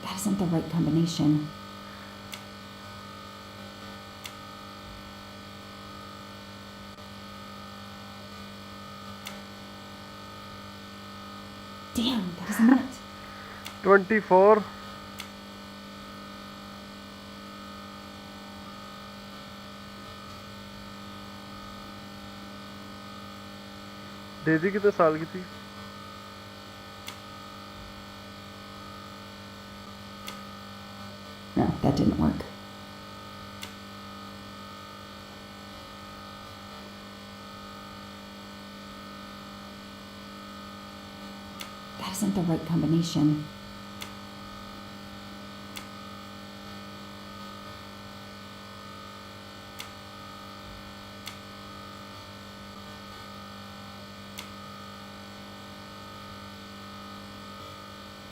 That isn't the right combination. Damn, that isn't it. 24. Daisy कितने साल की थी? No, that didn't work. That isn't the right combination.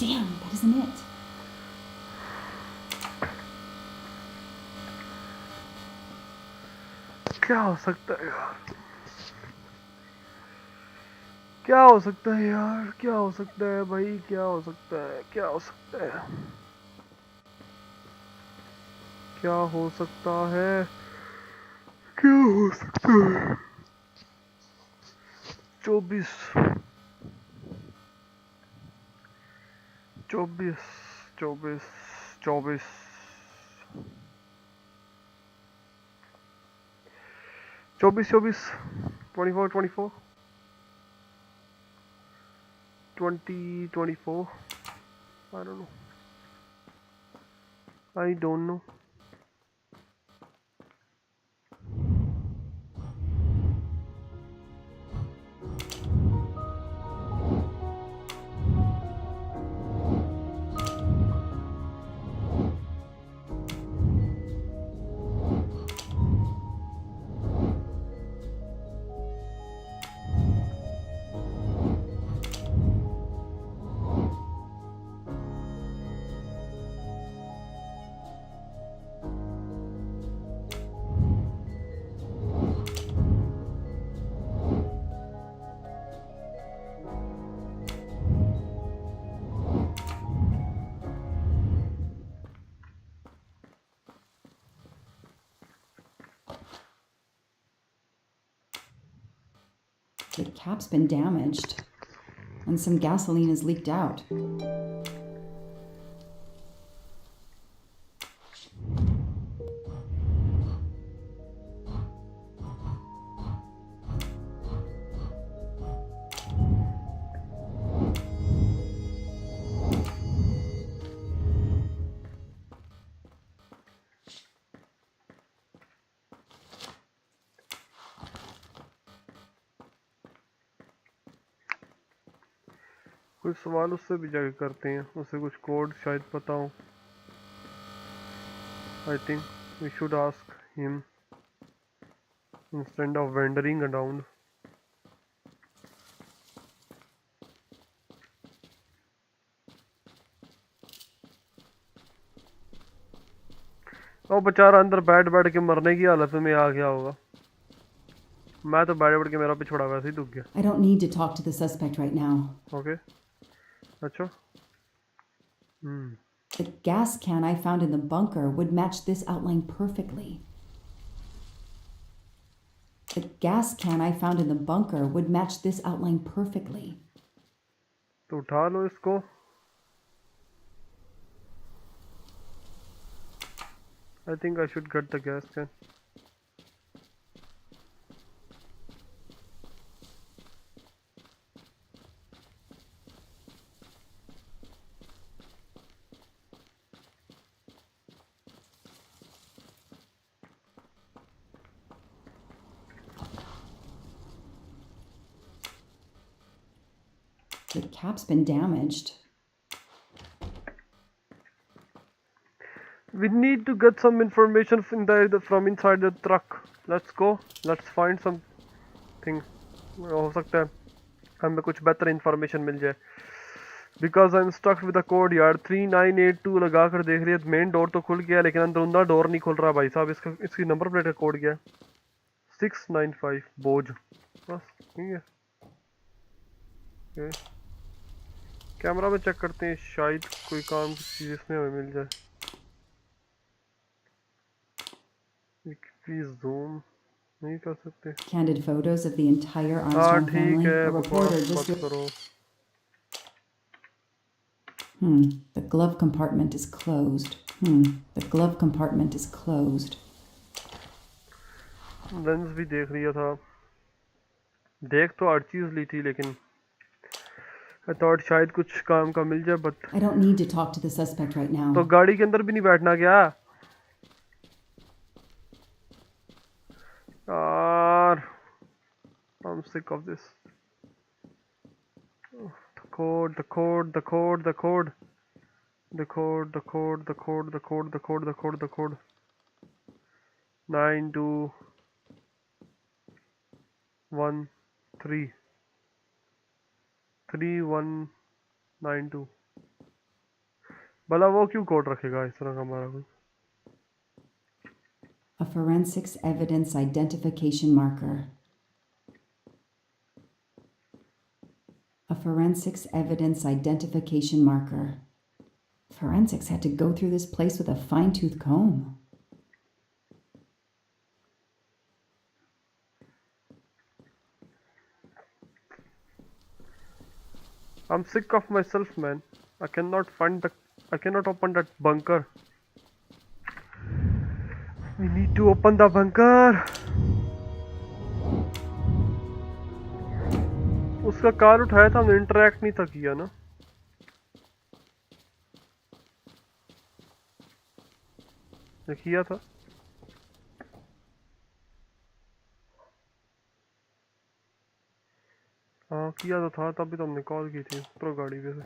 Damn, that isn't it. क्या हो सकता है यार? क्या हो सकता है यार? क्या हो सकता है भाई? क्या हो सकता है? क्या हो सकता है? क्या हो सकता है? क्या हो सकता है? 24 24 24 24 24 24 24 2024. I don't know. I don't know. The cap's been damaged, and some gasoline has leaked out. कुछ सवाल उससे भी जाके करते हैं, उसे कुछ कोड शायद पता हो. I think we should ask him instead of wandering around. वो बेचारा अंदर बैठ के मरने की हालत में आ गया होगा. मैं तो बैठ के मेरा पिछड़ा वैसे ही दुख गया. I don't need to talk to the suspect right now. Okay. अच्छा. The gas can I found in the bunker would match this outline perfectly. The gas can I found in the bunker would match this outline perfectly. तो उठा लो इसको. I think I should get the gas can. The cap's been damaged. We need to get some information from inside the truck. Let's go. Let's find something. हो सकता है हमें कुछ बेहतर information मिल जाए. Because I'm stuck with the code यार. 3982 लगा कर देख रही है. मेन डोर तो खुल गया लेकिन अंदर डोर नहीं खुल रहा भाई साहब. इसकी नंबर प्लेट का कोड क्या है? 695 बोझ. बस ठीक है. कैमरा में चेक करते हैं, शायद कोई काम की चीज इसमें हमें मिल जाए. प्लीज जूम नहीं कर सकते. Candid photos of the entire Armstrong family. ठीक है. A reporter just मत करो. The glove compartment is closed. The glove compartment is closed. Lens भी देख लिया था. देख तो हर चीज ली थी लेकिन I thought शायद कुछ काम का मिल जाए but I don't need to talk to the suspect right now. तो गाड़ी के अंदर भी नहीं बैठना क्या यार? I'm sick of this. The code. 9213 3192. भला वो क्यों कोड रखेगा इस तरह का हमारा कोई? A forensics evidence identification marker. A forensics evidence identification marker. Forensics had to go through this place with a fine-tooth comb. I'm sick of myself, man. I cannot open that bunker. We need to open the bunker. उसका car उठाया था, हमने interact नहीं था किया ना. किया था. हाँ किया तो था, तभी तो हमने कॉल की थी प्रो गाड़ी पे से.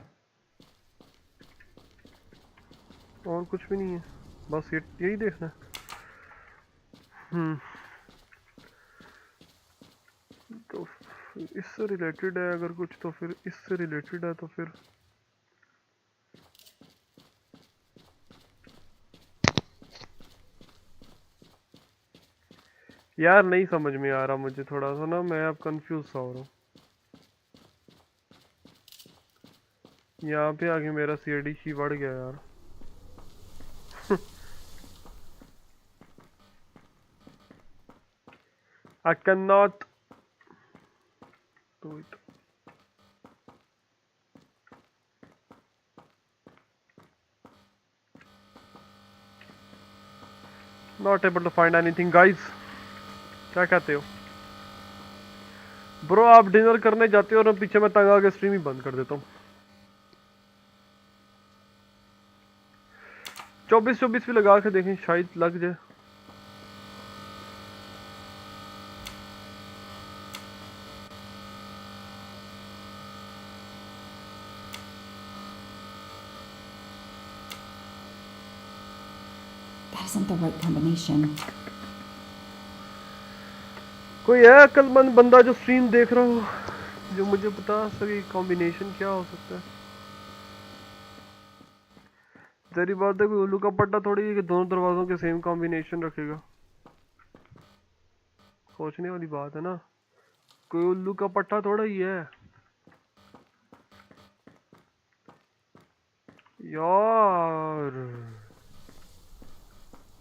और कुछ भी नहीं है, बस यही देखना है. तो इससे रिलेटेड है अगर कुछ, तो फिर इससे रिलेटेड है तो फिर यार नहीं समझ में आ रहा मुझे. थोड़ा सा ना मैं अब कंफ्यूज सा हो रहा हूँ. यहाँ पे आगे मेरा CDC बढ़ गया यार. I cannot Not able to find anything, guys. क्या कहते हो? ब्रो आप डिनर करने जाते हो और पीछे मैं तंग आके स्ट्रीम ही बंद कर देता हूँ। 24 भी लगा के देखें, शायद लग जाए। That isn't the right combination. कोई है अक्लमंद बंदा जो स्ट्रीम देख रहा हो जो मुझे बता सके कॉम्बिनेशन क्या हो सकता है? जरी बात है, कोई उल्लू का पट्टा थोड़ी है कि दोनों दरवाजों के सेम कॉम्बिनेशन रखेगा। सोचने वाली बात है ना, कोई उल्लू का पट्टा थोड़ा ही है यार।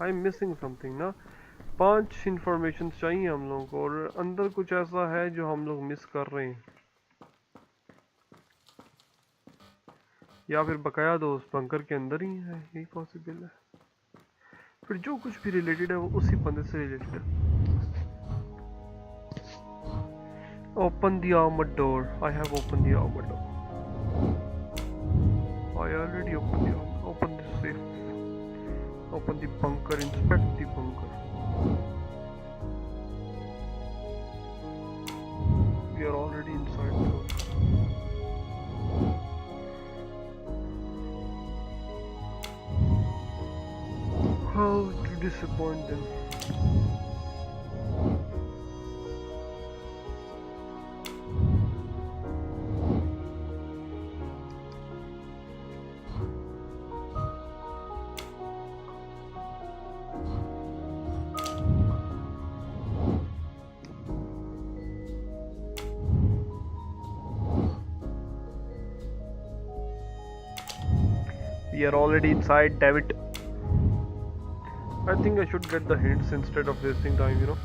आई एम मिसिंग समथिंग ना। 5 इंफॉर्मेशन चाहिए हम लोगों को और अंदर कुछ ऐसा है जो हम लोग मिस कर रहे हैं, या फिर बकाया दोस्त बंकर के अंदर ही है, यही पॉसिबल है। फिर जो कुछ भी रिलेटेड है वो उसी बंदे से रिलेटेड है। Open the armoured door. I have open the armoured door. I already open the safe. Open the bunker, inspect the bunker. We are already inside the bunker. How to disappoint them. We are already inside, damn it. I think I should get the hints instead of wasting time, you know.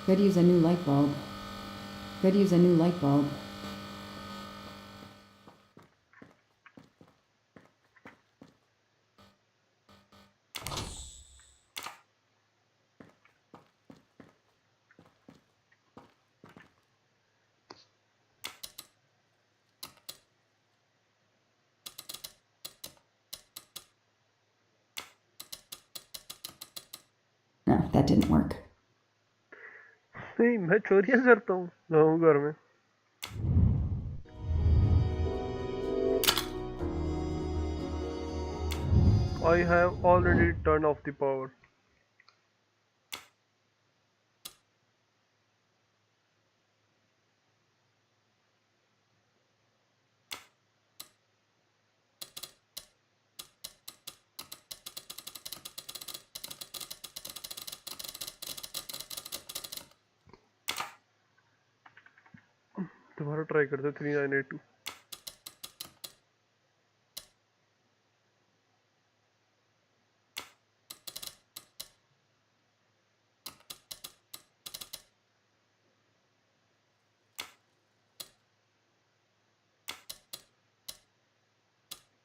Could use a new light bulb. Could use a new light bulb. No, that didn't work. नहीं, मैं चोरियां करता हूँ लोगों के घर में। I have already turned off the power. दोबारा ट्राई करते 3982।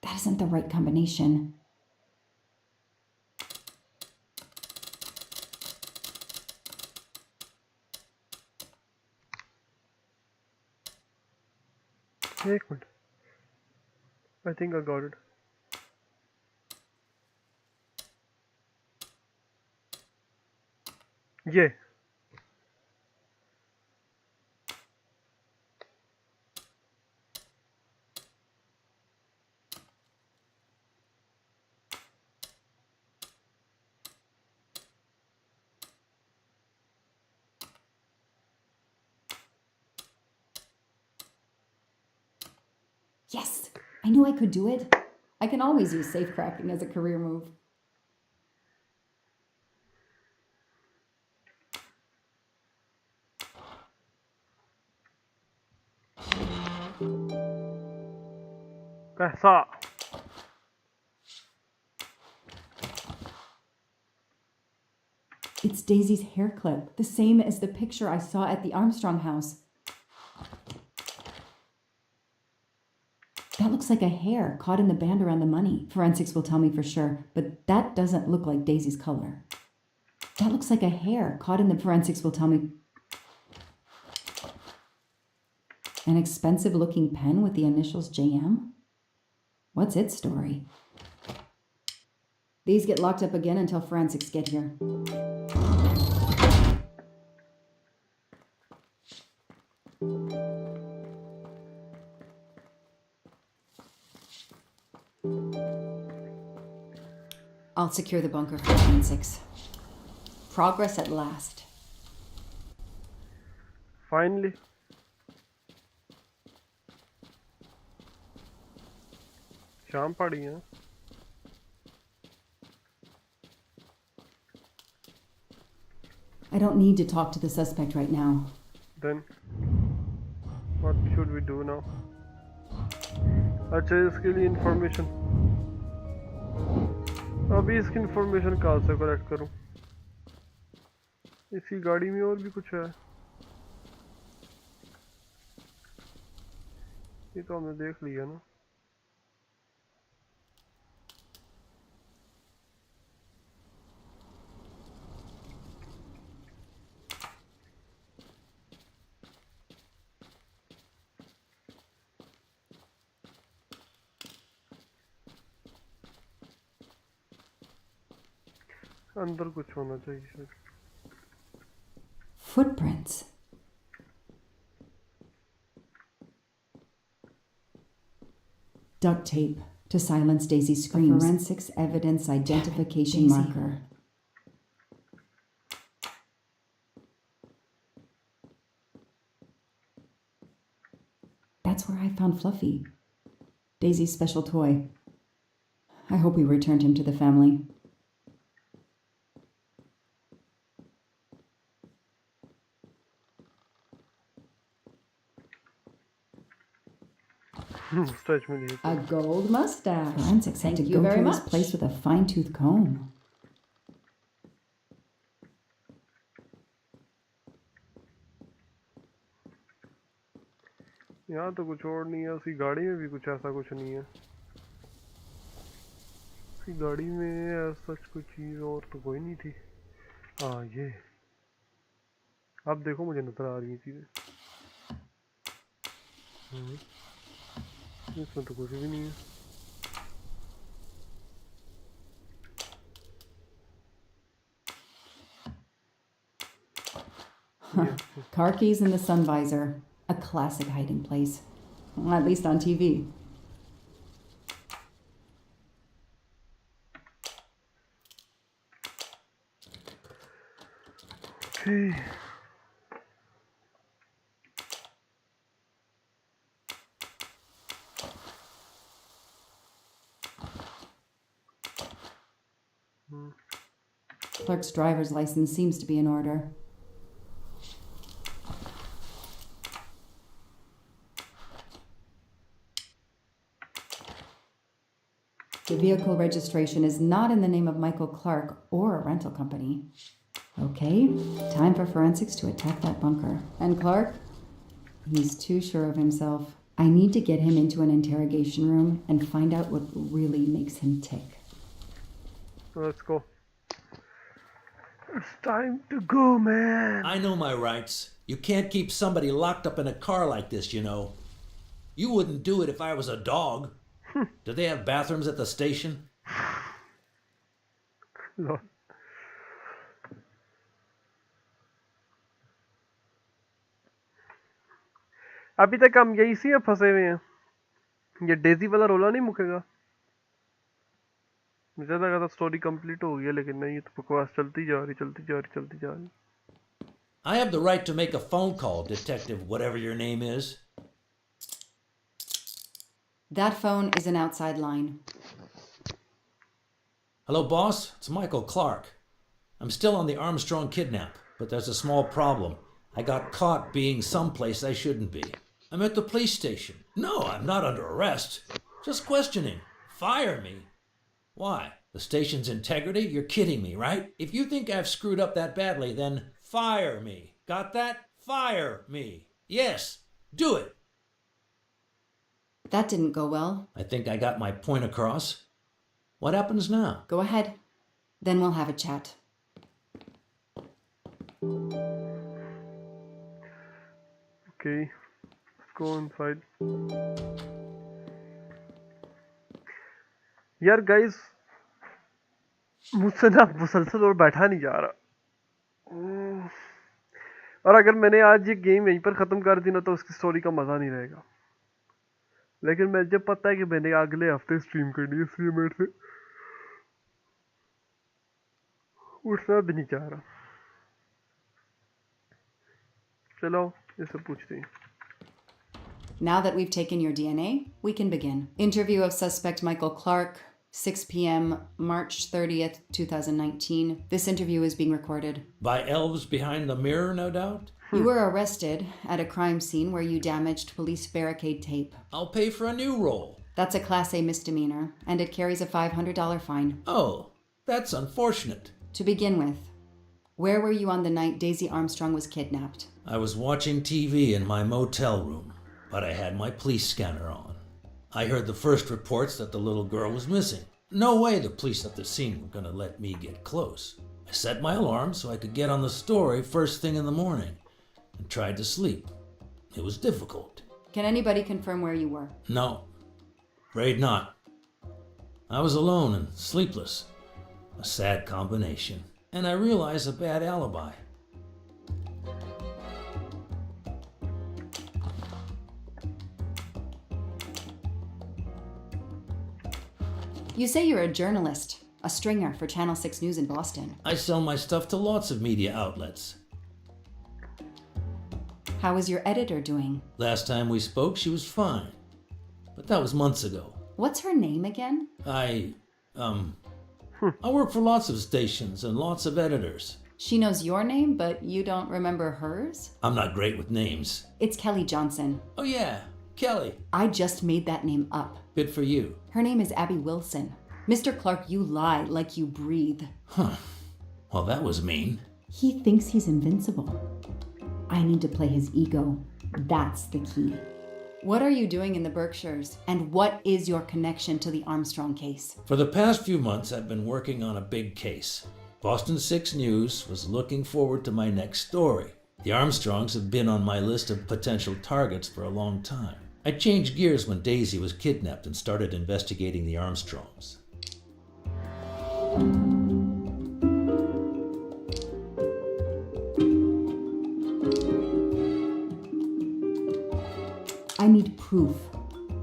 That isn't the right combination. एक minute, I think I got it. ये Yes! I knew I could do it. I can always use safe cracking as a career move. पैसा It's Daisy's hair clip, the same as the picture I saw at the Armstrong house. That looks like a hair caught in the band around the money. Forensics will tell me for sure, but that doesn't look like Daisy's color. That looks like a hair caught in the... Forensics will tell me... An expensive-looking pen with the initials JM? What's its story? These get locked up again until forensics get here. I'll secure the bunker for forensics. Progress at last. Finally. शाम पड़ी है. I don't need to talk to the suspect right now. Then what should we do now? अच्छा इसके लिए information. अभी इसकी information कहाँ से कलेक्ट करूँ? इसी गाड़ी में और भी कुछ है. ये तो हमने देख लिया ना. अंदर कुछ होना चाहिए शायद. Footprints. Duct tape to silence Daisy's screams. Forensics evidence identification marker. That's where I found Fluffy. Daisy's special toy. I hope we returned him to the family. A gold mustache. Forensics had to go to this place with a fine-tooth comb. यहाँ तो कुछ और नहीं है. उसी गाड़ी में भी कुछ ऐसा कुछ नहीं है. उसी गाड़ी में ऐसा कोई चीज़ और तो कोई नहीं थी. हाँ ये. अब देखो मुझे नजर आ रही है चीज़ें. इसमें तो कुछ भी नहीं है. Car keys in the sun visor. A classic hiding place. Well, at least on TV. Okay. Clerk's driver's license seems to be in order. The vehicle registration is not in the name of Michael Clark or a rental company. Okay, time for forensics to attack that bunker. And Clark? He's too sure of himself. I need to get him into an interrogation room and find out what really makes him tick. Let's go. It's time to go, man. I know my rights. You can't keep somebody locked up in a car like this, you know. You wouldn't do it if I was a dog. Do they have bathrooms at the station? Lord. अभी तक हम यही सी फंसे हुए हैं. ये Daisy वाला रोला नहीं मुकेगा. मुझे लगा था स्टोरी कंप्लीट हो गई, लेकिन नहीं, ये तो बकवास चलती जा रही. I have the right to make a phone call, Detective whatever your name is. That phone is an outside line. Hello, boss. It's Michael Clark. I'm still on the Armstrong kidnap, but there's a small problem. I got caught being someplace I shouldn't be. I'm at the police station. No, I'm not under arrest. Just questioning. Fire me? Why? The station's integrity? You're kidding me, right? If you think I've screwed up that badly, then fire me. Got that? Fire me. Yes, do it. That didn't go well. I think I got my point across. What happens now? Go ahead. Then we'll have a chat. Okay, let's go inside. यार guys मुझसे ना मुसलसल और बैठा नहीं जा रहा, और अगर मैंने आज ये गेम यहीं पर ख़त्म कर दी ना तो उसकी स्टोरी का मज़ा नहीं रहेगा। लेकिन मुझे पता है कि मैंने अगले हफ्ते स्ट्रीम करनी है, इसलिए मेरे से उठना भी नहीं चाह रहा। चलो इससे पूछते हैं। Now that we've taken your DNA, we can begin. Interview of suspect Michael Clark, 6 p.m., March 30th, 2019. This interview is being recorded. By elves behind the mirror, no doubt? You were arrested at a crime scene where you damaged police barricade tape. I'll pay for a new role. That's a Class A misdemeanor, and it carries a $500 fine. Oh, that's unfortunate. To begin with, where were you on the night Daisy Armstrong was kidnapped? I was watching TV in my motel room, but I had my police scanner on. I heard the first reports that the little girl was missing. No way the police at the scene were gonna let me get close. I set my alarm so I could get on the story first thing in the morning and tried to sleep. It was difficult. Can anybody confirm where you were? No, afraid not. I was alone and sleepless. A sad combination. And I realized a bad alibi. You say you're a journalist, a stringer for Channel 6 News in Boston. I sell my stuff to lots of media outlets. How is your editor doing? Last time we spoke, she was fine. But that was months ago. What's her name again? I work for lots of stations and lots of editors. She knows your name, but you don't remember hers? I'm not great with names. It's Kelly Johnson. Oh yeah, Kelly. I just made that name up. Good for you. Her name is Abby Wilson. Mr. Clark, you lie like you breathe. Huh. Well, that was mean. He thinks he's invincible. I need to play his ego. That's the key. What are you doing in the Berkshires? And what is your connection to the Armstrong case? For the past few months, I've been working on a big case. Boston 6 News was looking forward to my next story. The Armstrongs have been on my list of potential targets for a long time. I changed gears when Daisy was kidnapped and started investigating the Armstrongs. I need proof,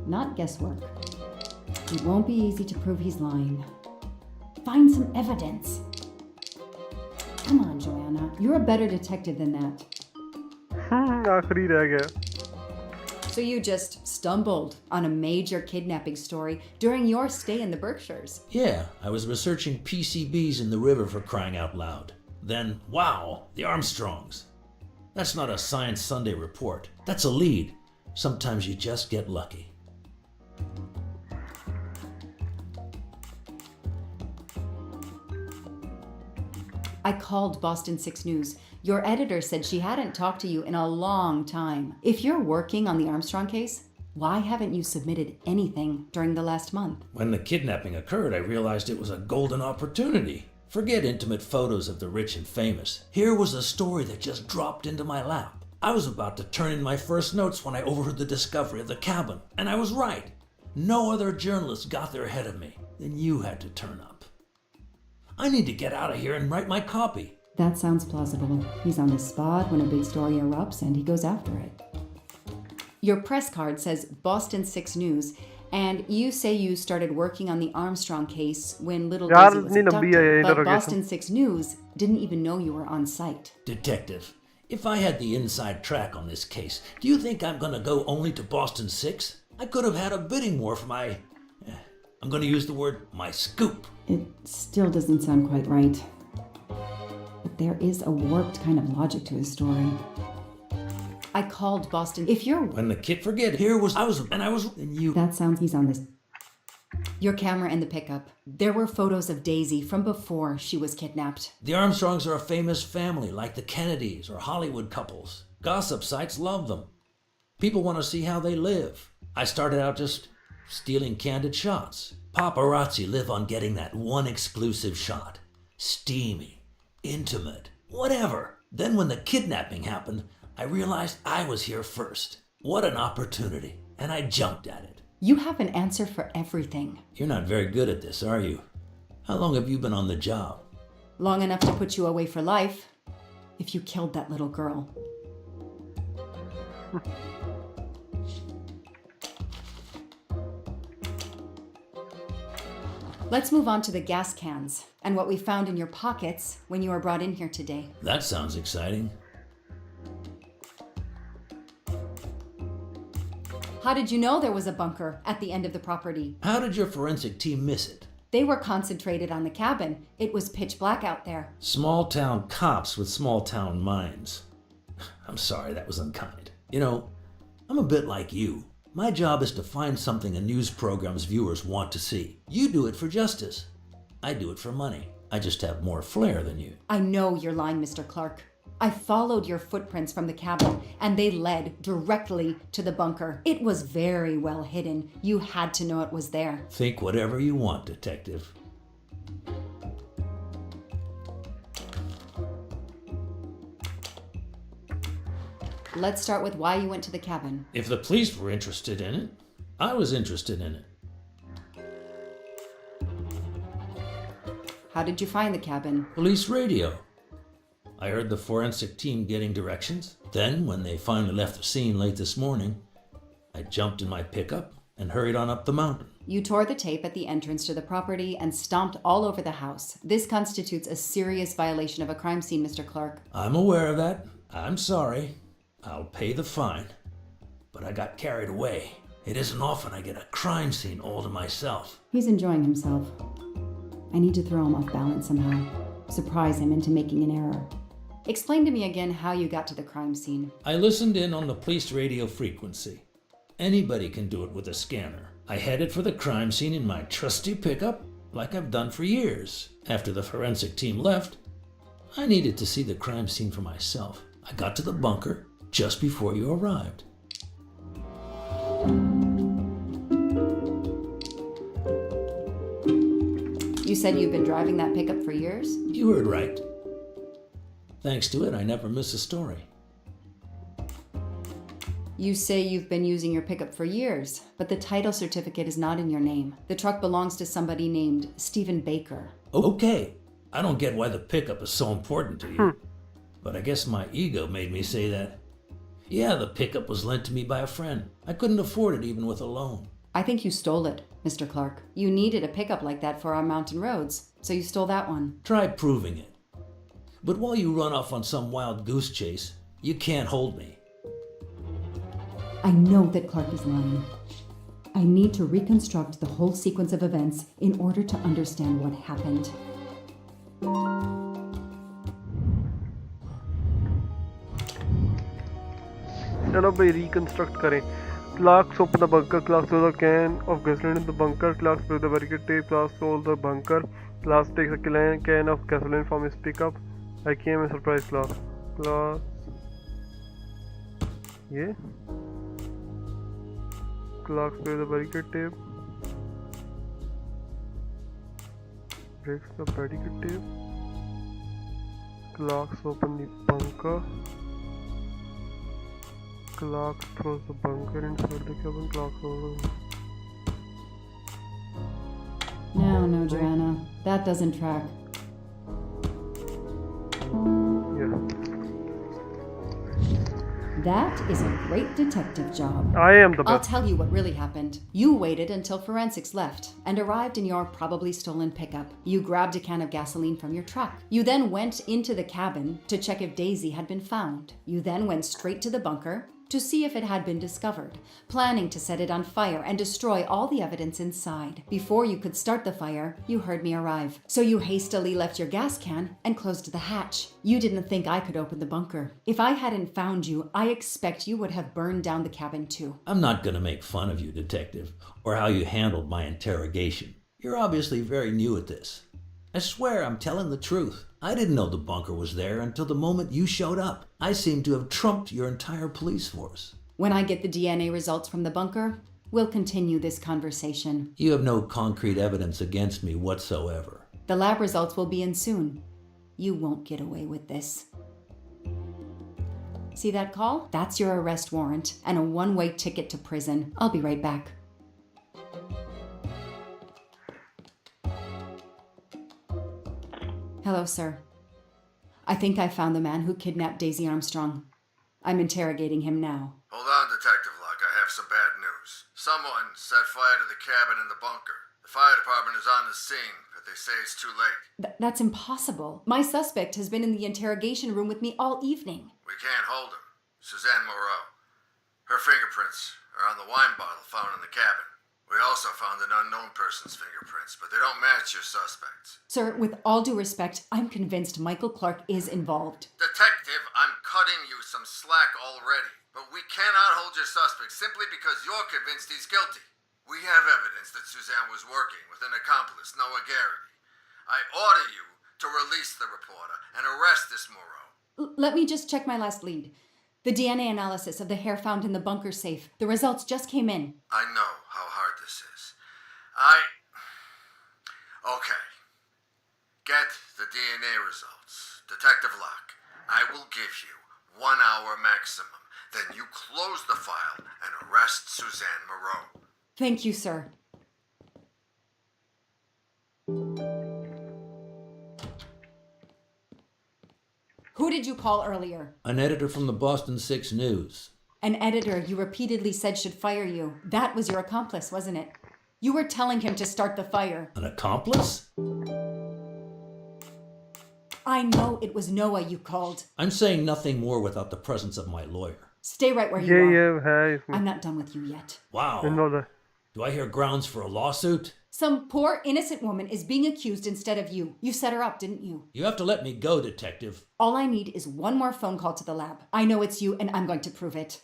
not guesswork. It won't be easy to prove he's lying. Find some evidence. Come on, Joanna. You're a better detective than that. आखिरी रह गया. So you just stumbled on a major kidnapping story during your stay in the Berkshires? Yeah, I was researching PCBs in the river for crying out loud. Then, wow, the Armstrongs. That's not a Science Sunday report. That's a lead. Sometimes you just get lucky. I called Boston 6 News. Your editor said she hadn't talked to you in a long time. If you're working on the Armstrong case, why haven't you submitted anything during the last month? When the kidnapping occurred, I realized it was a golden opportunity. Forget intimate photos of the rich and famous. Here was a story that just dropped into my lap. I was about to turn in my first notes when I overheard the discovery of the cabin. And I was right. No other journalist got there ahead of me. Then you had to turn up. I need to get out of here and write my copy. That sounds plausible. He's on the spot when a big story erupts and he goes after it. Your press card says Boston 6 News, and you say you started working on the Armstrong case when little Daisy was abducted, but Boston 6 News didn't even know you were on site. Detective, if I had the inside track on this case, do you think I'm gonna go only to Boston 6? I could have had a bidding war for my... I'm gonna use the word, my scoop. It still doesn't sound quite right. But there is a warped kind of logic to his story. I called Boston. If you're... When the kid forget, I was, and you... That sounds he's on this... Your camera in the pickup. There were photos of Daisy from before she was kidnapped. The Armstrongs are a famous family, like the Kennedys or Hollywood couples. Gossip sites love them. People want to see how they live. I started out just stealing candid shots. Paparazzi live on getting that one exclusive shot. Steamy, intimate, whatever. Then when the kidnapping happened, I realized I was here first. What an opportunity. And I jumped at it. You have an answer for everything. You're not very good at this, are you? How long have you been on the job? Long enough to put you away for life. If you killed that little girl. Let's move on to the gas cans and what we found in your pockets when you were brought in here today. That sounds exciting. How did you know there was a bunker at the end of the property? How did your forensic team miss it? They were concentrated on the cabin. It was pitch black out there. Small town cops with small town minds. I'm sorry, that was unkind. You know, I'm a bit like you. My job is to find something a news program's viewers want to see. You do it for justice. I do it for money. I just have more flair than you. I know you're lying, Mr. Clark. I followed your footprints from the cabin, and they led directly to the bunker. It was very well hidden. You had to know it was there. Think whatever you want, detective. Let's start with why you went to the cabin. If the police were interested in it, I was interested in it. How did you find the cabin? Police radio. I heard the forensic team getting directions. Then, when they finally left the scene late this morning, I jumped in my pickup and hurried on up the mountain. You tore the tape at the entrance to the property and stomped all over the house. This constitutes a serious violation of a crime scene, Mr. Clark. I'm aware of that. I'm sorry. I'll pay the fine. But I got carried away. It isn't often I get a crime scene all to myself. He's enjoying himself. I need to throw him off balance somehow. Surprise him into making an error. Explain to me again how you got to the crime scene. I listened in on the police radio frequency. Anybody can do it with a scanner. I headed for the crime scene in my trusty pickup, like I've done for years. After the forensic team left, I needed to see the crime scene for myself. I got to the bunker just before you arrived. You said you've been driving that pickup for years? You heard right. Thanks to it, I never miss a story. You say you've been using your pickup for years, but the title certificate is not in your name. The truck belongs to somebody named Stephen Baker. Okay, I don't get why the pickup is so important to you. But I guess my ego made me say that. Yeah, the pickup was lent to me by a friend. I couldn't afford it even with a loan. I think you stole it, Mr. Clark. You needed a pickup like that for our mountain roads, so you stole that one. Try proving it. But while you run off on some wild goose chase, you can't hold me. I know that Clark is lying. I need to reconstruct the whole sequence of events in order to understand what happened. चलो भाई reconstruct करें. Clark opened the bunker. Clark threw the can of gasoline in the bunker. Clark threw the barricade tape. Clark stole the bunker. Clark takes a can of gasoline from his pickup. I came and surprised Clark. Clark. Yeah. Clark threw the barricade tape. Breaks the barricade tape. Clark opens the bunker. Clark throws the bunker inside the cabin. Clark throws the... No, Joanna. That doesn't track. Yeah. That is a great detective job. I am the best. I'll tell you what really happened. You waited until forensics left and arrived in your probably stolen pickup. You grabbed a can of gasoline from your truck. You then went into the cabin to check if Daisy had been found. You then went straight to the bunker to see if it had been discovered, planning to set it on fire and destroy all the evidence inside. Before you could start the fire, you heard me arrive. So you hastily left your gas can and closed the hatch. You didn't think I could open the bunker. If I hadn't found you, I expect you would have burned down the cabin too. I'm not going to make fun of you, Detective, or how you handled my interrogation. You're obviously very new at this. I swear I'm telling the truth. I didn't know the bunker was there until the moment you showed up. I seem to have trumped your entire police force. When I get the DNA results from the bunker, we'll continue this conversation. You have no concrete evidence against me whatsoever. The lab results will be in soon. You won't get away with this. See that call? That's your arrest warrant and a one-way ticket to prison. I'll be right back. Hello, sir. I think I found the man who kidnapped Daisy Armstrong. I'm interrogating him now. Hold on, Detective Locke. I have some bad news. Someone set fire to the cabin in the bunker. The fire department is on the scene, but they say it's too late. That's impossible. My suspect has been in the interrogation room with me all evening. We can't hold him. Suzanne Moreau. Her fingerprints are on the wine bottle found in the cabin. We also found an unknown person's fingerprints, but they don't match your suspects. Sir, with all due respect, I'm convinced Michael Clark is involved. Detective, I'm cutting you some slack already, but we cannot hold your suspect simply because you're convinced he's guilty. We have evidence that Suzanne was working with an accomplice, Noah Garrity. I order you to release the reporter and arrest this Moreau. Let me just check my last lead. The DNA analysis of the hair found in the bunker safe. The results just came in. I know how hard this is. Okay. Get the DNA results. Detective Locke, I will give you 1 hour maximum. Then you close the file and arrest Suzanne Moreau. Thank you, sir. Who did you call earlier? An editor from the Boston 6 News. An editor you repeatedly said should fire you. That was your accomplice, wasn't it? You were telling him to start the fire. An accomplice? I know it was Noah you called. I'm saying nothing more without the presence of my lawyer. Stay right where you are. I'm not done with you yet. Wow. Do I hear grounds for a lawsuit? Some poor innocent woman is being accused instead of you. You set her up, didn't you? You have to let me go, Detective. All I need is one more phone call to the lab. I know it's you, and I'm going to prove it.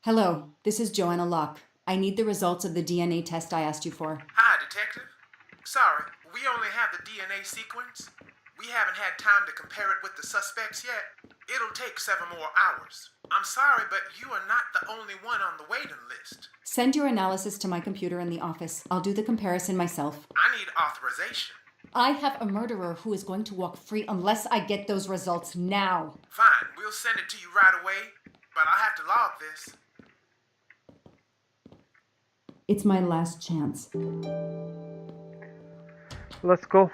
Hello, this is Joanna Locke. I need the results of the DNA test I asked you for. Hi, Detective. Sorry, we only have the DNA sequence. We haven't had time to compare it with the suspects yet. It'll take 7 more hours. I'm sorry, but you are not the only one on the waiting list. Send your analysis to my computer in the office. I'll do the comparison myself. I need authorization. I have a murderer who is going to walk free unless I get those results now. Fine, we'll send it to you right away, but I'll have to log this. It's my last chance. Let's go.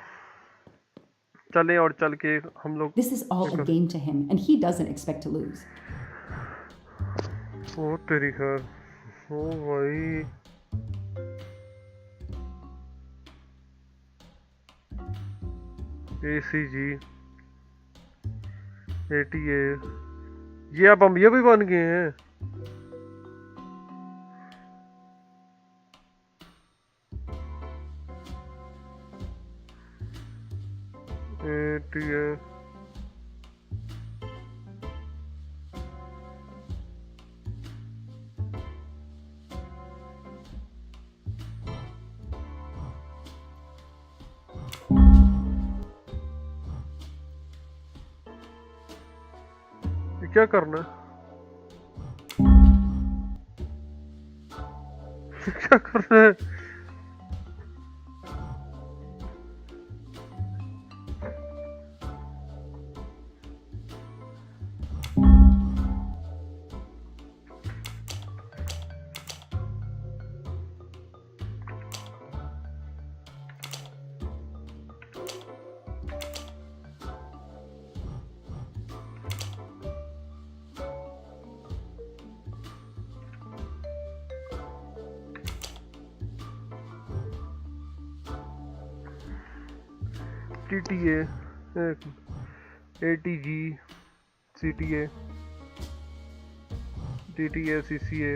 चलें और चल के हम लोग. This is all a game to him, and he doesn't expect to lose. ओ तेरी खैर. ओ भाई. ACG 88. ये अब हम ये भी बन गए हैं. ATF. ये क्या करना है? क्या करना है? TTA, ATG, CTA, TTA, CCA.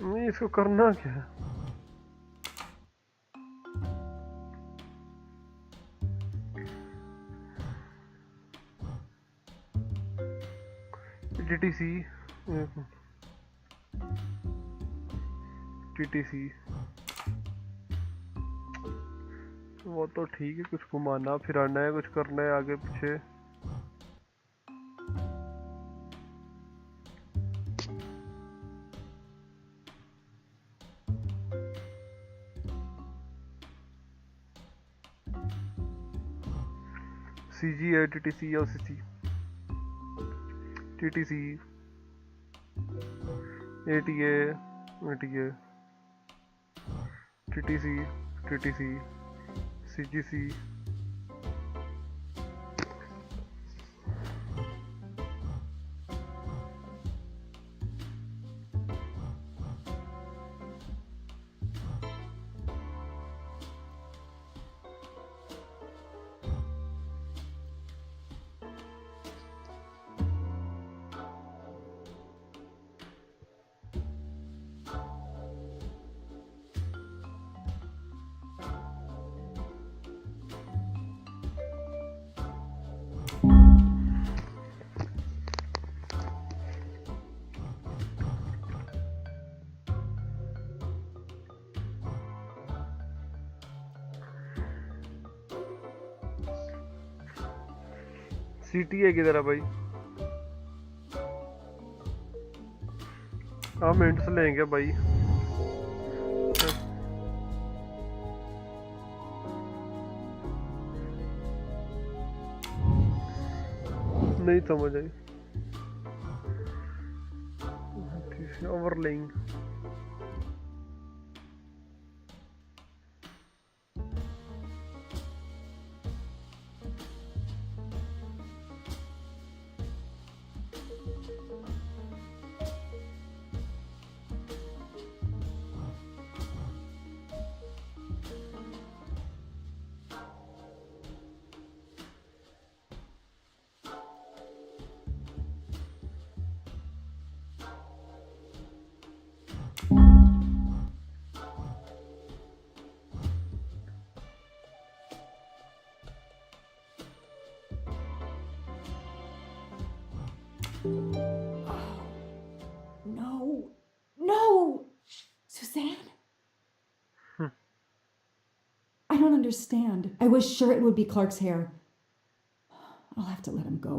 नहीं, इसको करना क्या है? TTC, TTC वो तो ठीक है, कुछ घुमाना फिराना है, कुछ करना है आगे पीछे। CG है, TTC या CC, TTC, ATA, ATA, TTC, TTC, CGC। CTA किधर है भाई? हम हिंट्स लेंगे भाई। नहीं समझ आई। ओवरलेइंग No, no, Suzanne. I don't understand. I was sure it would be Clark's hair. I'll have to let him go.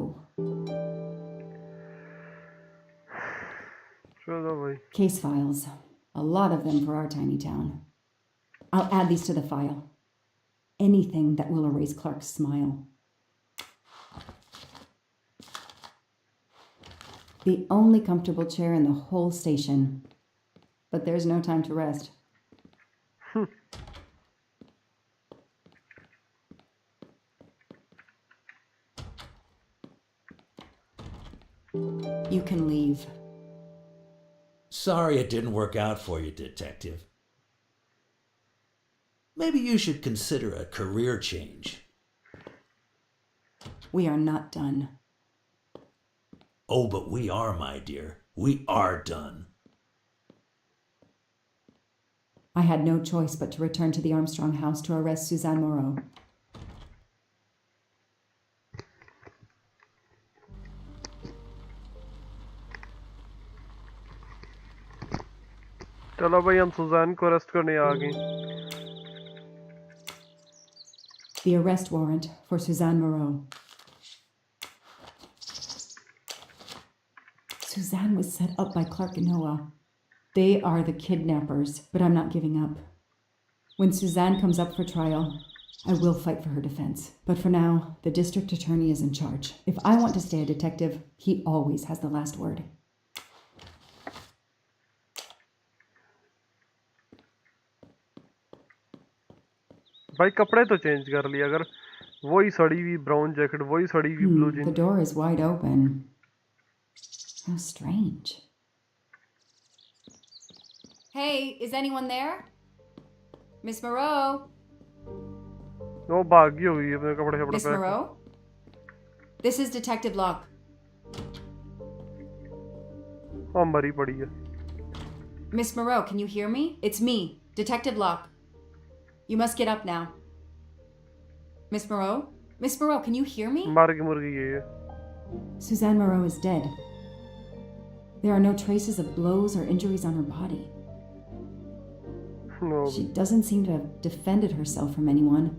Case files. A lot of them for our tiny town. I'll add these to the file. Anything that will erase Clark's smile. The only comfortable chair in the whole station. But there's no time to rest. You can leave. Sorry it didn't work out for you, Detective. Maybe you should consider a career change. We are not done. Oh, but we are, my dear. We are done. I had no choice but to return to the Armstrong house to arrest Suzanne Moreau. चलो भाई, हम सुजान को arrest करने आ गए। The arrest warrant for Suzanne Moreau. Suzanne was set up by Clark and Noah. They are the kidnappers, but I'm not giving up. When Suzanne comes up for trial, I will fight for her defense. But for now, the district attorney is in charge. If I want to stay a detective, he always has the last word. भाई कपड़े तो change कर लिए, अगर वही सड़ी हुई brown jacket, वही सड़ी हुई blue The jeans. door is wide open. How strange. Hey, is anyone there? Miss Moreau? वो भागी हुई है अपने कपड़े शपड़े Miss पहन Moreau? This is Detective Locke. के। हाँ मरी पड़ी है। Miss Moreau, can you hear me? It's me, Detective Locke. You must get up now. Miss Moreau? Miss Moreau, can you hear me? मार के मुर्गी है। Suzanne Moreau is dead. There are no traces of blows or injuries on her body. No. She doesn't seem to have defended herself from anyone.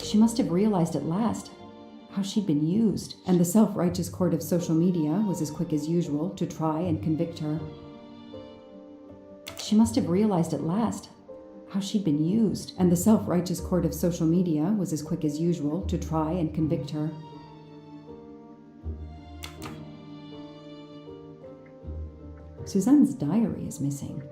She must have realized at last how she'd been used, and the self-righteous court of social media was as quick as usual to try and convict her. She must have realized at last how she'd been used, and the self-righteous court of social media was as quick as usual to try and convict her. Suzanne's diary is missing.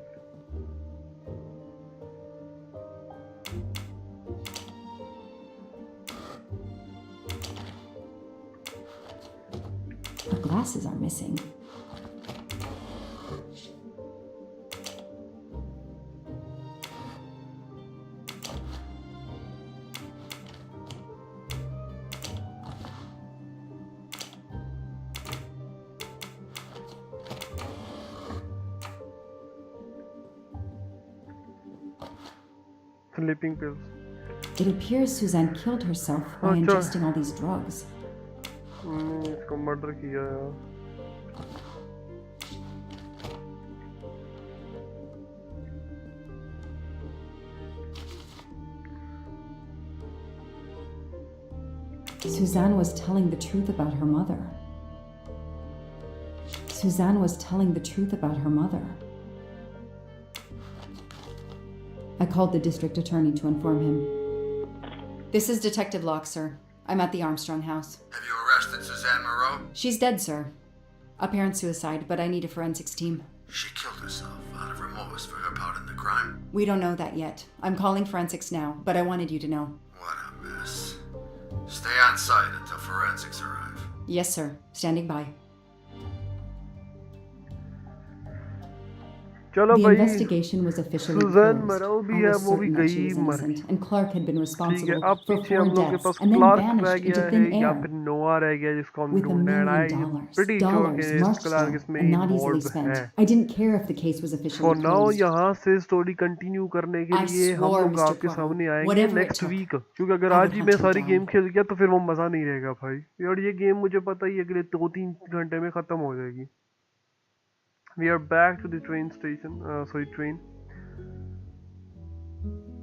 Her glasses are missing. Sleeping pills. It appears Suzanne killed herself by Acha. ingesting all these drugs. इसको murder किया यार। Suzanne was telling the truth about her mother. Suzanne was telling the truth about her mother. I called the district attorney to inform him. This is Detective Locke, sir. I'm at the Armstrong house. Have you arrested Suzanne Moreau? She's dead, sir. Apparent suicide, but I need a forensics team. She killed herself out of remorse for her part in the crime. We don't know that yet. I'm calling forensics now, but I wanted you to know. What a mess. Stay on site until forensics arrive. Yes, sir. Standing by. चलो The भाई investigation was officially Suzanne closed. मरो भी I है, was वो भी certain that she गई was मर गई। innocent, and Clark had been ठीक है, responsible अब for पीछे 4 हम लोग के deaths पास and then क्लार्क रह vanished गया into है thin या air. फिर नोआ रह गया जिसको हम With $1 ढूंढने आए। million, pretty sure dollars कि marched क्लार्क there इसमें and not easily involved spent. है। I didn't care if the case was officially For now closed. यहाँ से स्टोरी कंटिन्यू करने के I लिए हम swore, लोग Mr. आपके Crowe, सामने आएंगे whatever it next took, week, क्योंकि अगर I आज would ही hunt मैं you सारी down. गेम खेल गया तो फिर वो मज़ा नहीं रहेगा भाई। और ये गेम मुझे पता ही अगले 2-3 घंटे में ख़त्म हो जाएगी। We are back to the train station. Train.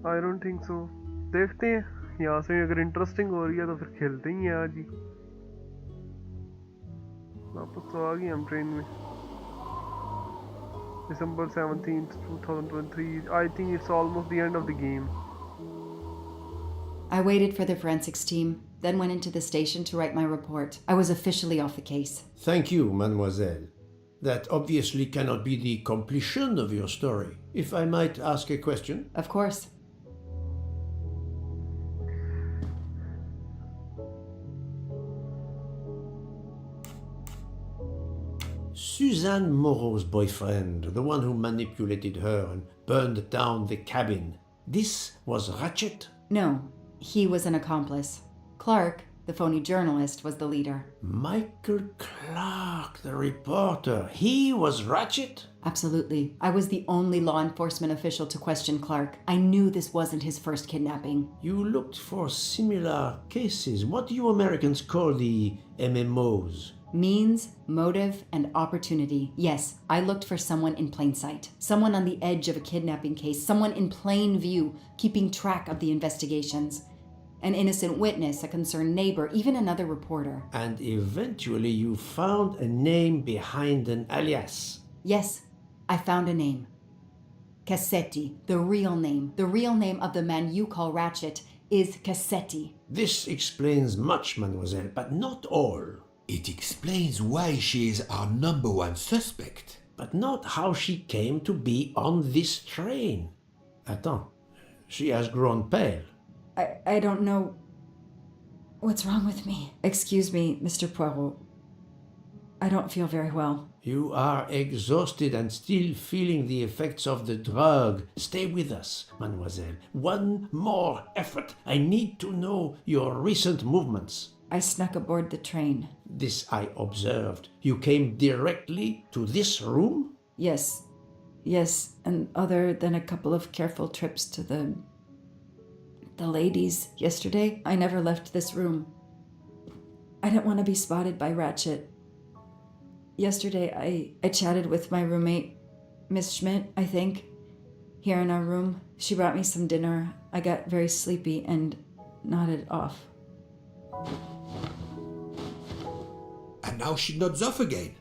I don't think so. देखते हैं यहाँ से अगर इंटरेस्टिंग हो रही है तो फिर खेलते ही हैं आज ही। वापस तो आ गए हम ट्रेन में। December 17th, 2023. I think it's almost the end of the game. I waited for the forensics team, then went into the station to write my report. I was officially off the case. Thank you, mademoiselle. That obviously cannot be the completion of your story. If I might ask a question? Of course. Suzanne Moreau's boyfriend, the one who manipulated her and burned down the cabin, this was Ratchet? No, he was an accomplice. Clark, the phony journalist, was the leader. Michael Clark, the reporter, he was Ratchet? Absolutely. I was the only law enforcement official to question Clark. I knew this wasn't his first kidnapping. You looked for similar cases. What do you Americans call the MMOs? Means, motive, and opportunity. Yes, I looked for someone in plain sight. Someone on the edge of a kidnapping case. Someone in plain view, keeping track of the investigations. An innocent witness, a concerned neighbor, even another reporter. And eventually you found a name behind an alias. Yes, I found a name. Cassetti, the real name. The real name of the man you call Ratchet is Cassetti. This explains much, mademoiselle, but not all. It explains why she is our number one suspect. But not how she came to be on this train. Attends, she has grown pale. I don't know what's wrong with me. Excuse me, Mr. Poirot. I don't feel very well. You are exhausted and still feeling the effects of the drug. Stay with us, mademoiselle. One more effort. I need to know your recent movements. I snuck aboard the train. This I observed. You came directly to this room? Yes, and other than a couple of careful trips to the ladies yesterday, I never left this room. I didn't want to be spotted by Ratchet. Yesterday, I chatted with my roommate, Miss Schmidt, I think, here in our room. She brought me some dinner. I got very sleepy and nodded off. And now she nods off again.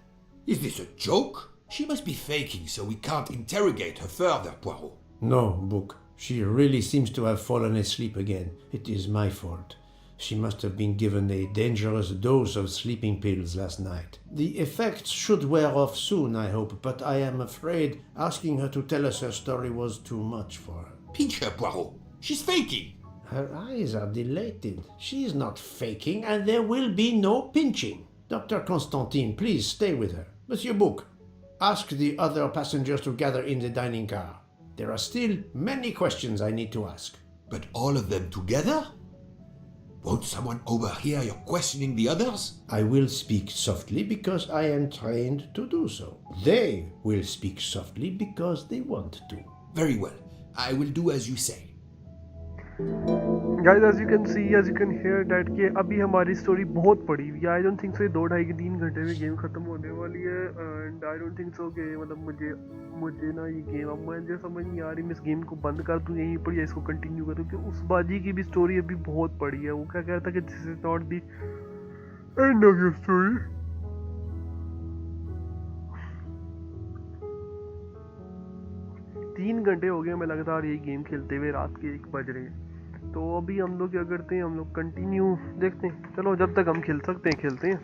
Is this a joke? She must be faking so we can't interrogate her further, Poirot. No, Book. She really seems to have fallen asleep again. It is my fault. She must have been given a dangerous dose of sleeping pills last night. The effects should wear off soon, I hope, but I am afraid asking her to tell us her story was too much for her. Pinch her, Poirot. She's faking. Her eyes are dilated. She is not faking, and there will be no pinching. Dr. Constantine, please stay with her. Monsieur Book, ask the other passengers to gather in the dining car. There are still many questions I need to ask. But all of them together? Won't someone overhear you questioning the others? I will speak softly because I am trained to do so. They will speak softly because they want to. Very well. I will do as you say. Guys, as you can see, as you can hear that कि अभी हमारी story बहुत बड़ी हुई है. I don't think so ये 2-2.5-3 घंटे में गेम खत्म होने वाली है. And I don't think so कि मतलब मुझे ना ये गेम अब मुझे समझ नहीं आ रही मैं इस गेम को बंद कर दूँ यहीं पर या इसको कंटिन्यू करूँ कि उस बाजी की भी स्टोरी अभी बहुत बड़ी है. वो क्या कहता कि this is not the end of your story. तीन घंटे हो गए हमें लगातार ये गेम खेलते हुए. रात के 1 बज रहे हैं. तो अभी हम लोग क्या करते हैं, हम लोग कंटिन्यू देखते हैं. चलो जब तक हम खेल सकते हैं खेलते हैं,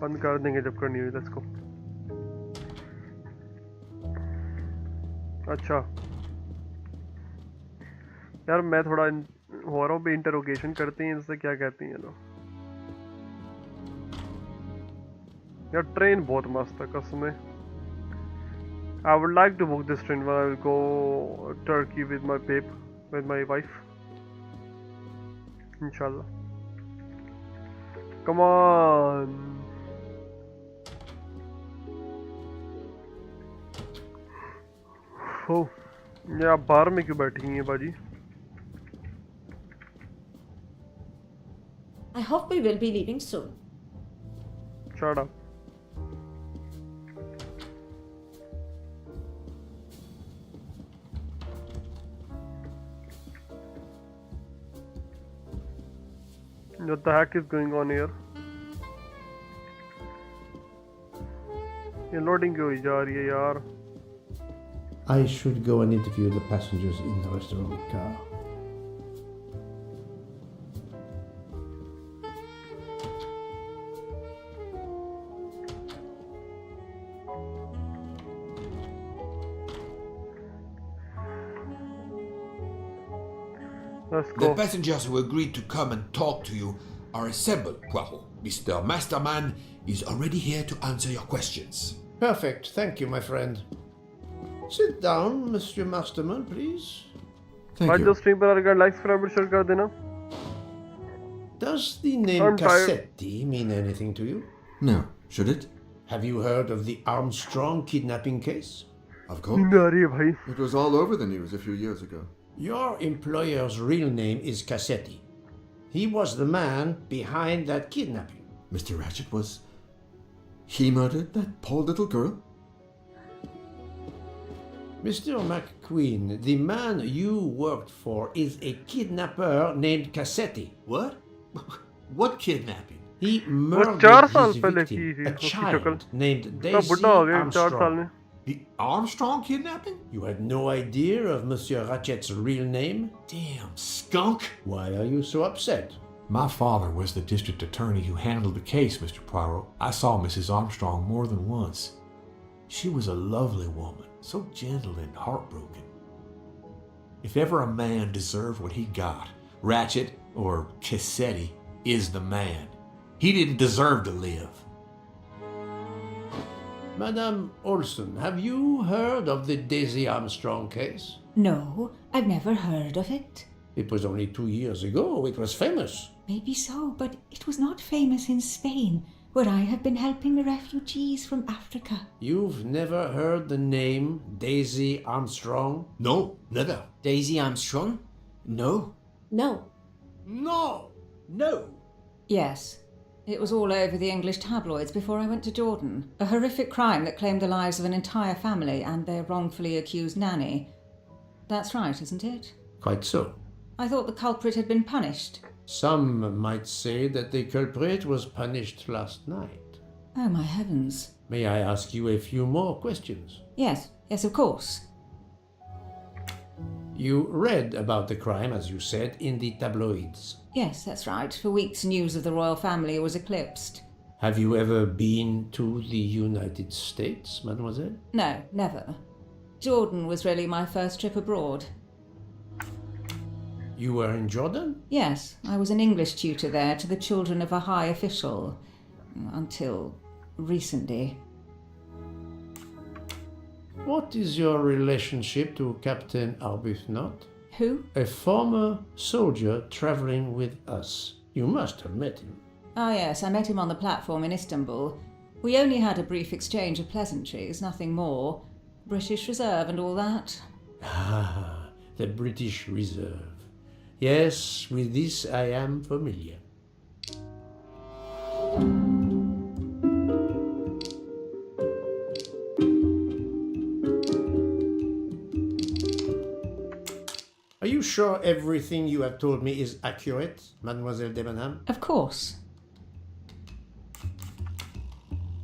बंद कर देंगे जब करनी हुई. Let's go. अच्छा यार मैं थोड़ा हो रहा हूँ पे इंटरोगेशन करते हैं. इससे क्या कहते हैं लोग. यार ट्रेन बहुत मस्त है कसम है. I would like to book this train where I will go Turkey with my babe, with my wife. Inshallah. Come on. Oh, ये आप बाहर में क्यों बैठी हैं बाजी? I hope we will be leaving soon. Shut up. What the heck is going on here? ये loading क्यों जा रही है यार? I should go and interview the passengers in the restaurant car. Let's go. The passengers who agreed to come and talk to you are assembled, Poirot. Mr. Masterman is already here to answer your questions. Perfect. Thank you, my friend. Sit down, Monsieur Masterman, please. Thank you. जो stream पर आकर like subscribe share कर देना. Does the name Cassetti mean anything to you? No. Should it? Have you heard of the Armstrong kidnapping case? Of course. नींद आ रही है भाई. It was all over the news a few years ago. Your employer's real name is Cassetti. He was the man behind that kidnapping. Mr. Ratchet was... He murdered that poor little girl? Mr. McQueen, the man you worked for is a kidnapper named Cassetti. What? What kidnapping? He murdered his victim, a child named Daisy Armstrong. The Armstrong kidnapping? You had no idea of Monsieur Ratchet's real name? Damn skunk! Why are you so upset? My father was the district attorney who handled the case, Mr. Poirot. I saw Mrs. Armstrong more than once. She was a lovely woman, so gentle and heartbroken. If ever a man deserved what he got, Ratchet, or Cassetti, is the man. He didn't deserve to live. Madame Olson, have you heard of the Daisy Armstrong case? No, I've never heard of it. It was only 2 years ago. It was famous. Maybe so, but it was not famous in Spain, where I have been helping the refugees from Africa. You've never heard the name Daisy Armstrong? No, never. Daisy Armstrong? No. No. No! No! Yes. It was all over the English tabloids before I went to Jordan. A horrific crime that claimed the lives of an entire family and their wrongfully accused nanny. That's right, isn't it? Quite so. I thought the culprit had been punished. Some might say that the culprit was punished last night. Oh, my heavens. May I ask you a few more questions? Yes, of course. You read about the crime, as you said, in the tabloids. Yes, that's right. For weeks, news of the royal family was eclipsed. Have you ever been to the United States, mademoiselle? No, never. Jordan was really my first trip abroad. You were in Jordan? Yes, I was an English tutor there to the children of a high official. Until recently. What is your relationship to Captain Arbuthnot? Who? A former soldier traveling with us. You must have met him. Ah, yes, I met him on the platform in Istanbul. We only had a brief exchange of pleasantries, nothing more. British Reserve and all that. Ah, the British Reserve. Yes, with this I am familiar. Are you sure everything you have told me is accurate, Mademoiselle Debenham? Of course.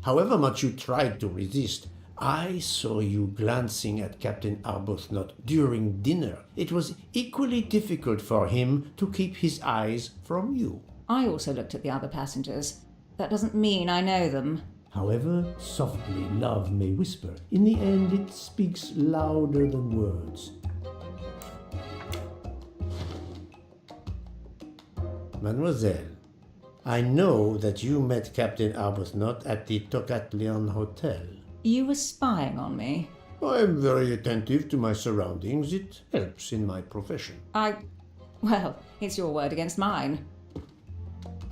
However much you tried to resist, I saw you glancing at Captain Arbuthnot during dinner. It was equally difficult for him to keep his eyes from you. I also looked at the other passengers. That doesn't mean I know them. However softly love may whisper, in the end it speaks louder than words. Mademoiselle, I know that you met Captain Arbuthnot at the Tocatlian Hotel. You were spying on me? I am very attentive to my surroundings. It helps in my profession. Well, it's your word against mine.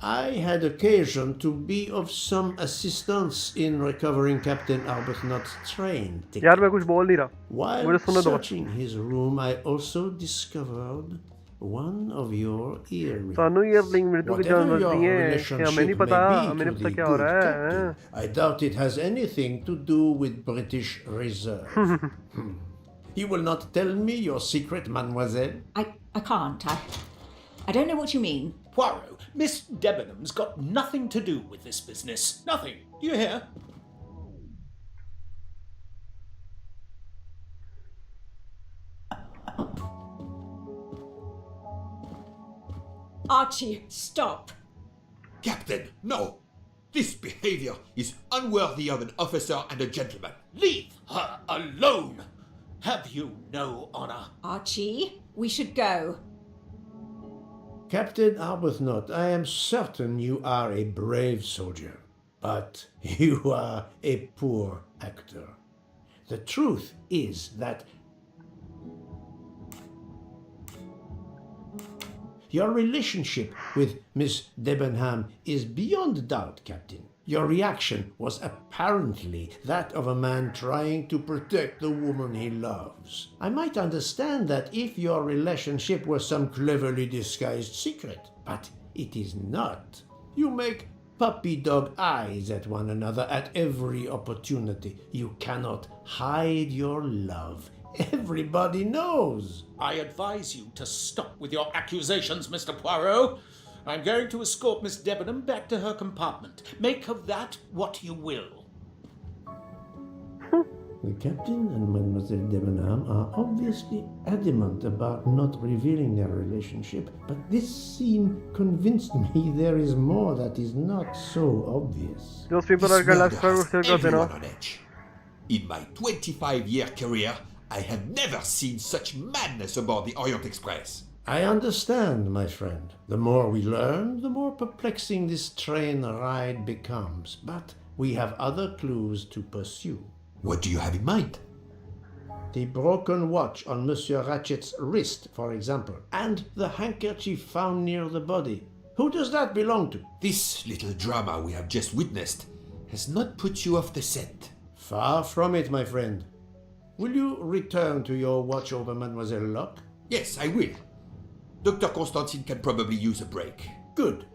I had occasion to be of some assistance in recovering Captain Arbuthnot's train ticket. यार मैं कुछ बोल नहीं रहा. While searching his room, I also discovered one of your earrings. सानू earring मेरे को जान लगती है. या मैं नहीं पता क्या हो रहा है. I doubt it has anything to do with British Reserve. You will not tell me your secret, mademoiselle? I can't. I don't know what you mean. Poirot, Miss Debenham's got nothing to do with this business. Nothing. Do you hear? Archie, stop. Captain, no! This behavior is unworthy of an officer and a gentleman. Leave her alone! Have you no honor? Archie, we should go. Captain Arbuthnot, I am certain you are a brave soldier, but you are a poor actor. The truth is that your relationship with Miss Debenham is beyond doubt, Captain. Your reaction was apparently that of a man trying to protect the woman he loves. I might understand that if your relationship was some cleverly disguised secret, but it is not. You make puppy dog eyes at one another at every opportunity. You cannot hide your love. Everybody knows. I advise you to stop with your accusations, Mr. Poirot. I'm going to escort Miss Debenham back to her compartment. Make of that what you will. The captain and Mademoiselle Debenham are obviously adamant about not revealing their relationship, but this scene convinced me there is more that is not so obvious. Those people This are gonna murder has still got everyone on edge. In my 25-year career, I have never seen such madness aboard the Orient Express. I understand, my friend. The more we learn, the more perplexing this train ride becomes. But we have other clues to pursue. What do you have in mind? The broken watch on Monsieur Ratchet's wrist, for example, and the handkerchief found near the body. Who does that belong to? This little drama we have just witnessed has not put you off the scent. Far from it, my friend. Will you return to your watch over Mademoiselle Locke? Yes, I will. Dr. Constantine can probably use a break. Good.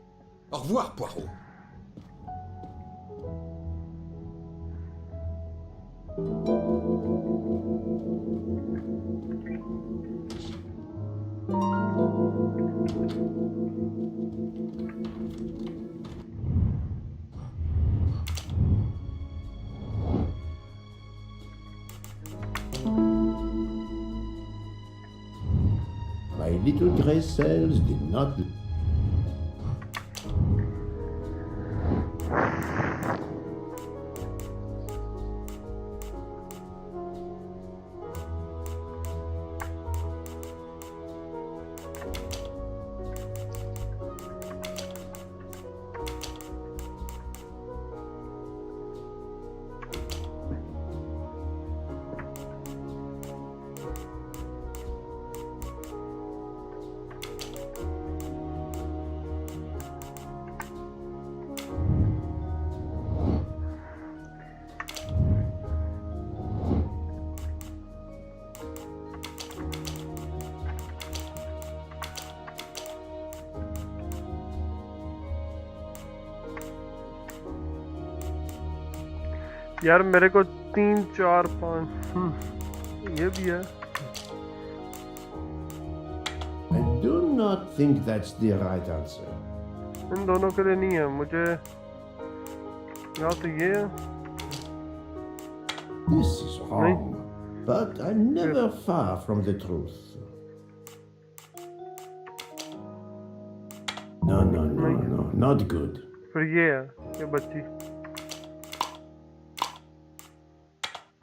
Au revoir, Poirot. My little gray cells did not... यार मेरे को 3 4 5 ये भी है. I do not think that's the right answer. इन दोनों के लिए नहीं है मुझे. या तो ये है. This is wrong, but I'm never far from the truth. No, not good. फिर ये है ये बच्ची.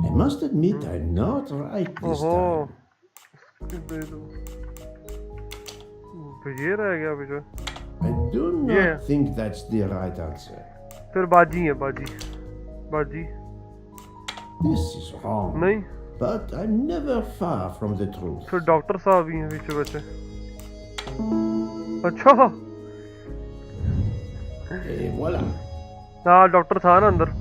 I must admit I'm not right this time. दे दो. फिर ये रह गया पीछे. I do not think that's the right answer. फिर बाजी है बाजी. बाजी. This is wrong. नहीं. But I'm never far from the truth. फिर डॉक्टर साहब भी हैं पीछे बच्चे. अच्छा. Et voilà. हाँ डॉक्टर था ना अंदर.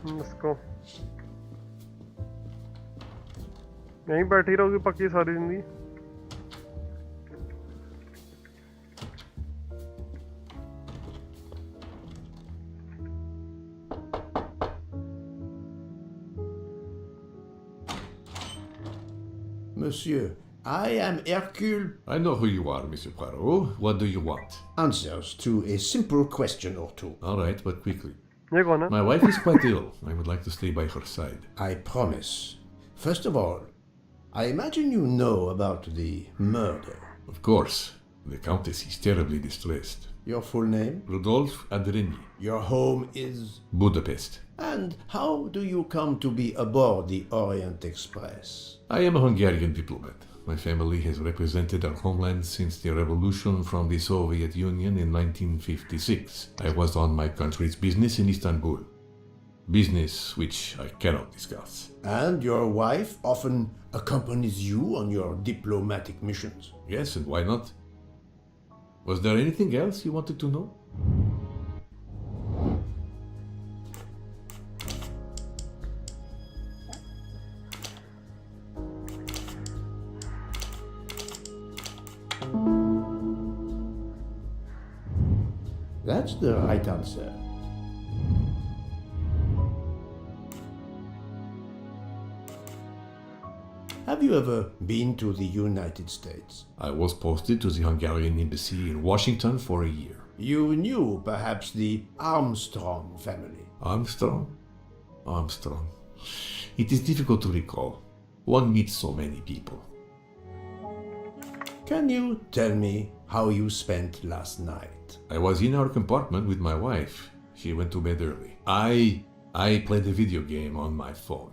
इसको यहीं बैठी रहोगी पक्की सारी जिंदगी. Monsieur, I am Hercule. I know who you are, Monsieur Poirot. What do you want? Answers to a simple question or two. All right, but quickly. ये कौन है? My wife is quite ill. I would like to stay by her side. I promise. First of all, I imagine you know about the murder. Of course. The Countess is terribly distressed. Your full name? Rodolphe Adreni. Your home is? Budapest. And how do you come to be aboard the Orient Express? I am a Hungarian diplomat. My family has represented our homeland since the revolution from the Soviet Union in 1956. I was on my country's business in Istanbul. Business which I cannot discuss. And your wife often accompanies you on your diplomatic missions? Yes, and why not? Was there anything else you wanted to know? That's the right answer. Have you ever been to the United States? I was posted to the Hungarian embassy in Washington for a year. You knew perhaps the Armstrong family. Armstrong? It is difficult to recall. One meets so many people. Can you tell me how you spent last night? I was in our compartment with my wife. She went to bed early. I played a video game on my phone.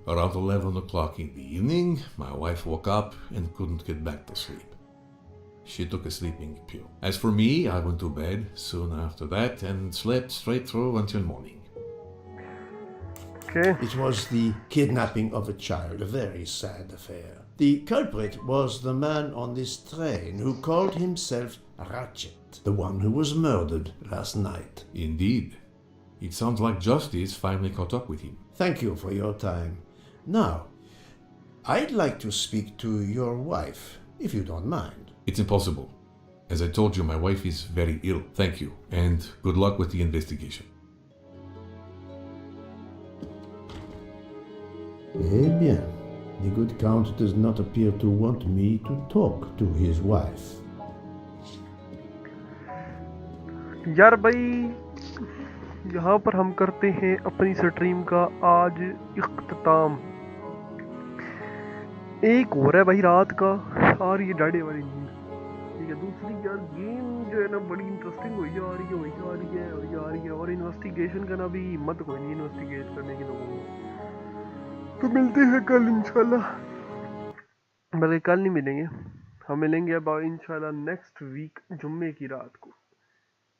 Around 11 o'clock in the evening, my wife woke up and couldn't get back to sleep. She took a sleeping pill. As for me, I went to bed soon after that and slept straight through until morning. Okay. It was the kidnapping of a child, a very sad affair. The culprit was the man on this train who called himself Ratchet, the one who was murdered last night. Indeed. It sounds like justice finally caught up with him. Thank you for your time. Now, I'd like to speak to your wife, if you don't mind. It's impossible. As I told you, my wife is very ill. Thank you, and good luck with the investigation. Eh bien, the good count does not appear to want me to talk to his wife. यार भाई यहाँ पर हम करते हैं अपनी stream का आज इख्तिताम। एक हो रहा है भाई रात का और ये डाढ़े वाली नींद। ठीक है, दूसरी यार गेम जो है ना बड़ी इंटरेस्टिंग हुई जा रही है और इन्वेस्टिगेशन का ना भी हिम्मत कोई नहीं इन्वेस्टिगेट करने की लोगों को। तो मिलते हैं कल इंशाल्लाह, बल्कि कल नहीं मिलेंगे, हम मिलेंगे अब इंशाल्लाह नेक्स्ट वीक जुम्मे की रात को।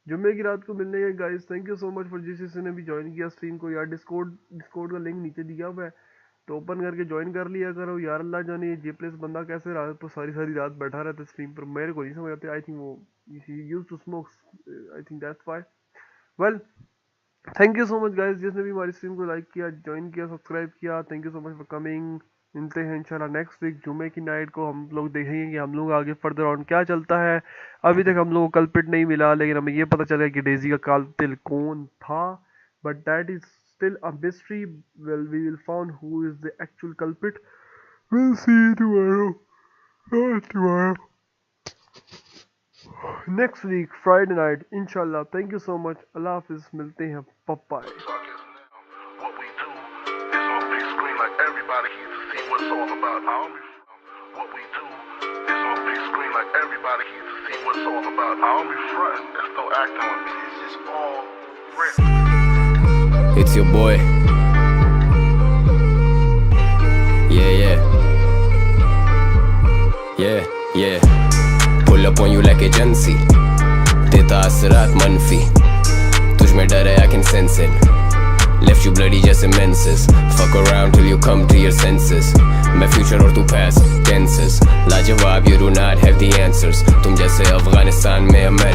जुम्मे की रात को मिलने के guys, thank you so much for जिसने भी ज्वाइन किया स्ट्रीम को यार। डिस्कॉर्ड का लिंक नीचे दिया हुआ है, तो ओपन करके ज्वाइन कर लिया करो यार। अल्लाह जाने ये जे प्लेस बंदा कैसे रात पर सारी रात बैठा रहता है स्ट्रीम पर, मेरे को नहीं समझ आते। आई थिंक वो used to smoke, I think that's why. Well, thank you so much guys जिसने भी हमारी स्ट्रीम को लाइक किया, ज्वाइन किया, सब्सक्राइब किया। Thank you so much for coming. मिलते हैं इंशाल्लाह नेक्स्ट वीक जुम्मे की नाइट को। हम लोग देखेंगे कि हम लोग आगे फर्दर ऑन क्या चलता है। अभी तक हम लोगों को कल्पिट नहीं मिला, लेकिन हमें ये पता चला कि डेजी का कातिल कौन था, but that is still a mystery. Well, we will found who is the actual culprit. Will see you tomorrow next week Friday night इंशाल्लाह। थैंक यू सो मच, अल्लाह हाफिज, मिलते हैं, bye. What's all about? What we do is on big screen like everybody here to see what's all about. I don't be frontin', it's no acting with me. It's just all real. It's your boy. Yeah. Pull up on you like agency. देता असरात मनफी, तुझ में डर है I can sense it. Left you bloody just immenses. Fuck around till you come to your senses. मैं future और तू past tenses. लाजवाब, you do not have the answers. तुम जैसे अफगानिस्तान में अमेरिका